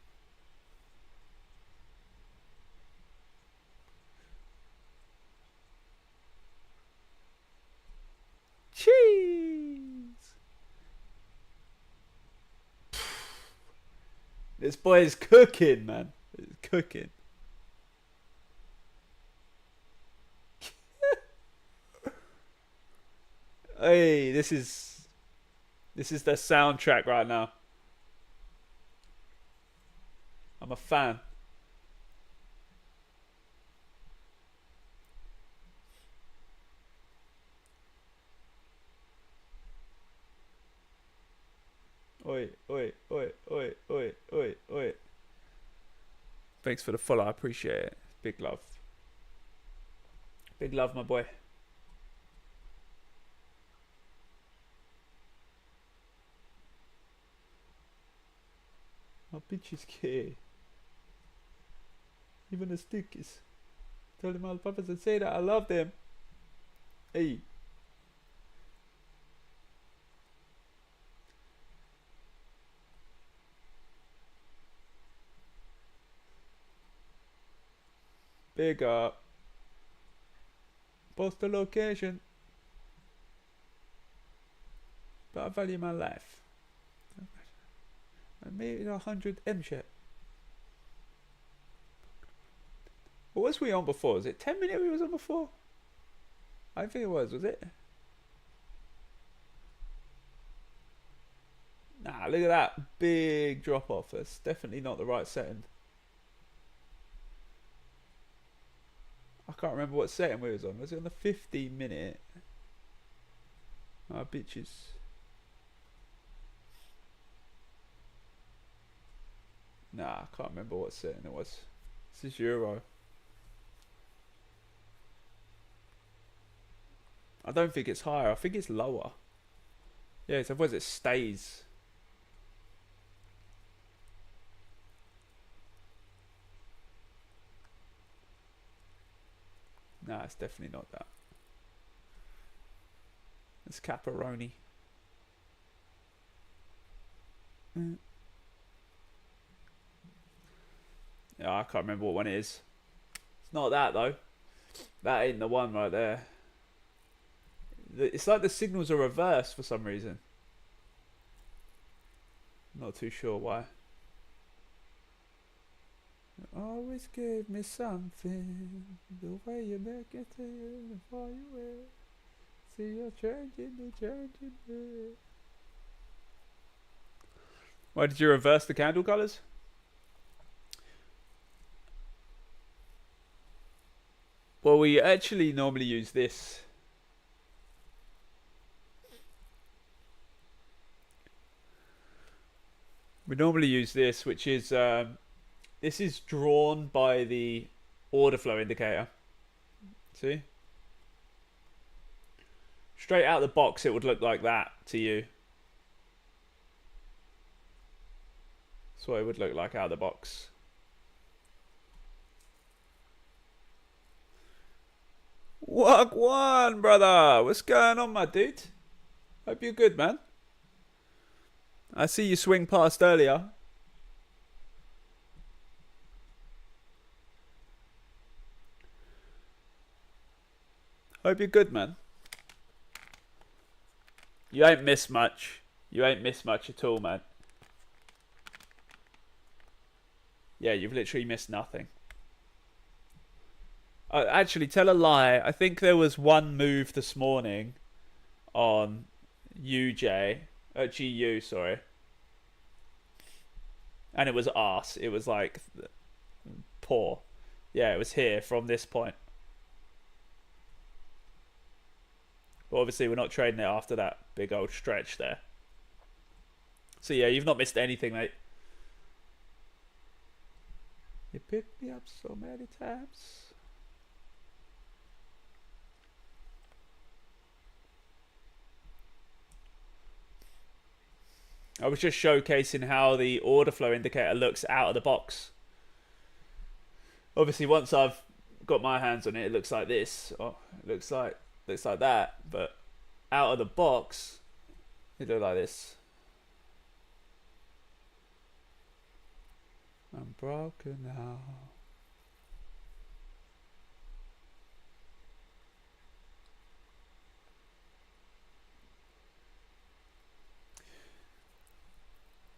S1: Cheese. This boy is cooking, man. He's cooking. Hey, this is the soundtrack right now. I'm a fan. Oi. Thanks for the follow. I appreciate it. Big love. Big love, my boy. My bitches care. Even the stickies. Tell them all papas and say that I love them. Hey. Big up. Post the location. But I value my life. I made 100 M shit. What was we on before? Was it 10 minutes we was on before? I think it was it? Nah, look at that big drop off. That's definitely not the right setting. I can't remember what setting we was on. Was it on the 15-minute? Ah, bitches. Nah, I can't remember what setting it was. This is Euro. I don't think it's higher. I think it's lower. Yeah, so otherwise it stays. Nah, it's definitely not that. It's Caparoni. Yeah, I can't remember what one it is. It's not that though. That ain't the one right there. It's like the signals are reversed for some reason. Not too sure why. You always gave me something. The way you make it before you will. See you're changing me. Why did you reverse the candle colours? Well, we actually normally use this. We normally use this, which is this is drawn by the order flow indicator. See? Straight out the box, it would look like that to you. That's what it would look like out of the box. Wagwan, brother! What's going on, my dude? Hope you're good, man. I see you swing past earlier. Hope you're good, man. You ain't missed much. You ain't missed much at all, man. Yeah, you've literally missed nothing. Actually, tell a lie. I think there was one move this morning on GU, sorry. And it was arse. It was like poor. Yeah, it was here from this point. But obviously we're not trading it after that big old stretch there. So yeah, you've not missed anything, mate. You picked me up so many times. I was just showcasing how the order flow indicator looks out of the box. Obviously, once I've got my hands on it, it looks like this. Oh, it looks like that. But out of the box, it looks like this. I'm broken now.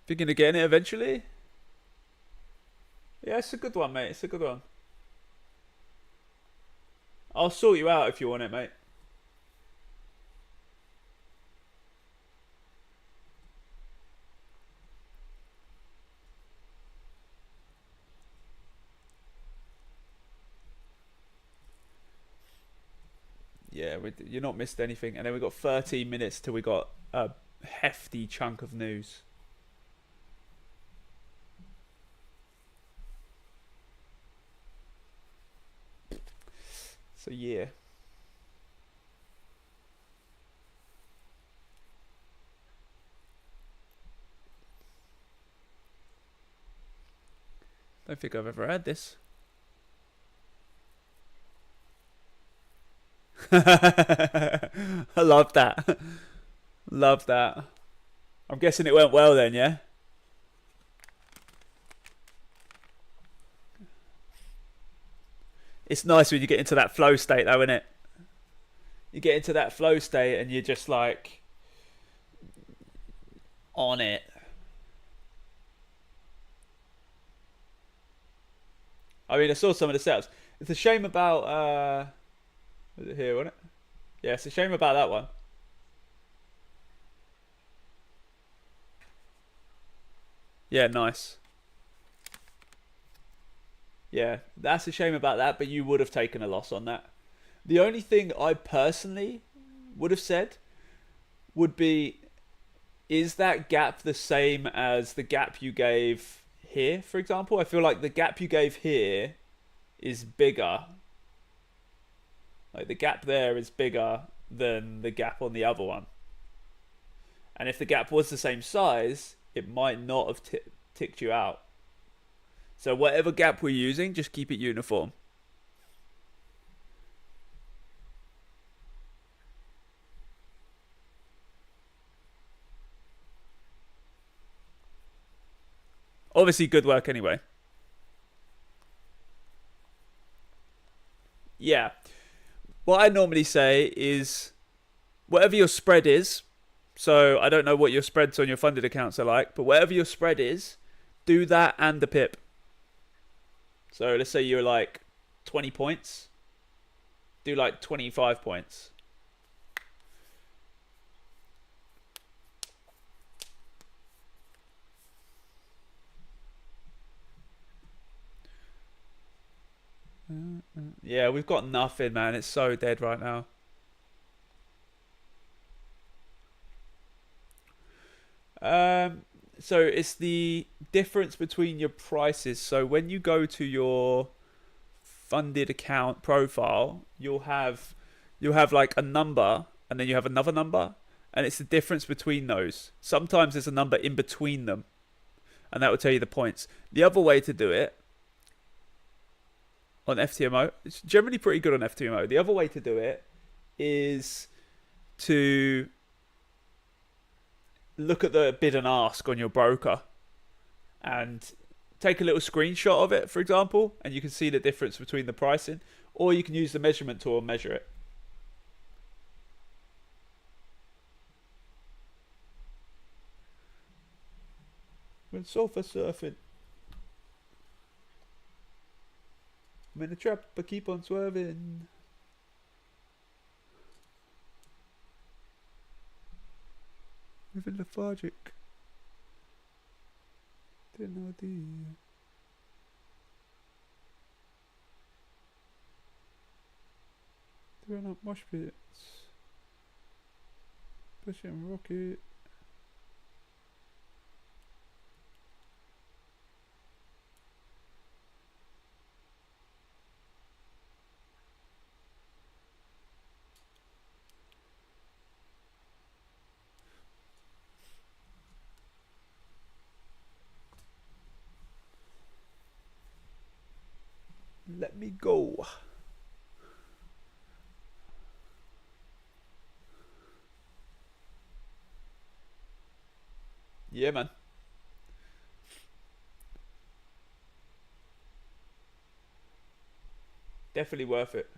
S1: Thinking of getting it eventually? Yeah, it's a good one, mate. It's a good one. I'll sort you out if you want it, mate. Yeah, you're not missed anything. And then we got 13 minutes till we got a hefty chunk of news. So yeah. Don't think I've ever had this. I love that. Love that. I'm guessing it went well then, yeah? It's nice when you get into that flow state though, isn't it? You get into that flow state and you're just like on it. I mean, I saw some of the setups. It's a shame about was it here, wasn't it? Yeah, it's a shame about that one. Yeah, nice. Yeah, that's a shame about that, but you would have taken a loss on that. The only thing I personally would have said would be, is that gap the same as the gap you gave here, for example? I feel like the gap you gave here is bigger. Like the gap there is bigger than the gap on the other one. And if the gap was the same size, it might not have ticked you out. So whatever gap we're using, just keep it uniform. Obviously, good work anyway. Yeah. What I normally say is, whatever your spread is, so I don't know what your spreads on your funded accounts are like, but whatever your spread is, do that and the pip. So let's say you're like 20 points. Do like 25 points. Yeah, we've got nothing, man. It's so dead right now. Um, so it's the difference between your prices. So when you go to your funded account profile, you'll have like a number, and then you have another number, and it's the difference between those. Sometimes there's a number in between them, and that will tell you the points. The other way to do it on FTMO, it's generally pretty good on FTMO. The other way to do it is to look at the bid and ask on your broker and take a little screenshot of it, for example, and you can see the difference between the pricing, or you can use the measurement tool and measure it. When sofa surfing, I'm in a trap, but keep on swerving. Moving lethargic. Didn't idea. Doing up mosh pits. Pushing rocket. Let me go. Yeah, man. Definitely worth it.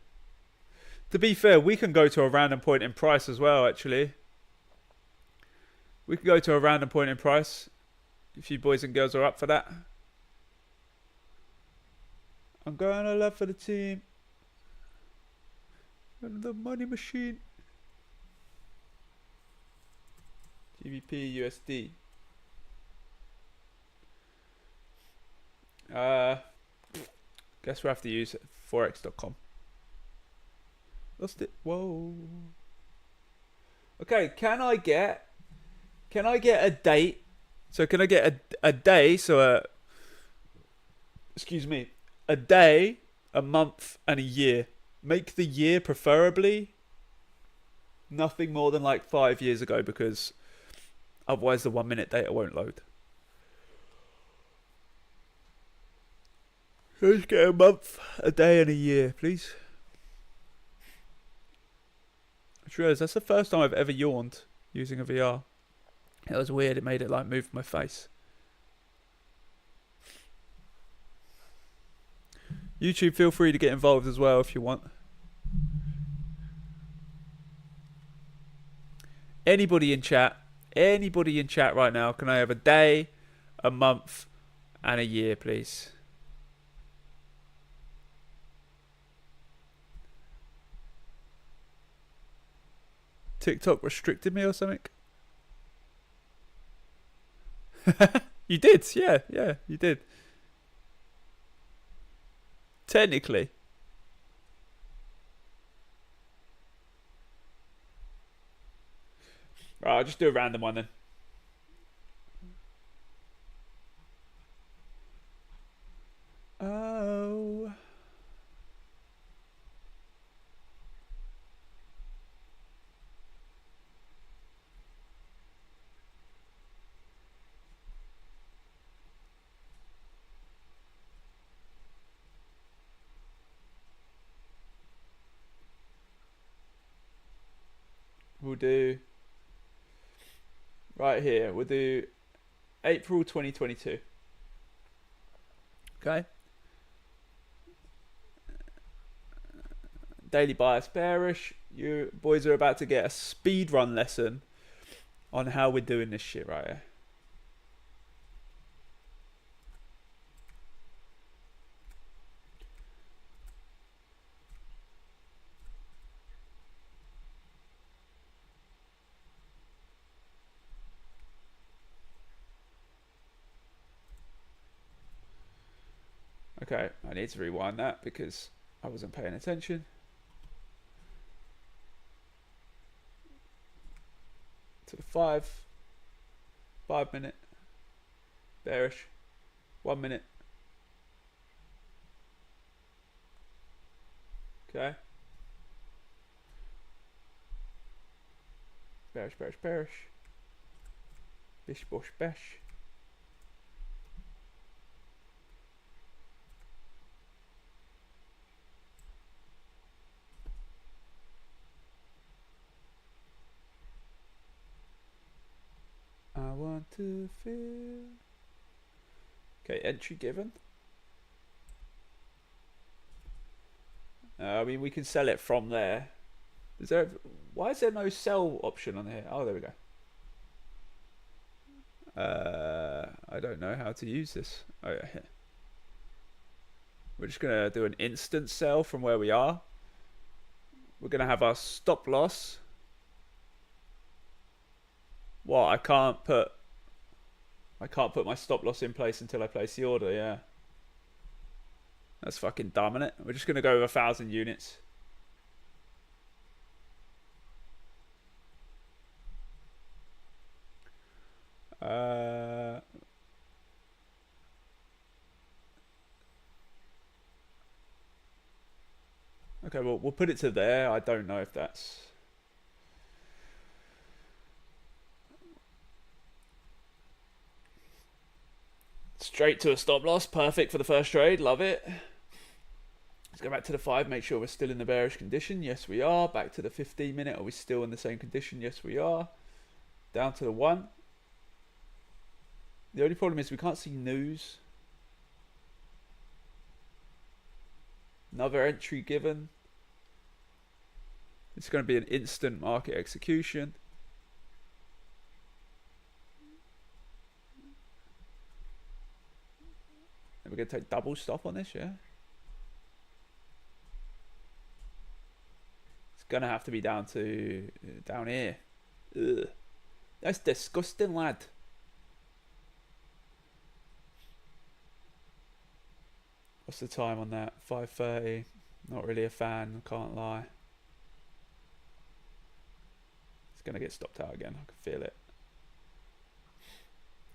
S1: To be fair, we can go to a random point in price as well, actually. We can go to a random point in price if you boys and girls are up for that. I'm going to love for the team. And the money machine. GBP USD. Guess we'll have to use forex.com. Lost it. Whoa. Okay, can I get a date? So can I get a day? So excuse me, a day, a month, and a year. Make the year preferably nothing more than like 5 years ago, because otherwise the 1 minute data won't load. Let's get a month, a day, and a year, please. I just realised that's the first time I've ever yawned using a VR. It was weird. It made it like move my face. YouTube, feel free to get involved as well if you want. Anybody in chat right now, can I have a day, a month, and a year, please? TikTok restricted me or something? You did, yeah, you did. Technically. Right, I'll just do a random one then. Oh. We'll do right here. We'll do April 2022. Okay. Daily bias bearish. You boys are about to get a speed run lesson on how we're doing this shit right here. Okay, I need to rewind that because I wasn't paying attention. To the 5 minute, bearish, 1 minute. Okay. Bearish, bearish, bearish. Bish, bosh, bash. I want to feel. Okay, entry given. I mean, we can sell it from there. Is there? Why is there no sell option on here? Oh, there we go. I don't know how to use this. Oh yeah, here. We're just gonna do an instant sell from where we are. We're gonna have our stop loss. What? I can't put my stop loss in place until I place the order. Yeah, that's fucking dumb, isn't it? We're just gonna go with 1,000 units. Okay, well, we'll put it to there. I don't know if that's... Straight to a stop loss. Perfect for the first trade. Love it. Let's go back to the 5. Make sure we're still in the bearish condition. Yes, we are. Back to the 15 minute. Are we still in the same condition? Yes, we are. Down to the 1. The only problem is we can't see news. Another entry given. It's going to be an instant market execution. And we're going to take double stop on this, yeah? It's going to have to be down here. Ugh. That's disgusting, lad. What's the time on that? 5:30. Not really a fan, can't lie. It's going to get stopped out again. I can feel it.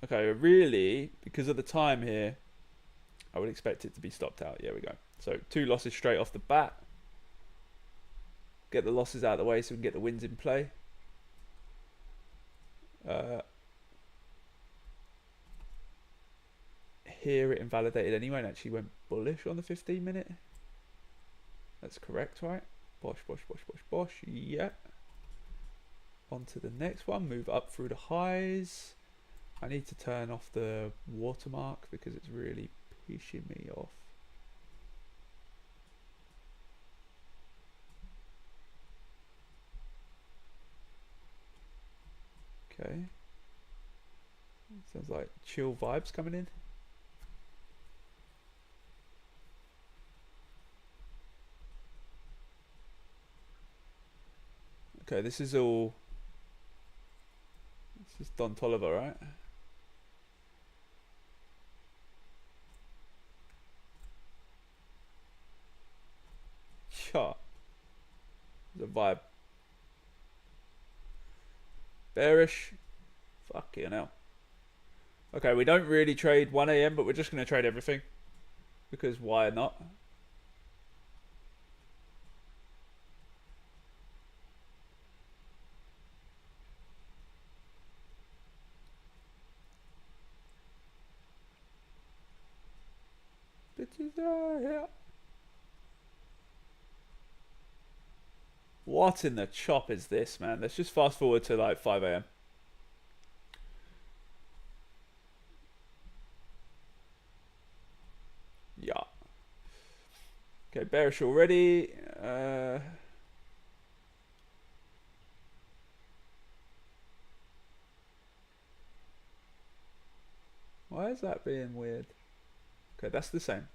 S1: Okay, really, because of the time here, I would expect it to be stopped out. Here we go. So 2 losses straight off the bat. Get the losses out of the way so we can get the wins in play. Here it invalidated anyway and actually went bullish on the 15 minute. That's correct, right? Bosh, bosh, bosh, bosh, bosh. Yeah. On to the next one. Move up through the highs. I need to turn off the watermark because it's really pissing me off. Okay. Sounds like chill vibes coming in. Okay, this is Don Toliver, right? Yeah. The vibe. Bearish. Fucking hell. Okay, we don't really trade 1 AM, but we're just going to trade everything. Because why not? Bitches are here. What in the chop is this, man? Let's just fast forward to like 5 AM. Yeah. Okay, bearish already. Why is that being weird? Okay, that's the same.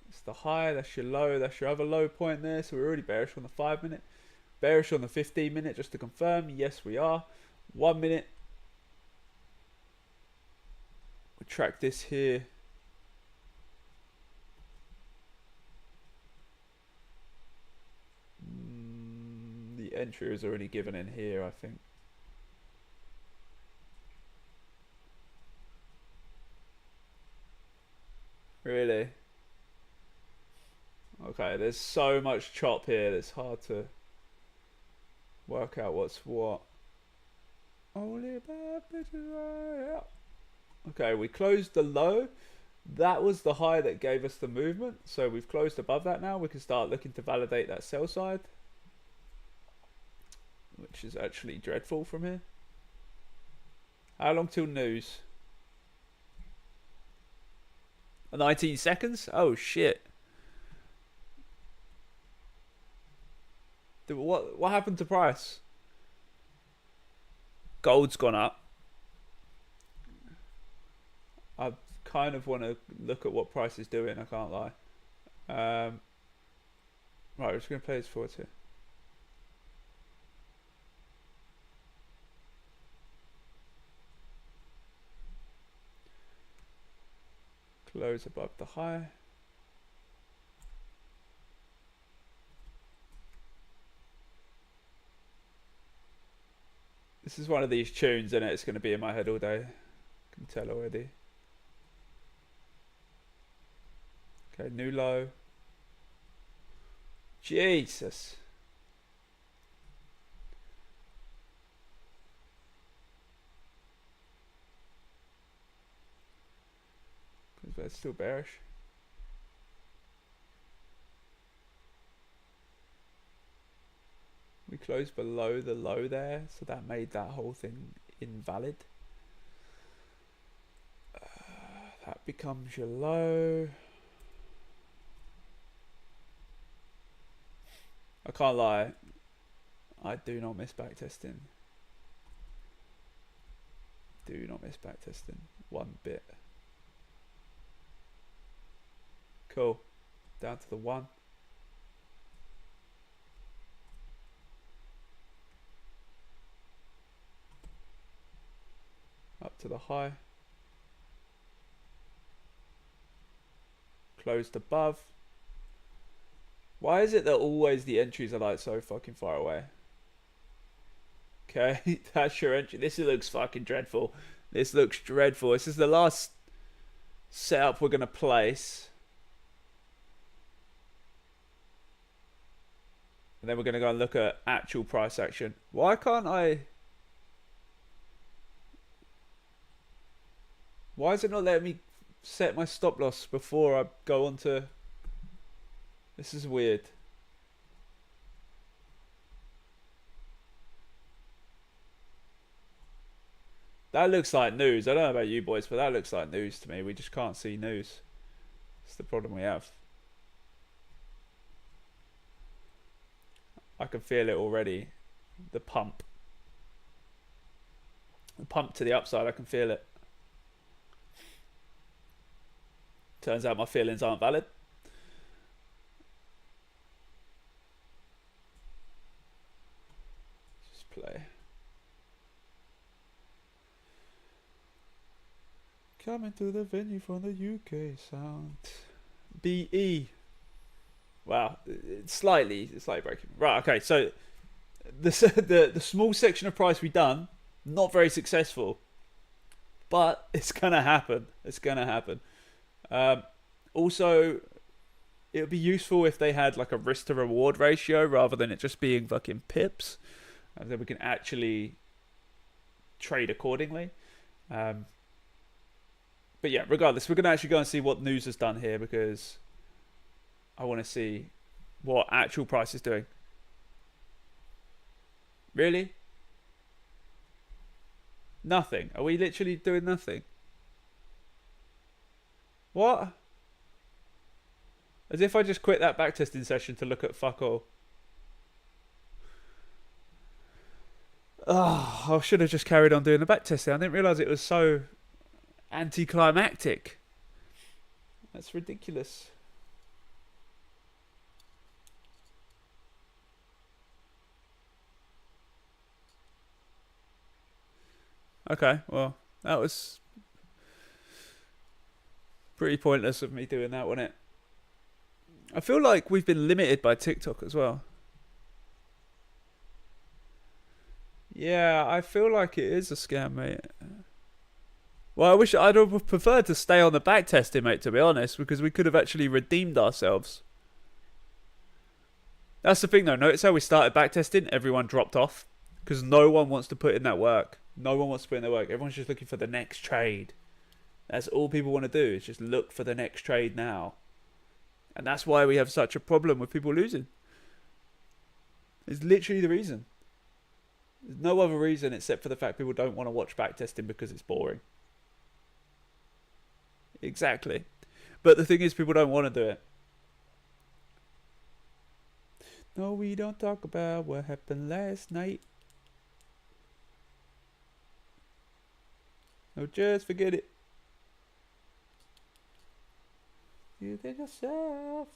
S1: It's the high, that's your low, that's your other low point there. So we're already bearish on the 5 minute. Bearish on the 15 minute, just to confirm. Yes, we are. 1 minute. We track this here. entry was already given in here, I think. Really? Okay, there's so much chop here that it's hard to work out what's what. Only bad bitches. Okay, we closed the low. That was the high that gave us the movement. So we've closed above that now. We can start looking to validate that sell side, which is actually dreadful from here. How long till news? 19 seconds? Oh shit. What happened to price? Gold's gone up. I kind of want to look at what price is doing, I can't lie. Right, we're just going to play this forward here. Close above the high. This is one of these tunes, and it's going to be in my head all day. I can tell already. Okay, new low. Jesus. That's still bearish. We closed below the low there, so that made that whole thing invalid. That becomes your low. I can't lie, I do not miss backtesting. Do not miss backtesting one bit. Cool. Down to the 1. Up to the high. Closed above. Why is it that always the entries are like so fucking far away? Okay, that's your entry. This looks fucking dreadful. This looks dreadful. This is the last setup we're going to place. And then we're going to go and look at actual price action. Why can't I... Why is it not letting me set my stop loss before I go on to... This is weird. That looks like news. I don't know about you boys, but that looks like news to me. We just can't see news. That's the problem we have. I can feel it already. The pump. The pump to the upside, I can feel it. Turns out my feelings aren't valid. Just play. Coming to the venue from the UK sound. BE. Wow, it's slightly breaking. Right, okay, so the small section of price we done, not very successful, but it's gonna happen. It's gonna happen. Also, it would be useful if they had like a risk to reward ratio rather than it just being fucking pips, and then we can actually trade accordingly. But yeah, regardless, we're gonna actually go and see what news has done here because I want to see what actual price is doing. Really? Nothing. Are we literally doing nothing? What? As if I just quit that backtesting session to look at fuck all. Oh, I should have just carried on doing the backtesting. I didn't realise it was so anticlimactic. That's ridiculous. Okay, well, that was pretty pointless of me doing that, wasn't it? I feel like we've been limited by TikTok as well. Yeah, I feel like it is a scam, mate. Well, I wish I'd have preferred to stay on the back testing, mate, to be honest, because we could have actually redeemed ourselves. That's the thing, though. Notice how we started back testing? Everyone dropped off because no one wants to put in that work. No one wants to put in their work. Everyone's just looking for the next trade. That's all people want to do is just look for the next trade now. And that's why we have such a problem with people losing. It's literally the reason. There's no other reason except for the fact people don't want to watch backtesting because it's boring. Exactly. But the thing is, people don't want to do it. No, we don't talk about what happened last night. No, just forget it. You think yourself.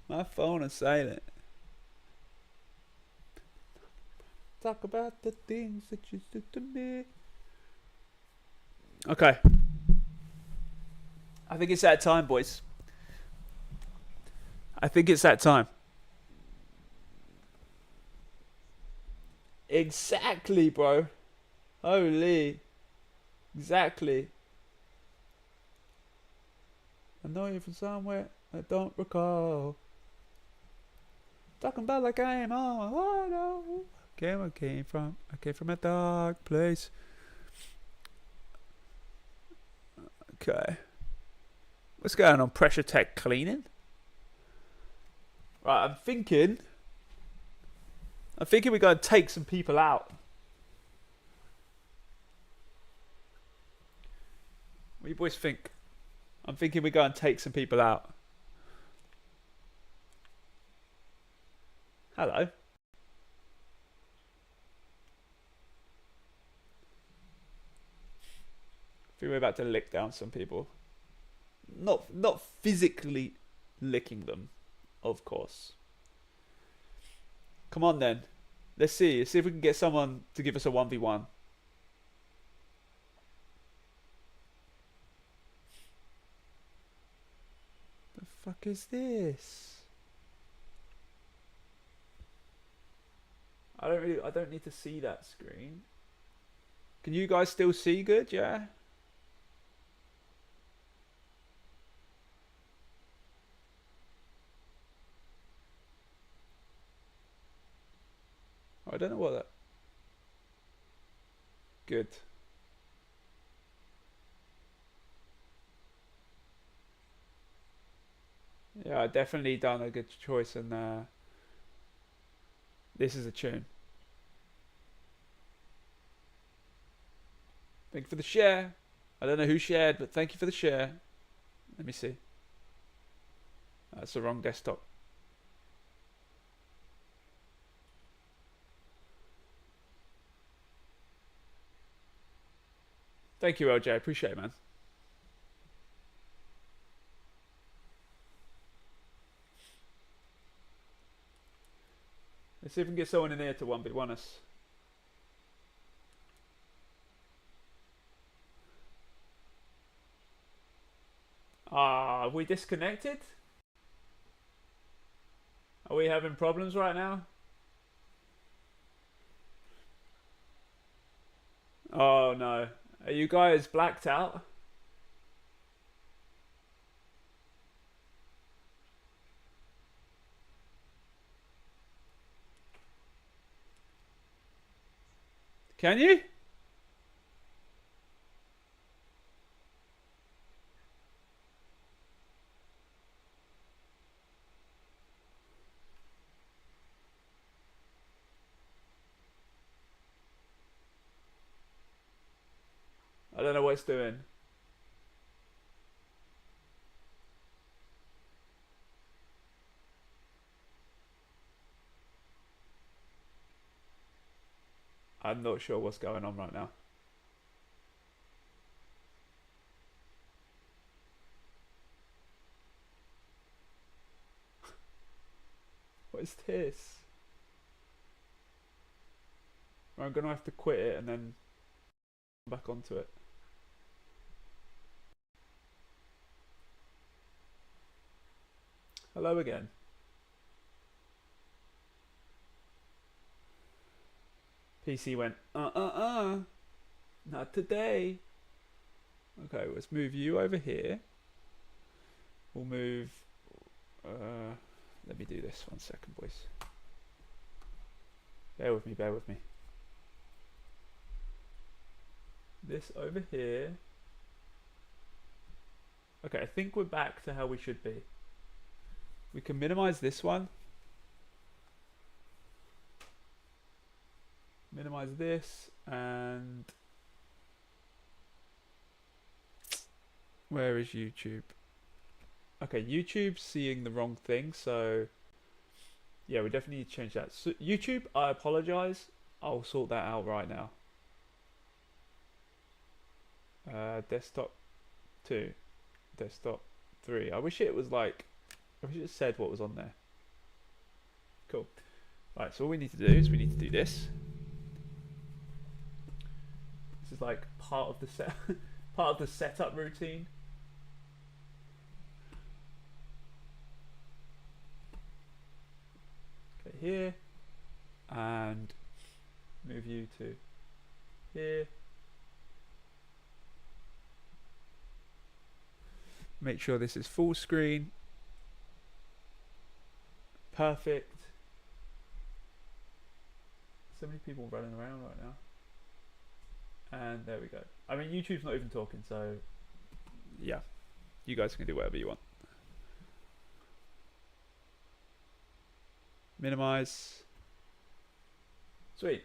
S1: My phone is silent. Talk about the things that you do to me. Okay. I think it's that time, boys. I think it's that time. Exactly, bro. Holy. Exactly. I know you from somewhere I don't recall. Talking about like I am on. Oh no. I came from a dark place. Okay. What's going on? Pressure tech cleaning? Right, I'm thinking we're going to take some people out. What do you boys think? I'm thinking we're going to take some people out. Hello. I think we're about to lick down some people. Not physically licking them, of course. Come on then. Let's see. Let's see if we can get someone to give us a 1v1. The fuck is this? I don't need to see that screen. Can you guys still see good? Yeah. I don't know what that. Good. Yeah, I definitely done a good choice, and this is a tune. Thank you for the share. I don't know who shared, but thank you for the share. Let me see. That's the wrong desktop. Thank you, LJ. Appreciate it, man. Let's see if we can get someone in here to 1v1 us. Ah, are we disconnected? Are we having problems right now? Oh no. Are you guys blacked out? Can you? I don't know what it's doing. I'm not sure what's going on right now. What is this? I'm gonna have to quit it and then back onto it. Hello again. PC went, not today. Okay, let's move you over here. We'll move, let me do this 1 second, boys. Bear with me, bear with me. This over here. Okay, I think we're back to how we should be. We can minimize this one. Minimize this, and where is YouTube? Okay, YouTube's seeing the wrong thing, so yeah, we definitely need to change that. So, YouTube, I apologize. I'll sort that out right now. Desktop 2, desktop 3. I wish it was like, I wish it said what was on there. Cool. Right, so all we need to do is we need to do this. This is like part of the part of the setup routine. Okay, here, and move you to here. Make sure this is full screen. Perfect. So many people running around right now. And there we go. I mean, YouTube's not even talking, so yeah, you guys can do whatever you want. Minimize. Sweet.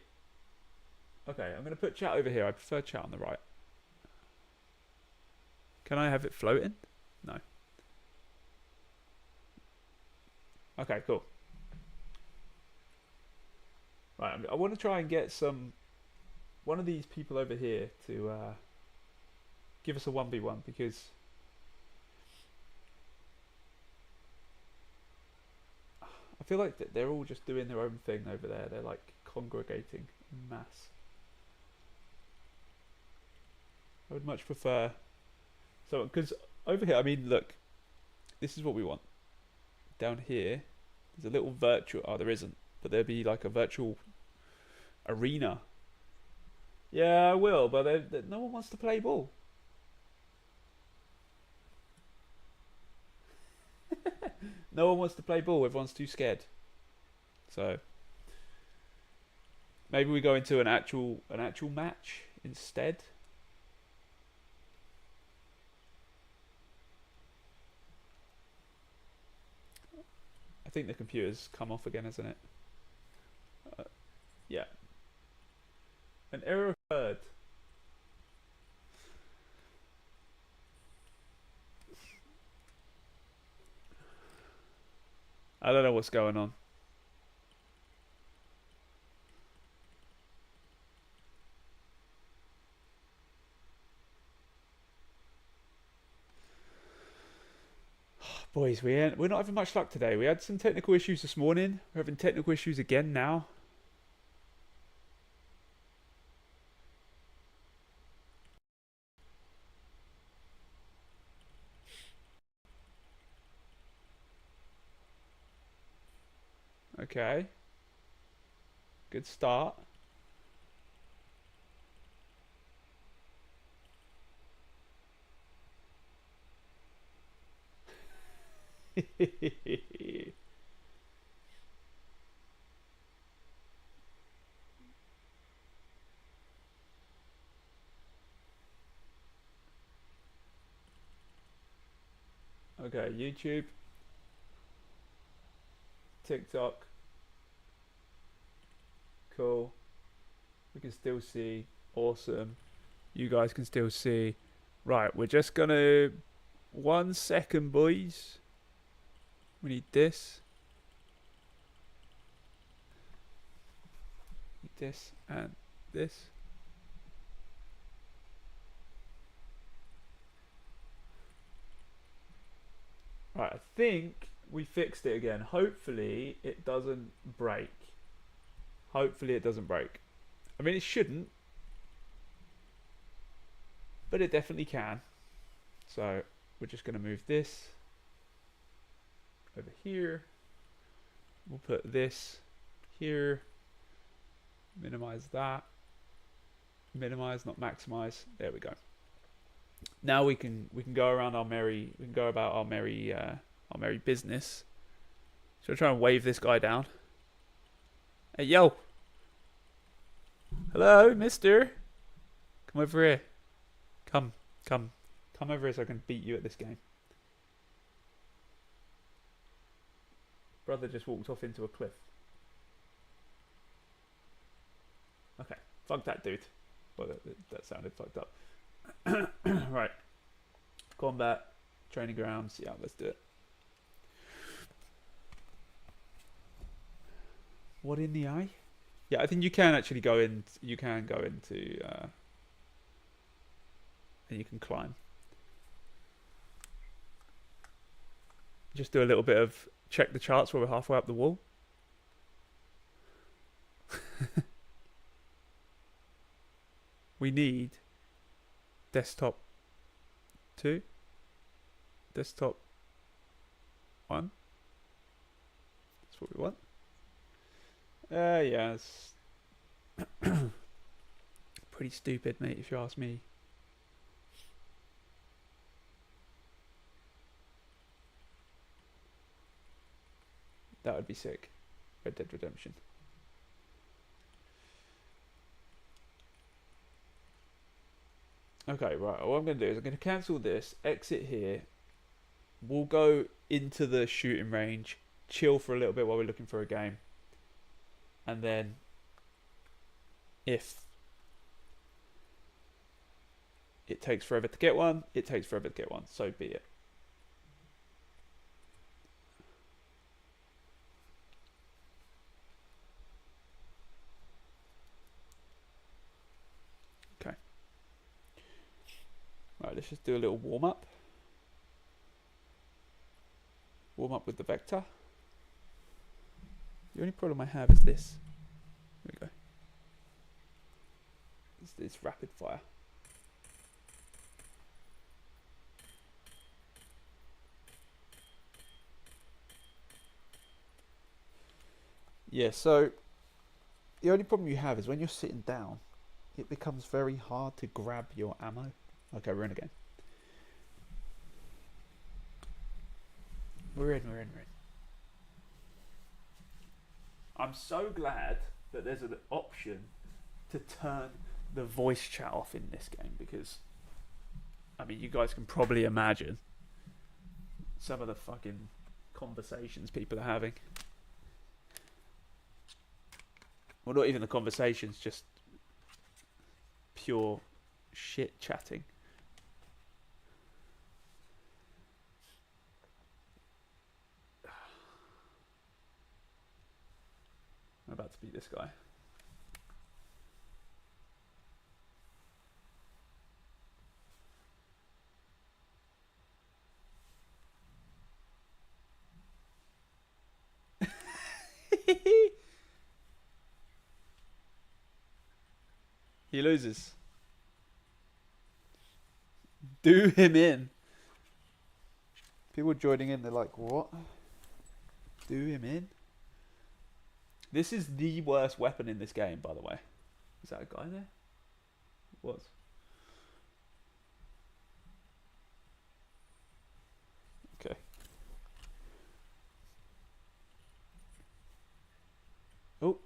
S1: Okay, I'm going to put chat over here. I prefer chat on the right. Can I have it floating? No. Okay, cool. Right, I want to try and get one of these people over here to give us a 1v1, because I feel like they're all just doing their own thing over there. They're like congregating en masse. I would much prefer, so because over here, I mean, look, this is what we want. Down here, there's a little virtual, oh, there isn't, but there'd be like a virtual arena. Yeah, I will, but no one wants to play ball. No one wants to play ball. Everyone's too scared. So maybe we go into an actual match instead. I think the computer's come off again, hasn't it? Yeah. An error occurred. I don't know what's going on. Boys, we're not having much luck today. We had some technical issues this morning. We're having technical issues again now. Okay. Good start. Okay, YouTube, TikTok. Cool. We can still see. Awesome. You guys can still see. Right, we're just gonna 1 second, boys. We need this. Need this and this. Right, I think we fixed it again. Hopefully it doesn't break. Hopefully it doesn't break. I mean, it shouldn't, but it definitely can. So we're just going to move this over here. We'll put this here. Minimize that. Minimize, not maximize. There we go. Now we can go around we can go about our merry business. So I try and wave this guy down. Hey yo. Hello, mister. Come over here. Come over here so I can beat you at this game. Brother just walked off into a cliff. Okay, fuck that dude. Well, that sounded fucked up. Right. Combat, training grounds. Yeah, let's do it. What in the eye? Yeah, I think you can actually go in. You can go into, and you can climb. Just do a little bit of check the charts while we're halfway up the wall. We need desktop 2, desktop 1. That's what we want. Yeah, it's pretty stupid, mate, if you ask me. That would be sick. Red Dead Redemption. Okay, right. What I'm going to do is I'm going to cancel this, exit here. We'll go into the shooting range, chill for a little bit while we're looking for a game. And then, if it takes forever to get one, it takes forever to get one. So be it. Okay. Right, let's just do a little warm up. Warm up with the vector. The only problem I have is this. Here we go. It's rapid fire. Yeah, so the only problem you have is when you're sitting down, it becomes very hard to grab your ammo. Okay, we're in again. We're in. I'm so glad that there's an option to turn the voice chat off in this game because, I mean, you guys can probably imagine some of the fucking conversations people are having. Well, not even the conversations, just pure shit chatting. I'm about to beat this guy. He loses. Do him in. People joining in, they're like, what? Do him in? This is the worst weapon in this game, by the way. Is that a guy there? It was. Okay. Oh.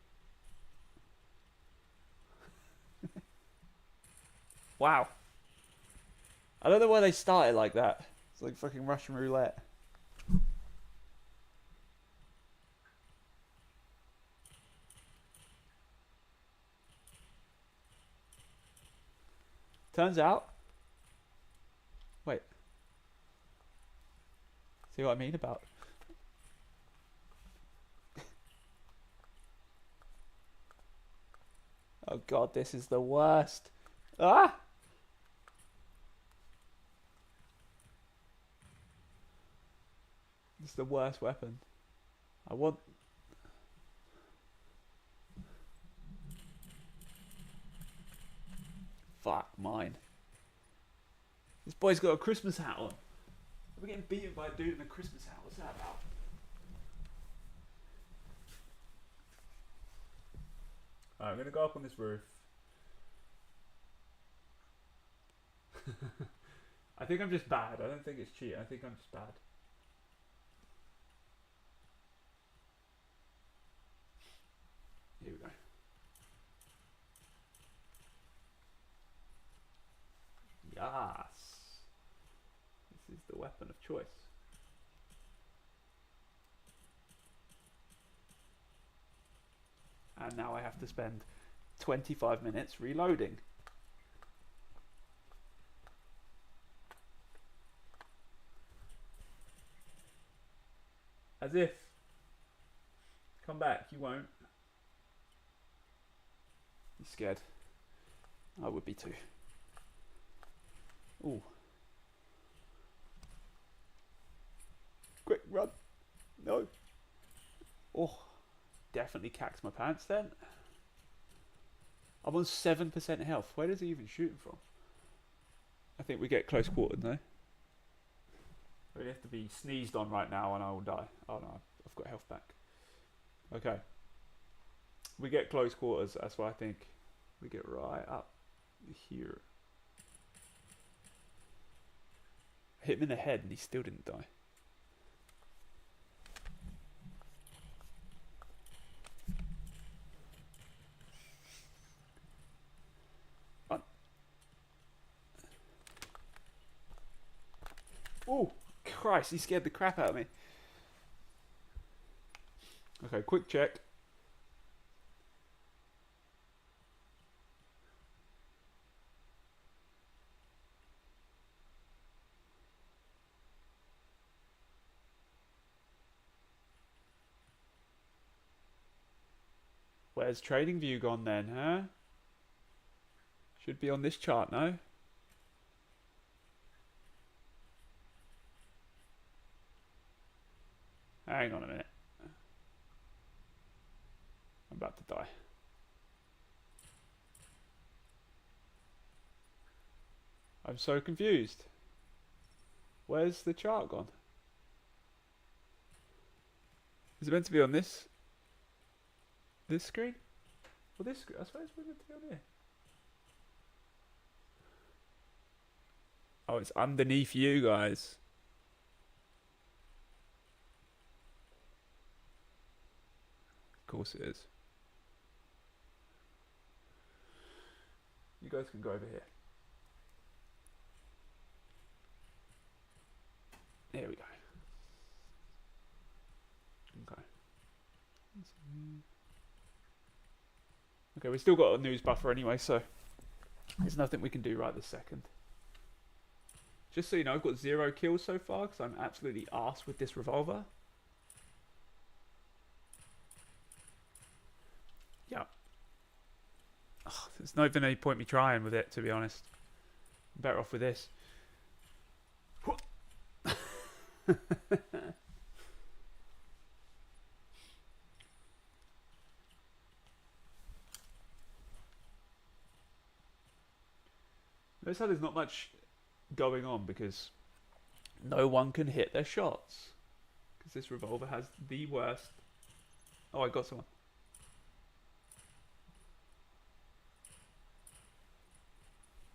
S1: Wow. I don't know why they started like that. It's like fucking Russian roulette. Turns out. Wait. See what I mean about. Oh god, this is the worst. Ah! This is the worst weapon. I want. Fuck mine. This boy's got a Christmas hat on. We're getting beaten by a dude in a Christmas hat. What's that about? Alright, I'm going to go up on this roof. I think I'm just bad. I don't think it's cheating. I think I'm just bad. Here we go. Yes. This is the weapon of choice. And now I have to spend 25 minutes reloading. As if. Come back, you won't. You scared? I would be too. Ooh. Quick, run. No. Oh, definitely cacked my pants then. I'm on 7% health. Where does he even shoot from? I think we get close quartered, no? We have to be sneezed on right now and I will die. Oh no, I've got health back. Okay. We get close quarters, that's why I think we get right up here. I hit him in the head and he still didn't die. Run. Oh, Christ, he scared the crap out of me. Okay, quick check. Where's trading view gone then, huh? Should be on this chart, no? Hang on a minute. I'm about to die. I'm so confused. Where's the chart gone? Is it meant to be on this screen? Well, this screen. I suppose we're meant to be on here. Oh, it's underneath you guys. Of course it is. You guys can go over here. There we go. Okay. Okay, we've still got a news buffer anyway, so there's nothing we can do right this second. Just so you know, I've got 0 kills so far because I'm absolutely arse with this revolver. Yeah. Oh, there's not even any point me trying with it, to be honest. I'm better off with this. Notice how there's not much going on because no one can hit their shots. Because this revolver has the worst. Oh, I got someone.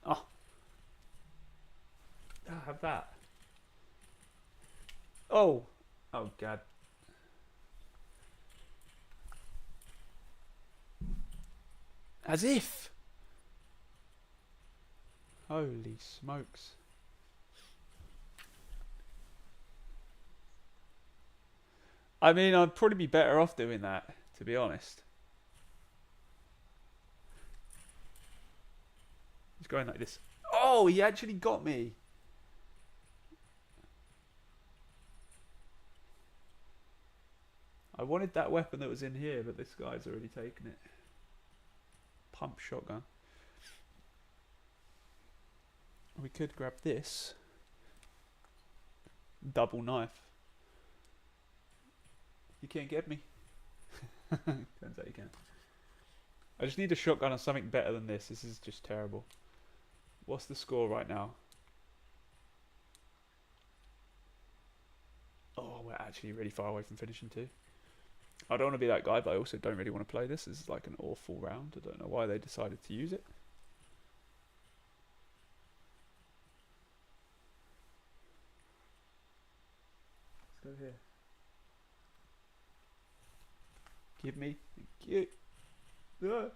S1: Oh. I have that. Oh. Oh, God. As if. Holy smokes. I mean, I'd probably be better off doing that, to be honest. He's going like this. Oh, he actually got me. I wanted that weapon that was in here, but this guy's already taken it. Pump shotgun. We could grab this. Double knife. You can't get me. Turns out you can. I just need a shotgun or something better than this. This is just terrible. What's the score right now? Oh, we're actually really far away from finishing too. I don't want to be that guy, but I also don't really want to play this. This is like an awful round. I don't know why they decided to use it. Let's go here. Give me. Thank you. Ah.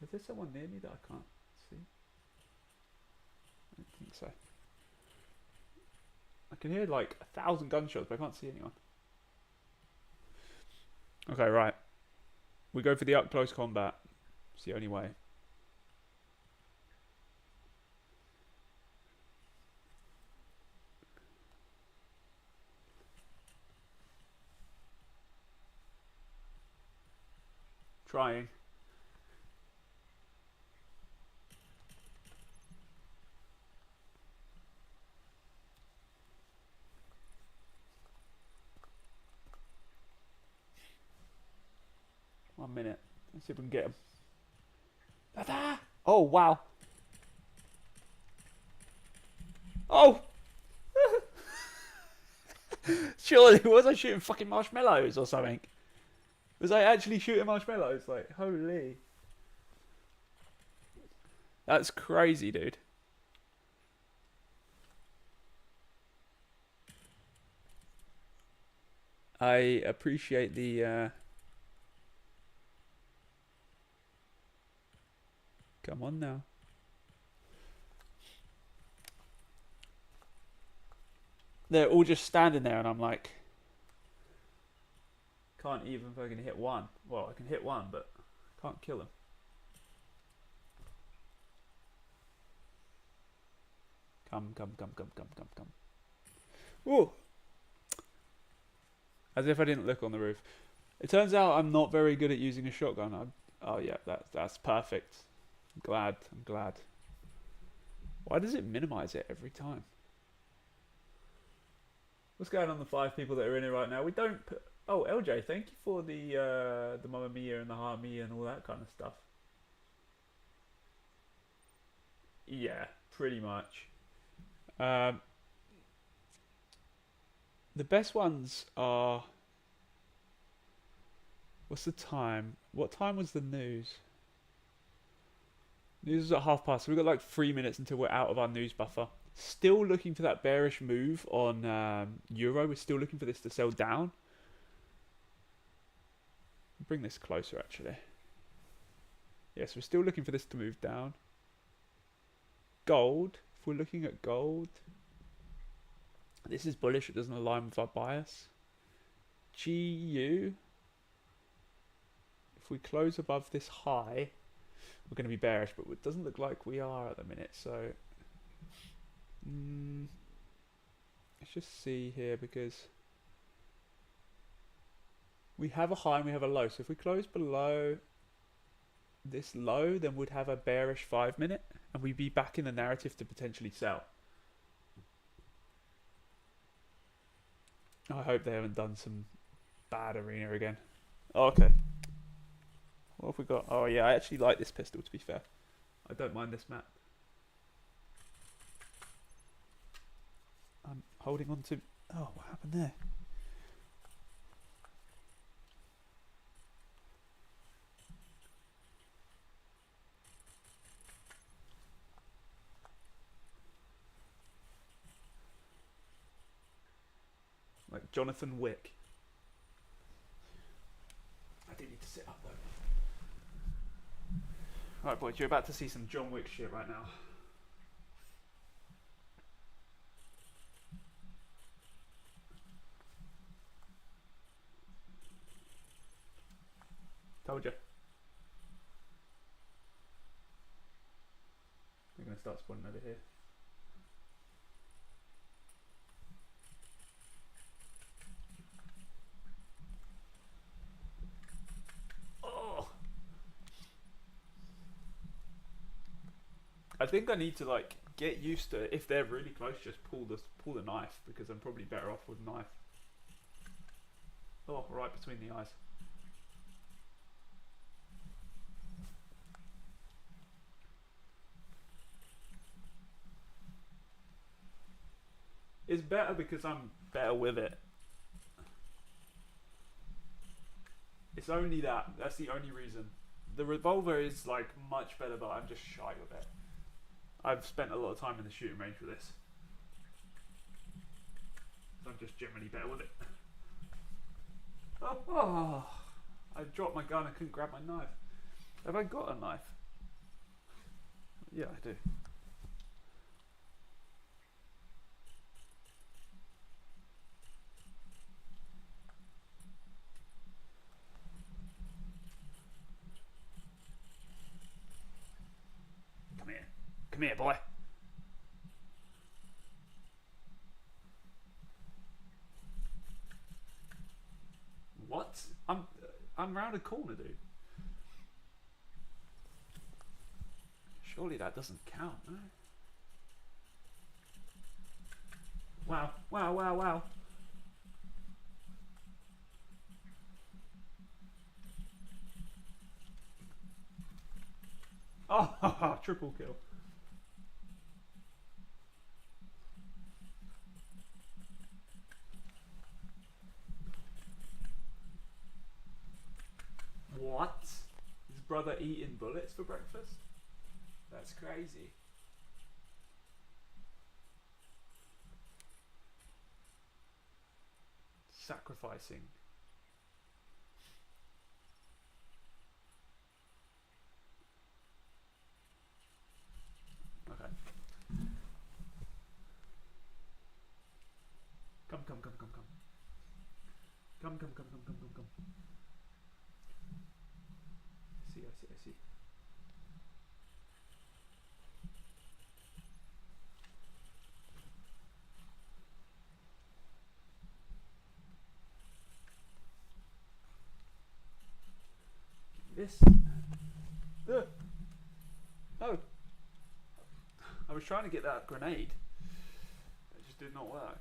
S1: Is there someone near me that I can't see? I don't think so. I can hear like 1,000 gunshots, but I can't see anyone. Okay, right. We go for the up close combat. It's the only way. Trying. One minute. Let's see if we can get him. Oh, wow. Oh! Surely, was I shooting fucking marshmallows or something? Was I actually shooting marshmallows? Like, holy. That's crazy, dude. I appreciate the, Come on now. They're all just standing there and I'm like... Can't even fucking hit one. Well, I can hit one, but can't kill him. Come. Ooh! As if I didn't look on the roof. It turns out I'm not very good at using a shotgun. Oh yeah, that's perfect. I'm glad. Why does it minimize it every time? What's going on, the 5 people that are in it right now? We don't put... Oh, LJ, thank you for the Mamma Mia and the Heart Mia and all that kind of stuff. Yeah, pretty much. The best ones are... What's the time? What time was the news? News was at past. So we've got like 3 minutes until we're out of our news buffer. Still looking for that bearish move on Euro. We're still looking for this to sell down. Bring this closer, actually. Yes, we're still looking for this to move down. Gold. If we're looking at gold, this is bullish. It doesn't align with our bias. GU. If we close above this high, we're going to be bearish, but it doesn't look like we are at the minute. So let's just see here, because we have a high and we have a low. So if we close below this low, then we'd have a bearish 5 minute and we'd be back in the narrative to potentially sell. I hope they haven't done some bad arena again. Oh, okay. What have we got? Oh yeah, I actually like this pistol, to be fair. I don't mind this map. I'm holding on to... Oh, what happened there? Like Jonathan Wick. I do need to sit up though. Right, boys, you're about to see some John Wick shit right now. Told you. They're going to start spawning over here. Oh! I think I need to like get used to, if they're really close, just pull the knife, because I'm probably better off with a knife. Oh, right between the eyes. It's better because I'm better with it. It's only that. That's the only reason. The revolver is like much better, but I'm just shy with it. I've spent a lot of time in the shooting range with this. So I'm just generally better with it. Oh, I dropped my gun. I couldn't grab my knife. Have I got a knife? Yeah, I do. Come here. Come here, boy. What? I'm round a corner, dude. Surely that doesn't count, no? Wow, wow, wow, wow. Oh, triple kill. What? His brother eating bullets for breakfast? That's crazy. Sacrificing. Okay. Come, come, come, come, come. Come, come, come, come, come, come, come. I see, I see, I see. This. Oh. I was trying to get that grenade. It just did not work.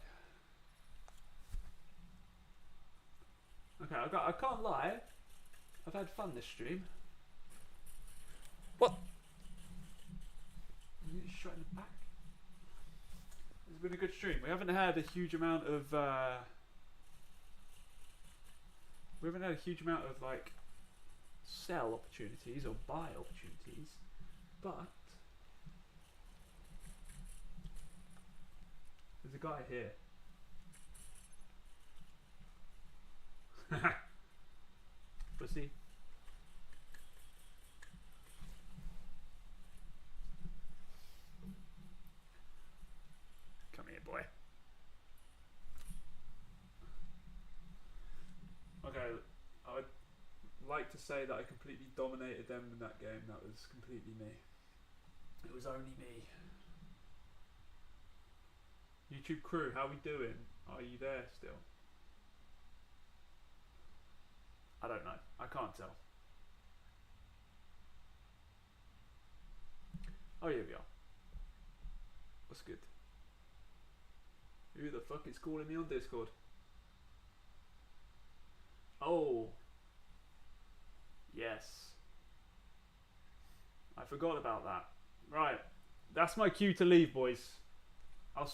S1: Okay, I can't lie. I've had fun this stream. What? You get shot in the back. It's been a good stream. We haven't had a huge amount of like sell opportunities or buy opportunities, but there's a guy here. Pussy. Come here, boy. Okay, I would like to say that I completely dominated them in that game. That was completely me. It was only me. YouTube crew, how we doing? Are you there still? I don't know. I can't tell. Oh, here we are. What's good? Who the fuck is calling me on Discord? Oh. Yes. I forgot about that. Right. That's my cue to leave, boys. I'll